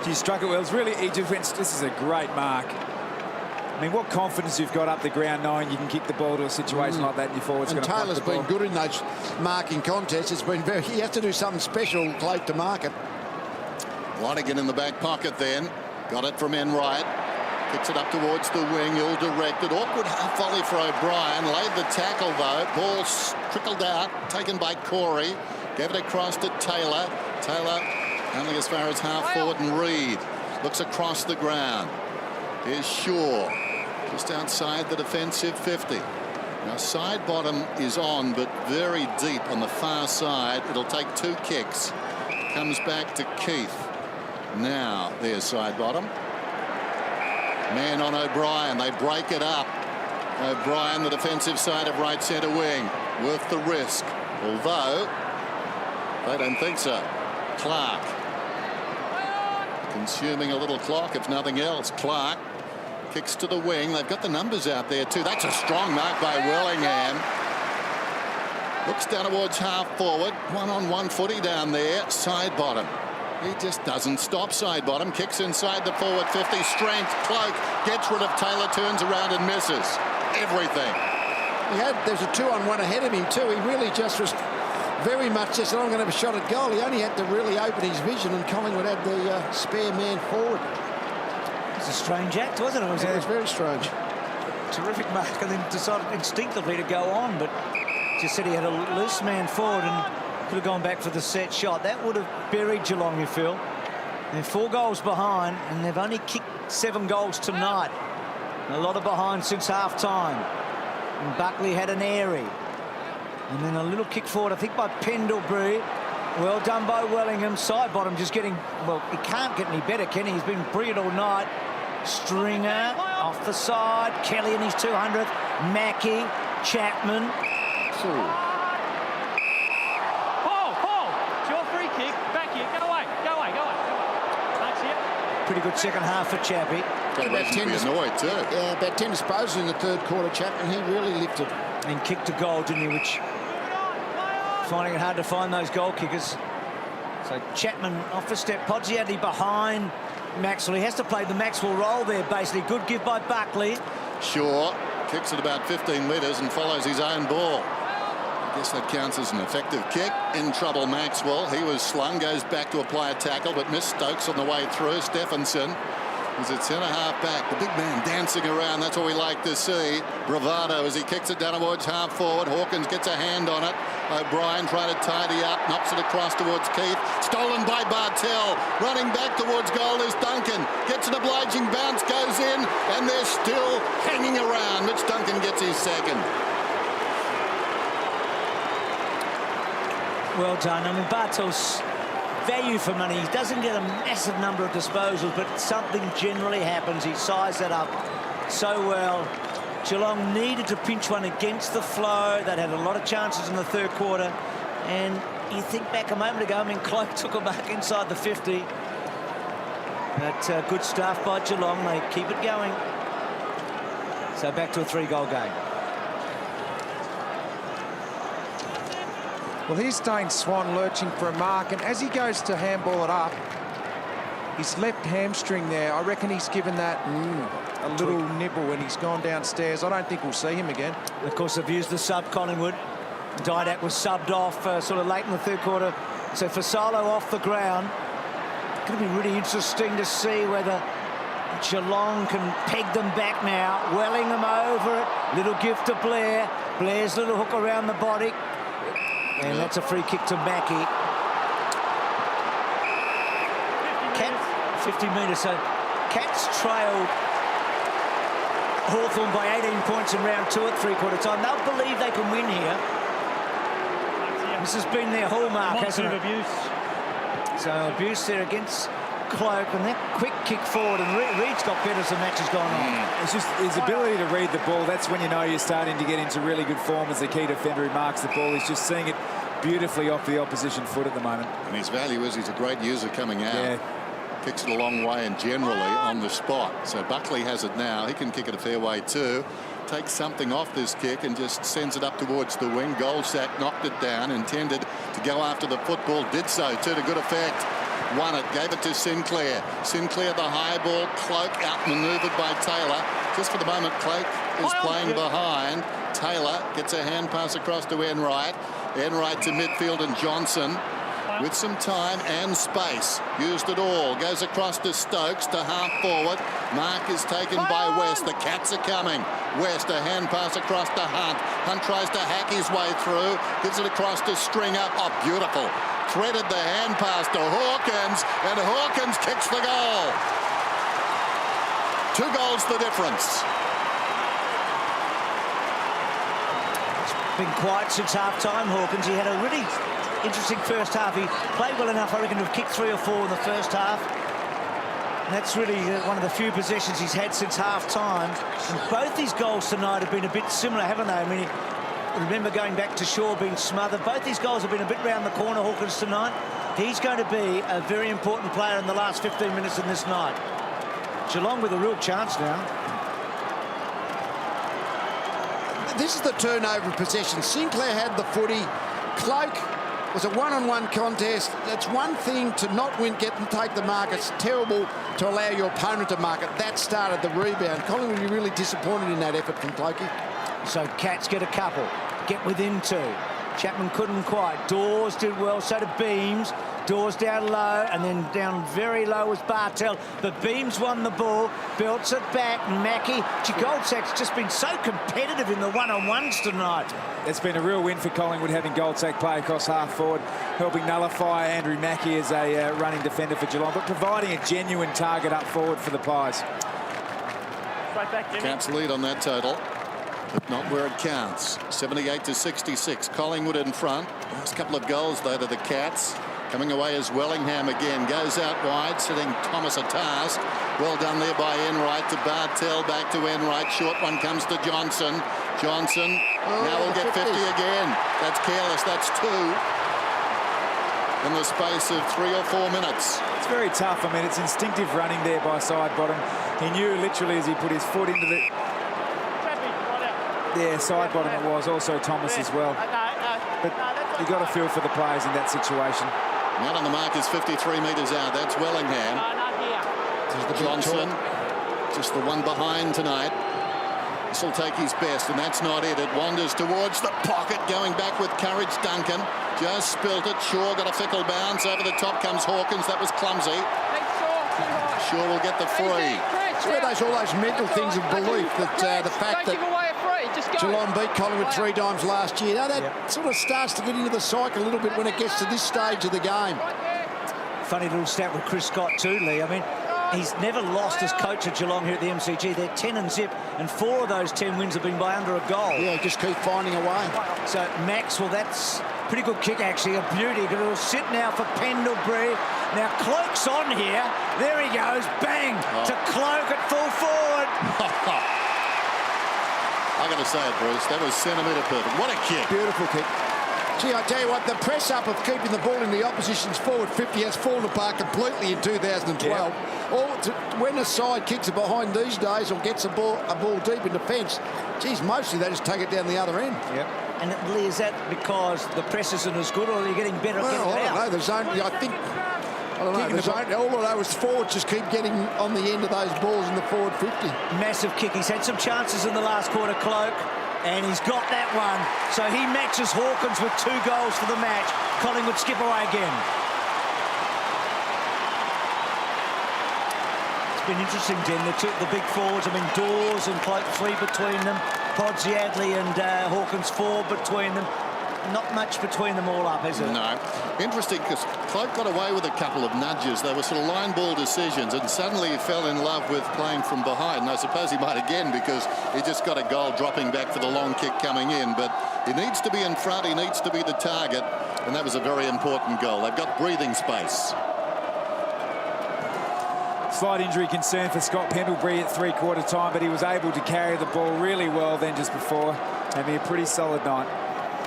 C: He struck it well. It's really, he just went, this is a great mark. I mean, what confidence you've got up the ground knowing you can kick the ball to a situation like that and your forward's going to punt the ball.
B: Taylor's been good in those marking contests. It's been very, he has to do something special, Cloak, to mark it.
A: Lonigan in the back pocket then. Got it from Enright. Kicks it up towards the wing, ill-directed. Awkward half volley for O'Brien. Laid the tackle, though. Ball trickled out, taken by Corey. Gave it across to Taylor. Taylor only as far as half forward, and Reid looks across the ground. Here's Shaw, just outside the defensive 50. Now, side bottom is on, but very deep on the far side. It'll take 2 kicks. Comes back to Keith. Now, there's side bottom. Man on O'Brien. They break it up. O'Brien, the defensive side of right centre wing. Worth the risk. Although, they don't think so. Clark. Consuming a little clock, if nothing else. Clark kicks to the wing. They've got the numbers out there, too. That's a strong mark by Willingham. Looks down towards half forward. One-on-one footy down there. Side bottom. He just doesn't stop side bottom. Kicks inside the forward 50. Strength. Cloak gets rid of Taylor, turns around and misses. Everything.
B: There's a 2-on-1 ahead of him too. He really just was very much just, I'm going to have a shot at goal. He only had to really open his vision, and Collingwood had the spare man forward.
D: It was a strange act, wasn't it?
B: It was very strange.
D: Terrific mark, and then decided instinctively to go on, but just said he had a loose man forward and could have gone back for the set shot. That would have buried Geelong, you feel. They're 4 goals behind, and they've only kicked 7 goals tonight. A lot of behind since half-time. And Buckley had an airy. And then a little kick forward, I think, by Pendlebury. Well done by Wellingham. Side bottom just getting, well, he can't get any better, can he? He's been brilliant all night. Stringer off the side. Kelly in his 200th. Mackie, Chapman.
E: Paul, it's your free kick. Back here. Go away. Don't see it.
D: Pretty good second half for Chappie.
A: About 10 annoyed too.
B: Yeah, about 10 disposals in the third quarter, Chapman. He really lifted.
D: And kicked a goal, didn't he? Which, finding it hard to find those goal kickers. So Chapman off a step. Podsiadly behind Maxwell. He has to play the Maxwell role there, basically. Good give by Buckley.
A: Shaw kicks it about 15 metres and follows his own ball. I guess that counts as an effective kick. In trouble, Maxwell. He was slung, goes back to apply a tackle, but missed Stokes on the way through. Stephenson is at centre-half back. The big man dancing around. That's what we like to see. Bravado as he kicks it down towards half-forward. Hawkins gets a hand on it. O'Brien trying to tidy up. Knocks it across towards Keith. Stolen by Bartell. Running back towards goal is Duncan. Gets an obliging bounce. Goes in. And they're still hanging around. Mitch Duncan gets his second.
D: Well done. I mean, Bartels value for money. He doesn't get a massive number of disposals, but something generally happens. He sized that up so well. Geelong needed to pinch one against the flow. They'd had a lot of chances in the third quarter. And you think back a moment ago, I mean, Cloak took a mark inside the 50. But good stuff by Geelong. They keep it going. So back to a 3-goal game.
F: Well, here's Dane Swan lurching for a mark, and as he goes to handball it up, his left hamstring there, I reckon he's given that a little nibble and he's gone downstairs. I don't think we'll see him again.
D: Of course, they've used the sub, Collingwood. Didak was subbed off sort of late in the third quarter. So Fasalo off the ground. It's going to be really interesting to see whether Geelong can peg them back now. Wellingham over it. Little gift to Blair. Blair's little hook around the body. And that's a free kick to Mackie. 50 metres. So Cats trailed Hawthorn by 18 points in round 2 at three-quarter time. They'll believe they can win here. This has been their hallmark, hasn't it? Abuse. So abuse there against Cloak, and that quick kick forward, and Reed's got better as the match has gone on.
C: It's just his ability to read the ball. That's when you know you're starting to get into really good form as the key defender who marks the ball. He's just seeing it beautifully off the opposition foot at the moment.
A: And his value is he's a great user coming out.
C: Yeah.
A: Kicks it a long way and generally on the spot. So Buckley has it now. He can kick it a fair way too. Takes something off this kick and just sends it up towards the wing. Goldsack knocked it down, intended to go after the football, did so too to good effect. Won it, gave it to Sinclair. Sinclair the high ball, Cloak outmanoeuvred by Taylor. Just for the moment, Cloak is playing behind. Taylor gets a hand pass across to Enright. Enright to midfield and Johnson with some time and space. Used it all. Goes across to Stokes to half forward. Mark is taken by West. The Cats are coming. West, a hand pass across to Hunt. Hunt tries to hack his way through. Gives it across to Stringer. Oh, beautiful. Threaded the hand pass to Hawkins, and Hawkins kicks the goal. 2 goals the difference.
D: It's been quiet since half-time, Hawkins. He had a really interesting first half. He played well enough, I reckon, to have kicked 3 or 4 in the first half. And that's really one of the few possessions he's had since half-time. And both these goals tonight have been a bit similar, haven't they? I mean, remember going back to Shaw being smothered. Both these goals have been a bit round the corner, Hawkins, tonight. He's going to be a very important player in the last 15 minutes in this night. Geelong with a real chance now.
B: This is the turnover of possession. Sinclair had the footy. Cloak was a one-on-one contest. That's one thing to not win, get and take the mark. It's terrible to allow your opponent to mark it. That started the rebound. Collingwood will be really disappointed in that effort from Clokey.
D: So Cats get a couple, get within 2. Chapman couldn't quite. Dawes did well, so did Beams. Dawes down low, and then down very low was Bartel. But Beams won the ball, belts it back. Mackie, Goldsack's just been so competitive in the one-on-ones tonight.
C: It's been a real win for Collingwood having Goldsack play across half forward, helping nullify Andrew Mackie as a running defender for Geelong, but providing a genuine target up forward for the Pies.
G: Straight back, Jimmy.
A: Cats lead on that total, but not where it counts. 78-66. Collingwood in front. Last couple of goals though to the Cats. Coming away is Wellingham again. Goes out wide, sitting Thomas a task. Well done there by Enright to Bartel. Back to Enright. Short one comes to Johnson. Johnson now will get 50 again. That's careless. That's 2 in the space of 3 or 4 minutes.
C: It's very tough. I mean, it's instinctive running there by side bottom. He knew literally as he put his foot into the... Yeah, side bottom it was. Also Thomas as well. But you got to feel for the players in that situation.
A: Man on the mark is 53 metres out. That's Wellingham. Johnson, just the one behind tonight. This will take his best, and that's not it. It wanders towards the pocket, going back with courage. Duncan just spilt it. Shaw got a fickle bounce. Over the top comes Hawkins. That was clumsy. Shaw will get the free.
B: It's where all those mental things of belief that the fact that Geelong beat Collingwood 3 times last year. Now that sort of starts to get into the cycle a little bit when it gets to this stage of the game.
D: Funny little stat with Chris Scott too, Lee. I mean, he's never lost as coach at Geelong here at the MCG. They're 10-0, and 4 of those 10 wins have been by under a goal.
B: Yeah, just keep finding a way.
D: So Max, well, that's Pretty good kick, actually, a beauty, because it will sit now for Pendlebury. Now, Cloak's on here. There he goes, bang, to Cloak at full forward.
A: I got to say it, Bruce, that was centimetre perfect. What a kick.
B: Beautiful kick. Gee, I tell you what, the press up of keeping the ball in the opposition's forward 50 has fallen apart completely in 2012. When a side kicks it behind these days or gets a ball deep in defence, geez, mostly they just take it down the other end.
D: Yep. And Lee, is that because the press isn't as good, or are you getting better at getting it out?
B: I don't know. The zone, I don't know. The zone, all I know is forwards just keep getting on the end of those balls in the forward 50.
D: Massive kick. He's had some chances in the last quarter, Cloak, and he's got that one. So he matches Hawkins with 2 goals for the match. Collingwood skip away again. It's been interesting, Jen. The big forwards, I mean, Dawes and Cloak 3 between them. Podsiadly and Hawkins 4 between them. Not much between them all up, is it?
A: No. Interesting, because Cloak got away with a couple of nudges. They were sort of line ball decisions, and suddenly he fell in love with playing from behind. And I suppose he might again, because he just got a goal dropping back for the long kick coming in. But he needs to be in front. He needs to be the target. And that was a very important goal. They've got breathing space.
C: Slight injury concern for Scott Pendlebury at 3/4 time, but he was able to carry the ball really well then just before, having a pretty solid night.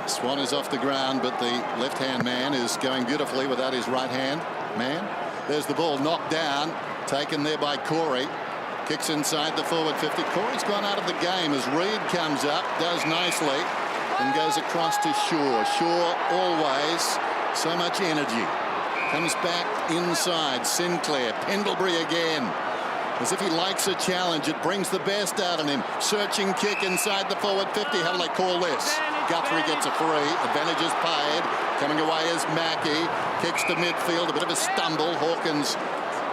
A: Swan is off the ground, but the left-hand man is going beautifully without his right-hand man. There's the ball knocked down, taken there by Corey. Kicks inside the forward 50. Corey's gone out of the game as Reid comes up, does nicely, and goes across to Shaw. Shaw always so much energy. Comes back inside. Sinclair. Pendlebury again. As if he likes a challenge. It brings the best out of him. Searching kick inside the forward 50. How do they call this? Guthrie gets a free. Advantage is paid. Coming away is Mackey. Kicks to midfield. A bit of a stumble. Hawkins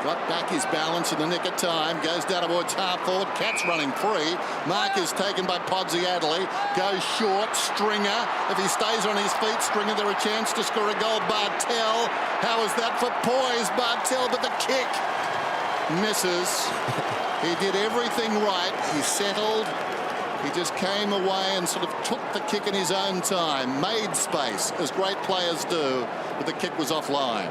A: got back his balance in the nick of time. Goes down towards half forward. Cat's running free. Mark is taken by Podsiadly. Goes short. Stringer. If he stays on his feet, Stringer, there a chance to score a goal. Bartel. How is that for poise? Bartel, but the kick misses. He did everything right. He settled. He just came away and sort of took the kick in his own time. Made space, as great players do, but the kick was offline.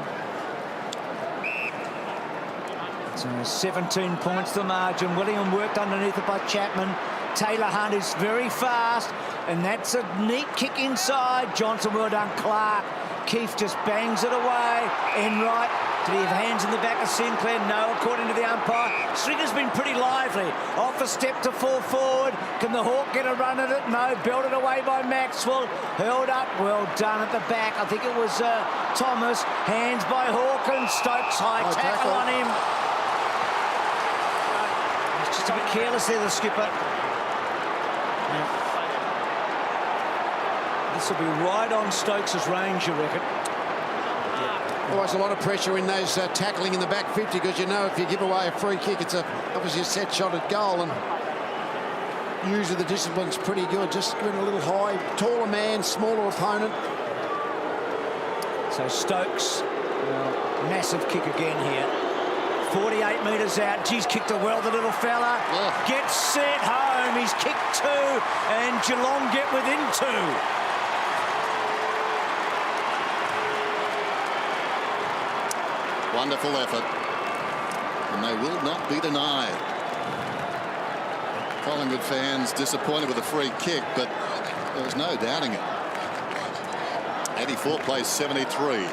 D: So 17 points the margin. William worked underneath it by Chapman. Taylor Hunt is very fast, and that's a neat kick inside. Johnson, well done. Clark. Keefe just bangs it away. Enright. Did he have hands in the back of Sinclair? No, according to the umpire. Stringer's been pretty lively. Off a step to full forward. Can the Hawk get a run at it? No. Belted away by Maxwell. Held up. Well done at the back. I think it was Thomas. Hands by Hawkins. Stokes high tackle on him. He's just a bit careless there, the skipper. This will be right on Stokes' range, you reckon?
B: Well, there's a lot of pressure in those tackling in the back 50, because you know if you give away a free kick, it's obviously a set shot at goal, and usually the discipline's pretty good. Just going a little high, taller man, smaller opponent.
D: So Stokes, massive kick again here. 48 metres out. Geez, kicked it well, the little fella. Gets set home. He's kicked 2, and Geelong get within 2.
A: Wonderful effort, and they will not be denied. Collingwood fans disappointed with a free kick, but there's no doubting it. 84 plays 73.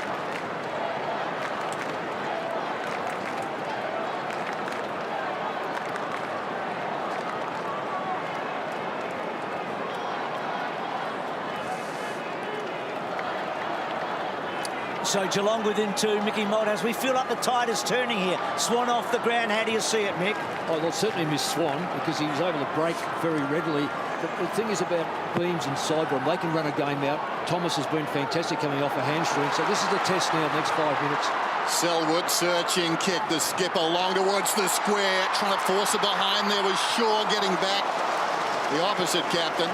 D: So Geelong within 2. Mickey Malthouse, we feel like the tide is turning here. Swan off the ground. How do you see it, Mick?
I: Oh, they'll certainly miss Swan, because he was able to break very readily. But the thing is about Beams and Sidebottom, they can run a game out. Thomas has been fantastic coming off a hamstring. So this is the test now, next 5 minutes.
A: Selwood searching kick. The skipper long towards the square, trying to force it behind. There was Shaw getting back. The opposite captain,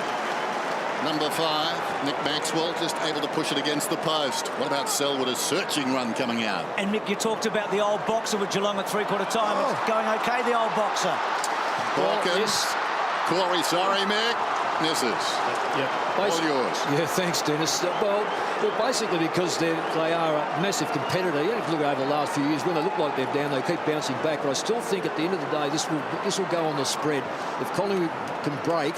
A: number 5, Nick Maxwell, just able to push it against the post. What about Selwood? A searching run coming out.
D: And Mick, you talked about the old boxer with Geelong at 3/4 time. It's going okay, the old boxer.
A: Hawkins. Corey, sorry, Mick. Misses. All yours.
I: Yeah, thanks, Dennis. Well, basically because they are a massive competitor. You have to look over the last few years. When they look like they're down, they keep bouncing back. But I still think at the end of the day, this will go on the spread. If Collingwood can break,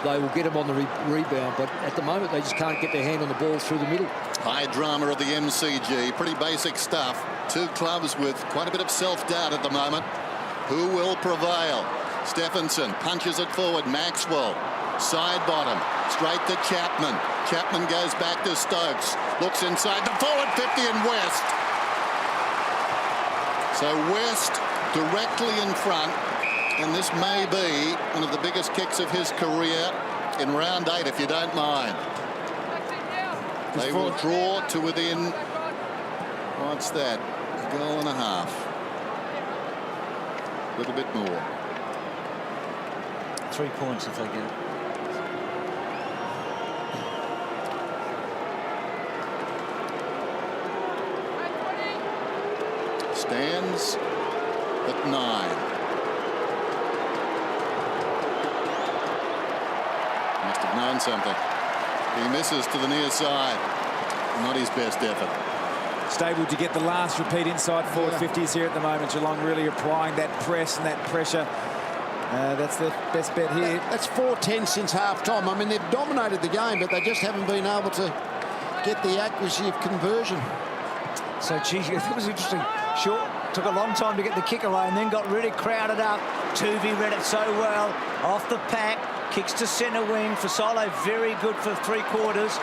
I: they will get them on the rebound. But at the moment, they just can't get their hand on the ball through the middle.
A: High drama at the MCG. Pretty basic stuff. Two clubs with quite a bit of self-doubt at the moment. Who will prevail? Stephenson punches it forward. Maxwell. Side bottom. Straight to Chapman. Chapman goes back to Stokes. Looks inside the forward 50 and West. So West directly in front. And this may be one of the biggest kicks of his career in round 8, if you don't mind. They will draw to within, what's that, a goal and a half. A little bit more.
D: 3 points if they get it.
A: Stands at 9. Must have known something. He misses to the near side. Not his best effort.
C: Stable to get the last repeat inside forward 50s here at the moment. Geelong really applying that press and that pressure. That's their best bet here.
B: That's 4-10 since half-time. I mean, they've dominated the game, but they just haven't been able to get the accuracy of conversion.
D: So, gee, it was interesting. Short took a long time to get the kick away and then got really crowded up. Tuvey read it so well. Off the pack. Kicks to centre wing. Fasolo very good for 3/4.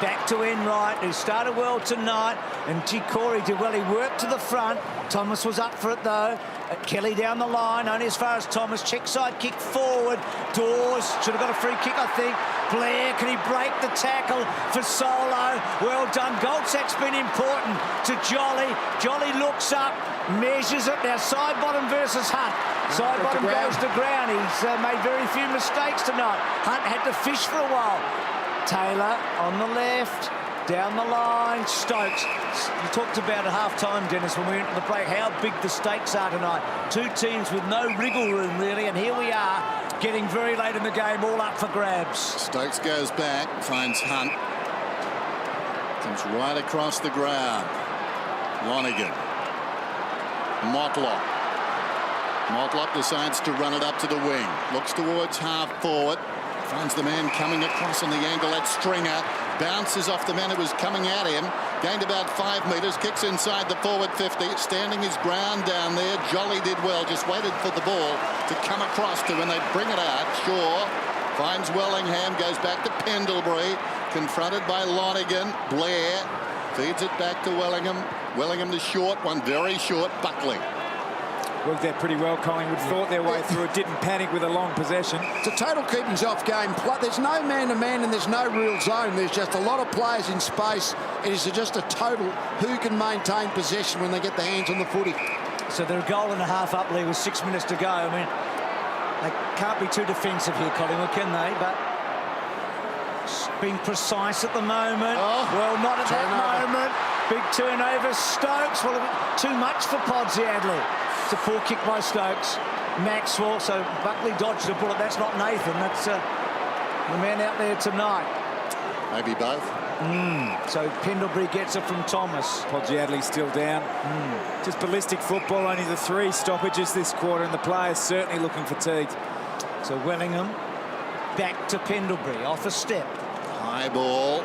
D: Back to Enright, who started well tonight. And G. Corey did well. He worked to the front. Thomas was up for it, though. Kelly down the line, only as far as Thomas. Check side kick forward. Dawes should have got a free kick, I think. Blair, can he break the tackle for Solo? Well done. Goldsack's been important to Jolly. Jolly looks up, measures it. Now side bottom versus Hunt. Side bottom goes to ground. He's made very few mistakes tonight. Hunt had to fish for a while. Taylor on the left, down the line. Stokes. You talked about at half-time, Dennis, when we went to the break, how big the stakes are tonight. Two teams with no wriggle room, really, and here we are, getting very late in the game, all up for grabs.
A: Stokes goes back, finds Hunt. Comes right across the ground. Lonergan. Motlop. Motlop decides to run it up to the wing. Looks towards half forward. Finds the man coming across on the angle. That's Stringer. Bounces off the man who was coming at him. Gained about 5 metres. Kicks inside the forward 50. Standing his ground down there. Jolly did well. Just waited for the ball to come across to when they bring it out. Shaw finds Wellingham. Goes back to Pendlebury. Confronted by Lonergan. Blair feeds it back to Wellingham. Wellingham the short one. Very short. Buckley.
C: Worked that pretty well. Collingwood thought their way through it, didn't panic with a long possession.
B: It's a total keepings off game. There's no man-to-man and there's no real zone. There's just a lot of players in space. It is just a total who can maintain possession when they get their hands on the footy.
D: So they're a goal and a half up lead with 6 minutes to go. I mean, they can't be too defensive here, Collingwood, can they? But being precise at the moment. Well, not at that moment. Big turnover. Stokes. Well, too much for Podsiadly. It's a poor kick by Stokes. Maxwell, so Buckley dodged a bullet. That's not Nathan. That's the man out there tonight.
A: Maybe both.
D: So Pendlebury gets it from Thomas.
C: Podsiadly still down. Just ballistic football. Only the 3 stoppages this quarter, and the players certainly looking fatigued.
D: So Wellingham back to Pendlebury off a step.
A: High ball.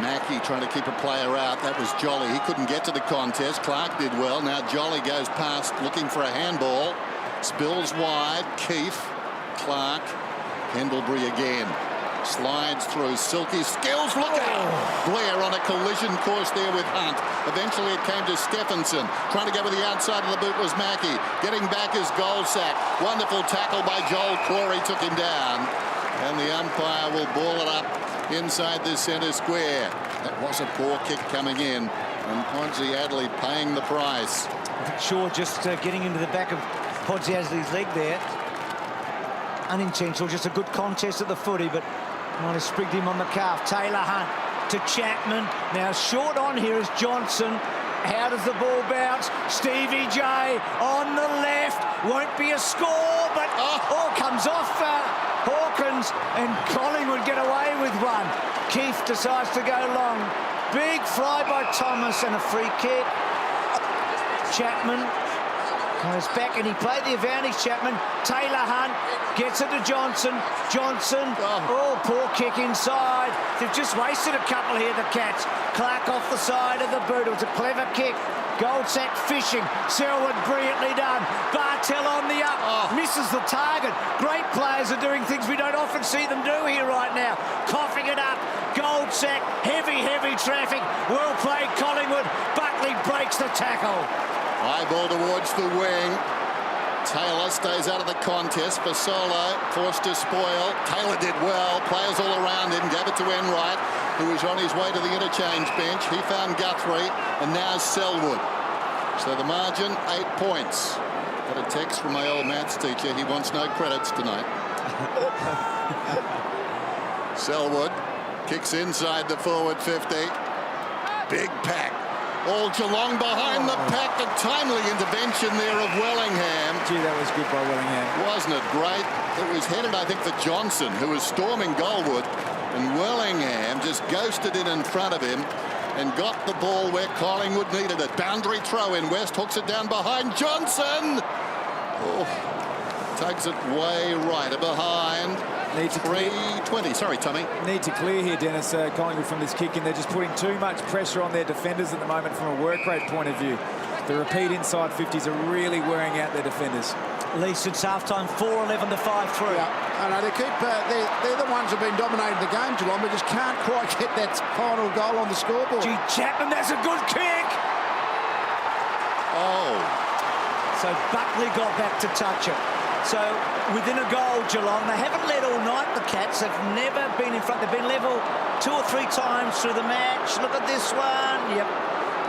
A: Mackie trying to keep a player out. That was Jolly. He couldn't get to the contest. Clark did well. Now Jolly goes past looking for a handball. Spills wide. Keefe. Clark. Pendlebury again. Slides through. Silky skills. Look out. Blair on a collision course there with Hunt. Eventually it came to Stephenson. Trying to go with the outside of the boot was Mackie. Getting back is Goldsack. Wonderful tackle by Joel Corey. Took him down. And the umpire will ball it up inside the centre square. That was a poor kick coming in, and Podsiadly paying the price.
D: Shaw just getting into the back of Podsiadly's leg there. Unintentional, just a good contest at the footy, but might have sprigged him on the calf. Taylor Hunt to Chapman. Now short on here is Johnson. How does the ball bounce? Stevie J on the left. Won't be a score, but comes off. Hawkins, and Collingwood get away with one. Keith decides to go long. Big fly by Thomas and a free kick. Chapman goes back and he played the advantage, Chapman. Taylor Hunt gets it to Johnson. Johnson, oh, poor kick inside. They've just wasted a couple here, the Cats. Clark off the side of the boot. It was a clever kick. Goldsack fishing. Selwood brilliantly done. Bartel on the up. Misses the target. Great players are doing things we don't often see them do here right now. Coughing it up. Goldsack. Heavy, heavy traffic. Well played, Collingwood. Buckley breaks the tackle.
A: High ball towards the wing. Taylor stays out of the contest. Fasolo forced to spoil. Taylor did well. Players all around him. Gave it to Enright, who was on his way to the interchange bench. He found Guthrie, and now Selwood. So the margin, 8 points. Got a text from my old maths teacher. He wants no credits tonight. Selwood kicks inside the forward 50. Big pack. All Geelong behind the pack. A timely intervention there of Wellingham.
C: Gee, that was good by Wellingham.
A: Wasn't it great? It was headed, I think, for Johnson, who was storming goalward. And Wellingham just ghosted in front of him and got the ball where Collingwood needed it. Boundary throw in. West hooks it down behind Johnson. Oh, takes it way right behind.
C: Need to
A: 3:20. Sorry, Tommy.
C: Need to clear here, Dennis, Collingwood from this kick, and they're just putting too much pressure on their defenders at the moment from a work rate point of view. The repeat inside 50s are really wearing out their defenders.
D: Lead since half-time, 4-11 to 5-3.
B: Yeah, I know, they keep, they're the ones who've been dominating the game, Geelong, but just can't quite get that final goal on the scoreboard.
D: Gee, Chapman, that's a good kick.
A: Oh.
D: So Buckley got back to touch it. So within a goal, Geelong. They haven't led all night, the Cats. They've never been in front. They've been level 2 or 3 times through the match. Look at this one. Yep.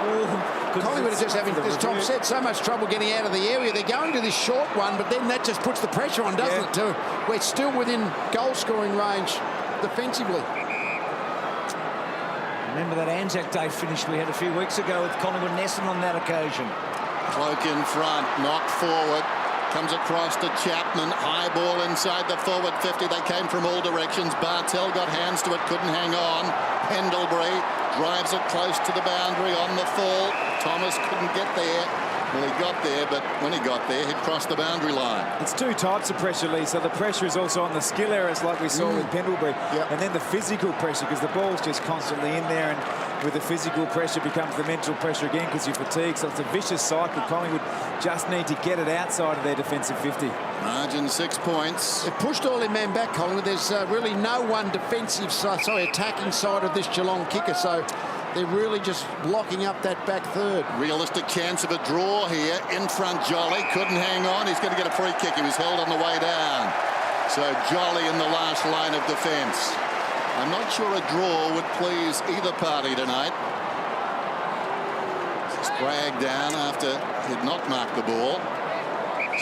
D: Ooh,
B: Collingwood are just having, as Tom said, so much trouble getting out of the area. They're going to this short one, but then that just puts the pressure on, doesn't it, too? We're still within goal-scoring range defensively.
D: Remember that Anzac Day finish we had a few weeks ago with Collingwood and Essendon on that occasion.
A: Cloak in front, knocked forward. Comes across to Chapman. High ball inside the forward 50. They came from all directions. Bartel got hands to it, couldn't hang on. Pendlebury drives it close to the boundary on the full. Thomas couldn't get there. Well, he got there, but when he got there, he'd crossed the boundary line.
C: It's 2 types of pressure, Lee. So the pressure is also on the skill errors like we saw with Pendlebury.
B: Yep.
C: And then the physical pressure, because the ball's just constantly in there, and with the physical pressure becomes the mental pressure again because you're fatigued. So it's a vicious cycle. Collingwood just need to get it outside of their defensive 50.
A: Margin 6 points.
B: They've pushed all their men back, Collingwood. There's really no one defensive, attacking side of this Geelong kicker. So they're really just locking up that back third.
A: Realistic chance of a draw here. In front, Jolly couldn't hang on. He's going to get a free kick. He was held on the way down. So Jolly in the last line of defence. I'm not sure a draw would please either party tonight. Sprag down after he'd not marked the ball.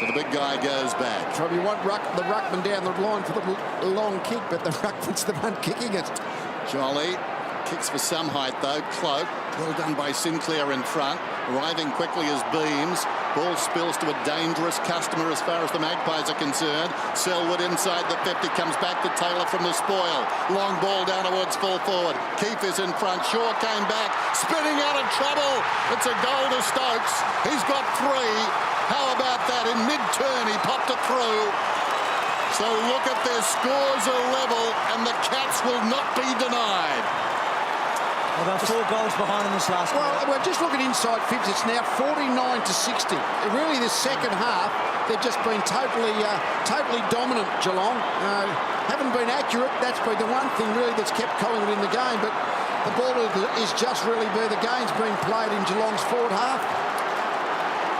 A: So the big guy goes back.
B: Probably want the ruckman down the line for the long kick, but the ruckman's the one kicking it.
A: Jolly kicks for some height, though. Cloak, well done by Sinclair in front. Arriving quickly as Beams. Ball spills to a dangerous customer as far as the Magpies are concerned. Selwood inside the 50, comes back to Taylor from the spoil. Long ball down towards full forward. Keefe is in front. Shaw came back, spinning out of trouble. It's a goal to Stokes. He's got 3. How about that? In mid-turn, he popped it through. So look at their scores are level, and the Cats will not be denied.
D: Well, they're 4 goals behind in this last
B: Well, we're just looking inside 50. It's now 49-60. Really, this second half, they've just been totally dominant, Geelong. Haven't been accurate. That's been the one thing really that's kept Collingwood in the game. But the ball is just really where the game's being played in Geelong's forward half.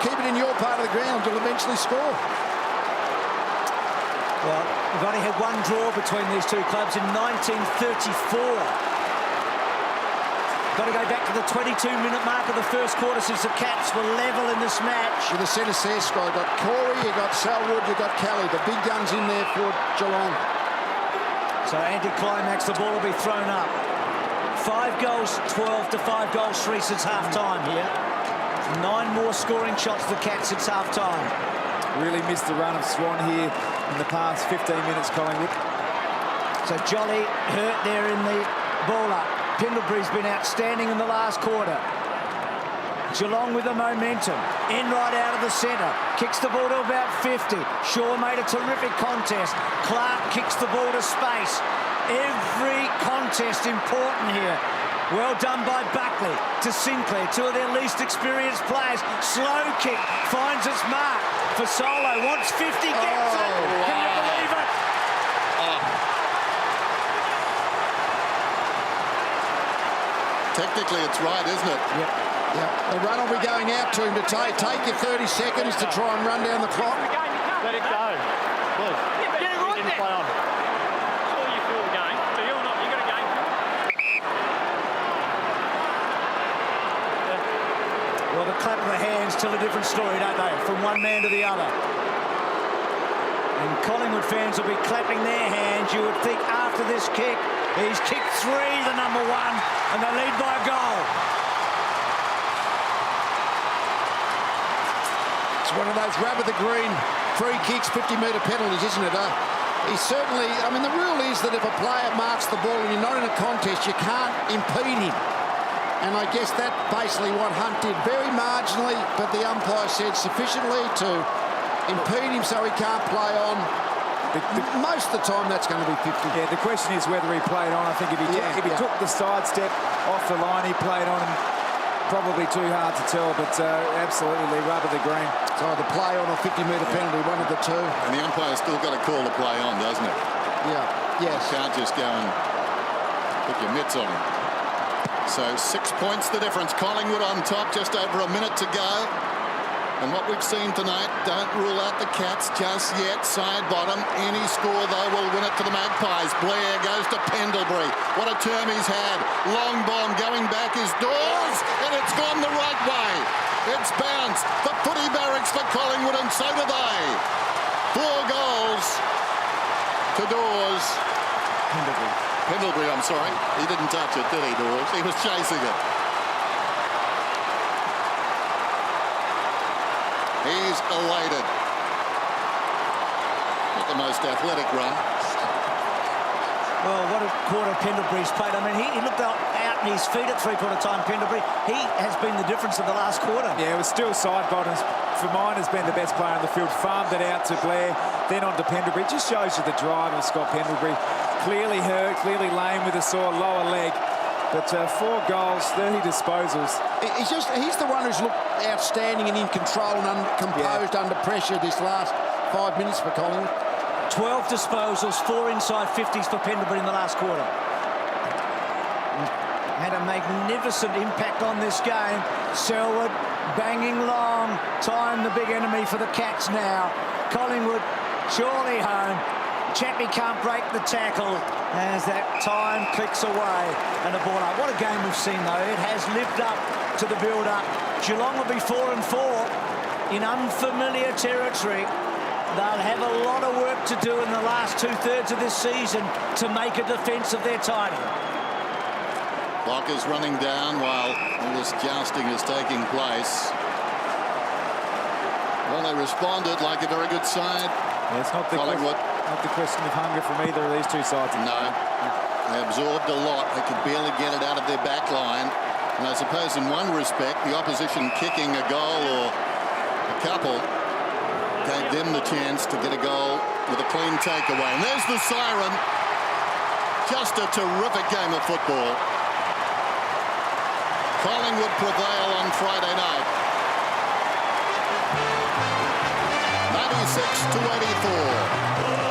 B: Keep it in your part of the ground. You'll eventually score.
D: Well, we've only had 1 draw between these 2 clubs in 1934. Got to go back to the 22-minute mark of the first quarter since the Cats were level in this match.
B: With the centre set squad, you've got Corey, you've got Selwood, you've got Kelly. The big guns in there for Geelong.
D: So anti-climax, the ball will be thrown up. 5 goals, 12 to 5 goals, 3 since half-time here. 9 more scoring shots for the Cats since half-time.
C: Really missed the run of Swan here in the past 15 minutes, Collingwood.
D: So Jolly hurt there in the ball up. Pendlebury's been outstanding in the last quarter. Geelong with the momentum. In right out of the centre. Kicks the ball to about 50. Shaw made a terrific contest. Clark kicks the ball to space. Every contest important here. Well done by Buckley to Sinclair, two of their least experienced players. Slow kick finds its mark for Solo. Wants 50, gets it.
A: Wow.
D: Can you believe it?
A: Technically, it's right, isn't it?
B: Yep. The run will be going out to him to take your 30 seconds to try and run down the clock.
G: Let it go. Look, he didn't play on.
E: Sure you feel the game, so you're not. You got a game.
D: Well, the clap of the hands tell a different story, don't they? From one man to the other. And Collingwood fans will be clapping their hands. You would think after this kick, he's kicked 3, the number 1, and they lead by a goal.
B: It's one of those rub of the green free kicks, 50-metre penalties, isn't it? He's certainly, I mean, the rule is that if a player marks the ball and you're not in a contest, you can't impede him. And I guess that's basically what Hunt did. Very marginally, but the umpire said sufficiently to impede him so he can't play on. Most of the time, that's going to be 50.
C: Yeah, the question is whether he played on. I think if he took the sidestep off the line, he played on. And probably too hard to tell, but absolutely rub of the green.
B: So the play on a 50-metre penalty, one of the two.
A: And the umpire's still got a call to play on, doesn't it?
B: Yeah, yes.
A: Can't just go and put your mitts on him. So 6 points the difference. Collingwood on top, just over a minute to go. And what we've seen tonight, don't rule out the Cats just yet. Side bottom, any score though will win it to the Magpies. Blair goes to Pendlebury. What a term he's had. Long bomb going back is Dawes, and it's gone the right way. It's bounced. The footy barracks for Collingwood, and so do they. 4 goals to Dawes. Pendlebury, I'm sorry. He didn't touch it, did he, Dawes? He was chasing it. He's elated. Not the most athletic run.
D: Well, what a quarter Pendlebury's played. I mean, he looked out in his feet at three-quarter time, Pendlebury. He has been the difference in the last quarter.
C: Yeah, it was still side bottoms. For mine has been the best player on the field. Farmed it out to Blair, then on to Pendlebury. It just shows you the drive of Scott Pendlebury. Clearly hurt, clearly lame with a sore lower leg. But 4 goals, 30 disposals.
B: He's the one who's looked outstanding and in control and composed under pressure this last 5 minutes for Collingwood.
D: 12 disposals, 4 inside 50s for Pendlebury in the last quarter. Had a magnificent impact on this game. Selwood banging long. Time the big enemy for the Cats now. Collingwood surely home. Chappie can't break the tackle as that time clicks away and the ball up. What a game we've seen though. It has lived up to the build-up. Geelong will be 4-4 in unfamiliar territory. They'll have a lot of work to do in the last 2/3 of this season to make a defence of their title.
A: Clock is running down while all this jousting is taking place. Well, they responded like a very good side.
C: Yeah, it's not the
A: Collingwood.
C: Not the question of hunger from either of these two sides.
A: No. They absorbed a lot. They could barely get it out of their back line. And I suppose in one respect, the opposition kicking a goal or a couple gave them the chance to get a goal with a clean takeaway. And there's the siren. Just a terrific game of football. Collingwood prevail on Friday night. 96-84.